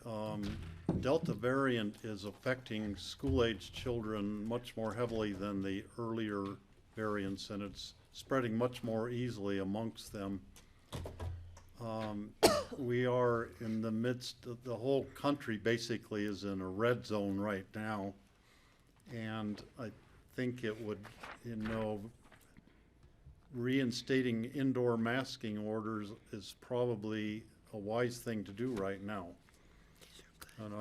Delta variant is affecting school-age children much more heavily than the earlier variants, and it's spreading much more easily amongst them. We are in the midst of the whole country basically is in a red zone right now, and I think it would, reinstating indoor masking orders is probably a wise thing to do right now. And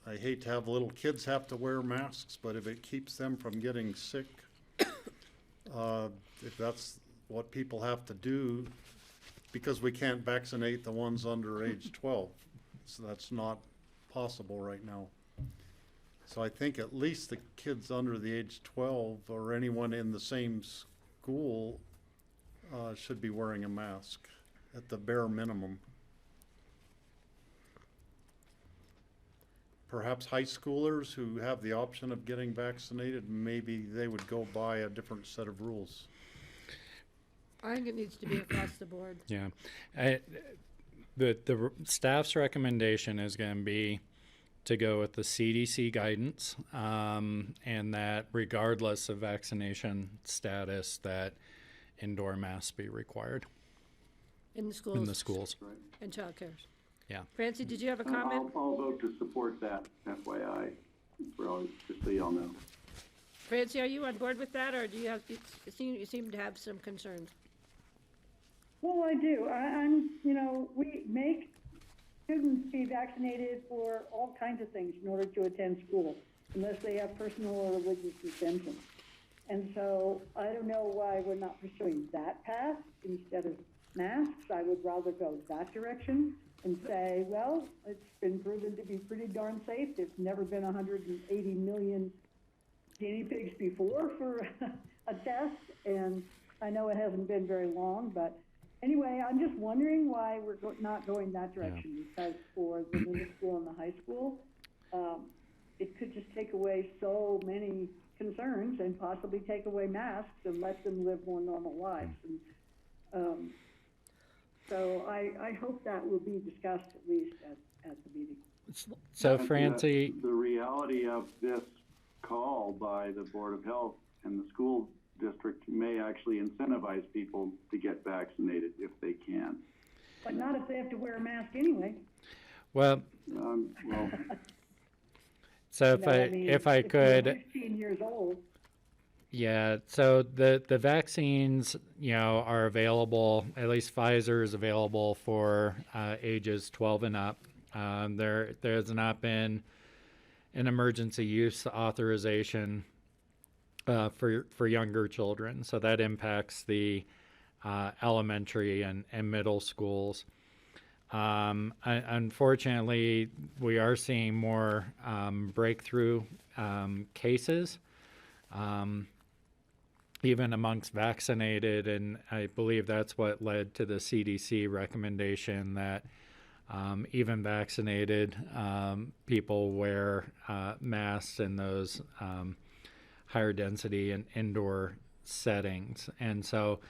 I hate to have little kids have to wear masks, but if it keeps them from getting sick, if that's what people have to do, because we can't vaccinate the ones under age 12, so that's not possible right now. So I think at least the kids under the age 12 or anyone in the same school should be wearing a mask at the bare minimum. Perhaps high schoolers who have the option of getting vaccinated, maybe they would go by a different set of rules. I think it needs to be across the board. Yeah. The staff's recommendation is going to be to go with the CDC guidance, and that regardless of vaccination status, that indoor masks be required In the schools. in the schools. Right. And childcare. Yeah. Francie, did you have a comment? I'll vote to support that, FYI, just so y'all know. Francie, are you on board with that, or do you seem to have some concerns? Well, I do. we make students be vaccinated for all kinds of things in order to attend school, unless they have personal or religious exemptions. And so I don't know why we're not pursuing that path instead of masks. I would rather go that direction and say, well, it's been proven to be pretty darn safe. There's never been 180 million guinea pigs before for a test, and I know it hasn't been very long, but anyway, I'm just wondering why we're not going that direction, because for the middle school and the high school, it could just take away so many concerns and possibly take away masks and let them live more normal lives. And so I hope that will be discussed at least at the meeting. So Francie, The reality of this call by the Board of Health and the school district may actually incentivize people to get vaccinated if they can. But not if they have to wear a mask anyway. well, Well, so If I you're could, 16 years old. yeah, so the vaccines, are available, at least Pfizer is available for ages 12 and up. There's not been an emergency use authorization for younger children, so that impacts the elementary and middle schools. Unfortunately, we are seeing more breakthrough cases, even amongst vaccinated, and I believe that's what led to the CDC recommendation that even vaccinated people wear masks in those higher density and indoor settings. And so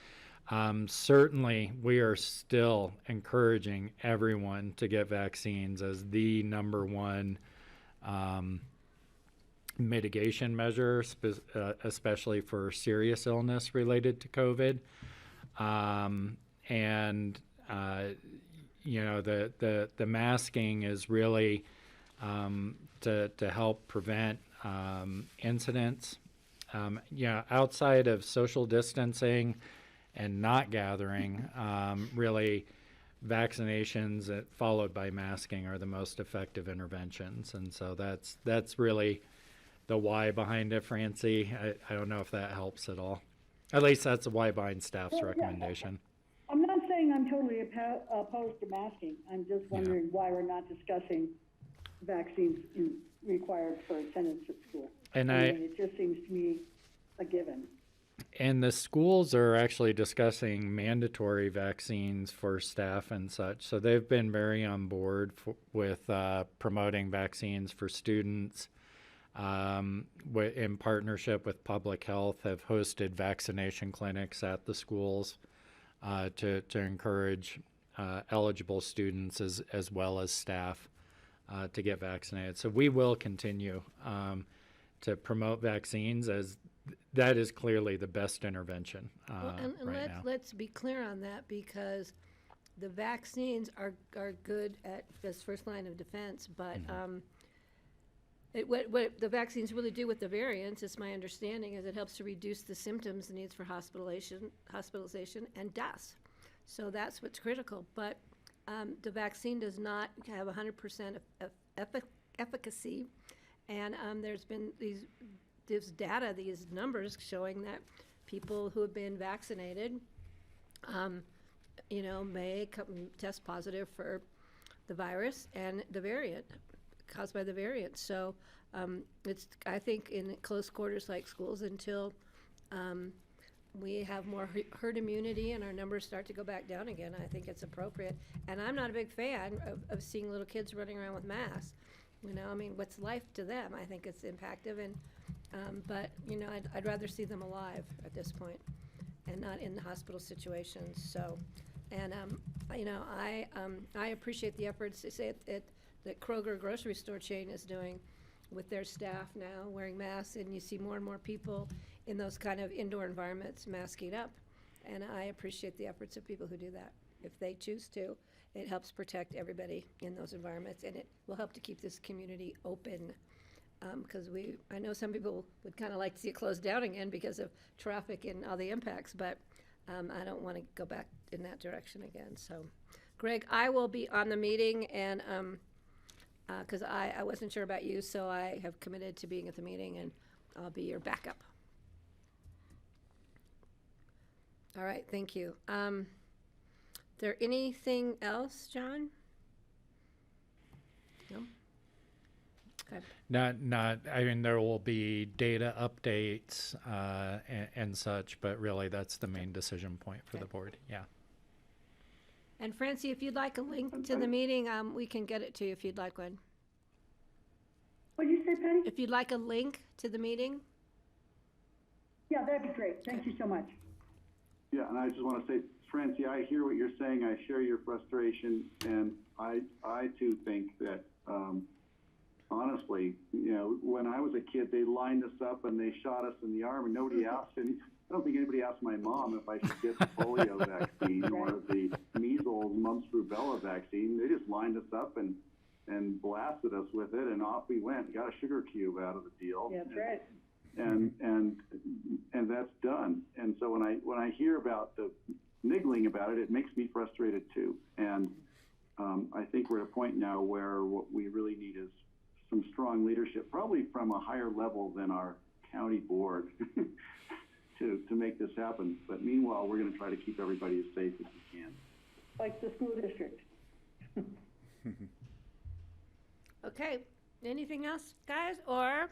certainly we are still encouraging everyone to get vaccines as the number one mitigation measure, especially for serious illness related to COVID. The masking is really to help prevent incidents. Outside of social distancing and not gathering, really vaccinations followed by masking are the most effective interventions. And so that's really the why behind it, Francie. I don't know if that helps at all. At least that's the why behind staff's recommendation. I'm not saying I'm totally opposed to masking. I'm just wondering why we're not discussing vaccines required for attendance at school. And I mean, it just seems to me a given. And the schools are actually discussing mandatory vaccines for staff and such. So they've been very on board with promoting vaccines for students. In partnership with public health, have hosted vaccination clinics at the schools to encourage eligible students as well as staff to get vaccinated. So we will continue to promote vaccines, as that is clearly the best intervention right now. Let's be clear on that, because the vaccines are good as first line of defense, but what the vaccines really do with the variants, it's my understanding, is it helps to reduce the symptoms, the needs for hospitalization and deaths. So that's what's critical. But the vaccine does not have 100% efficacy, and there's been these data, these numbers showing that people who have been vaccinated, may test positive for the virus and the variant caused by the variant. So it's, I think, in close quarters like schools, until we have more herd immunity and our numbers start to go back down again, I think it's appropriate. And I'm not a big fan of seeing little kids running around with masks. What's life to them? I think it's impactful, and but I'd rather see them alive at this point and not in the hospital situations. So, and I appreciate the efforts that Kroger grocery store chain is doing with their staff now wearing masks, and you see more and more people in those kind of indoor environments masking up, and I appreciate the efforts of people who do that. If they choose to, it helps protect everybody in those environments, and it will help to keep this community open, because I know some people would kind of like to see it closed down again because of traffic and all the impacts, but I don't want to go back in that direction again. So Greg, I will be on the meeting, and because I wasn't sure about you, so I have committed to being at the meeting, and I'll be your backup. All right, thank you. There anything else, John? No? Okay. I mean, there will be data updates and such, but really that's the main decision point for the board. Yeah. And Francie, if you'd like a link to the meeting, we can get it to you if you'd like one. What did you say, Patty? If you'd like a link to the meeting? Yeah, that'd be great. Thank you so much. Yeah, and I just want to say, Francie, I hear what you're saying. I share your frustration, and I too think that, honestly, you know, when I was a kid, they lined us up and they shot us in the arm, and nobody asked any. I don't think anybody asked my mom if I should get the polio vaccine or the measles, mumps, rubella vaccine. They just lined us up and blasted us with it, and off we went. Got a sugar cube out of the deal. Yeah, that's right. And that's done. And so when I hear about the niggling about it, it makes me frustrated too. And I think we're at a point now where what we really need is some strong leadership, probably from a higher level than our county board, to make this happen. But meanwhile, we're going to try to keep everybody as safe as we can. Like the school district. Okay, anything else, guys? Or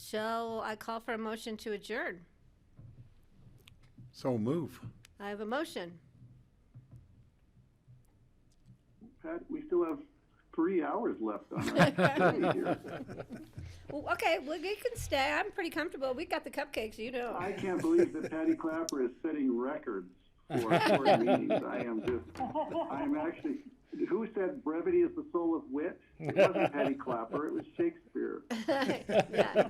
shall I call for a motion to adjourn? So move. I have a motion. Pat, we still have 3 hours left on our here. Well, okay, well, you can stay. I'm pretty comfortable. We got the cupcakes, you know. I can't believe that Patty Clapper is setting records for board meetings. I'm actually, who said brevity is the soul of wit? It wasn't Patty Clapper, it was Shakespeare. Yeah.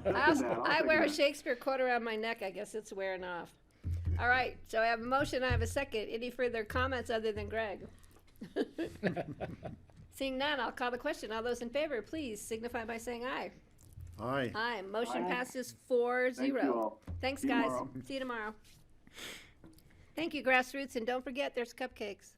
I wear a Shakespeare quote around my neck. I guess it's wearing off. All right, so I have a motion, I have a second. Any further comments other than Greg? Seeing none, I'll call the question. All those in favor, please signify by saying aye. Aye. Aye. Motion Aye. passes 4-0. Thank you all. Thanks, See you guys. tomorrow. See you tomorrow. Thank you, Grassroots, and don't forget there's cupcakes.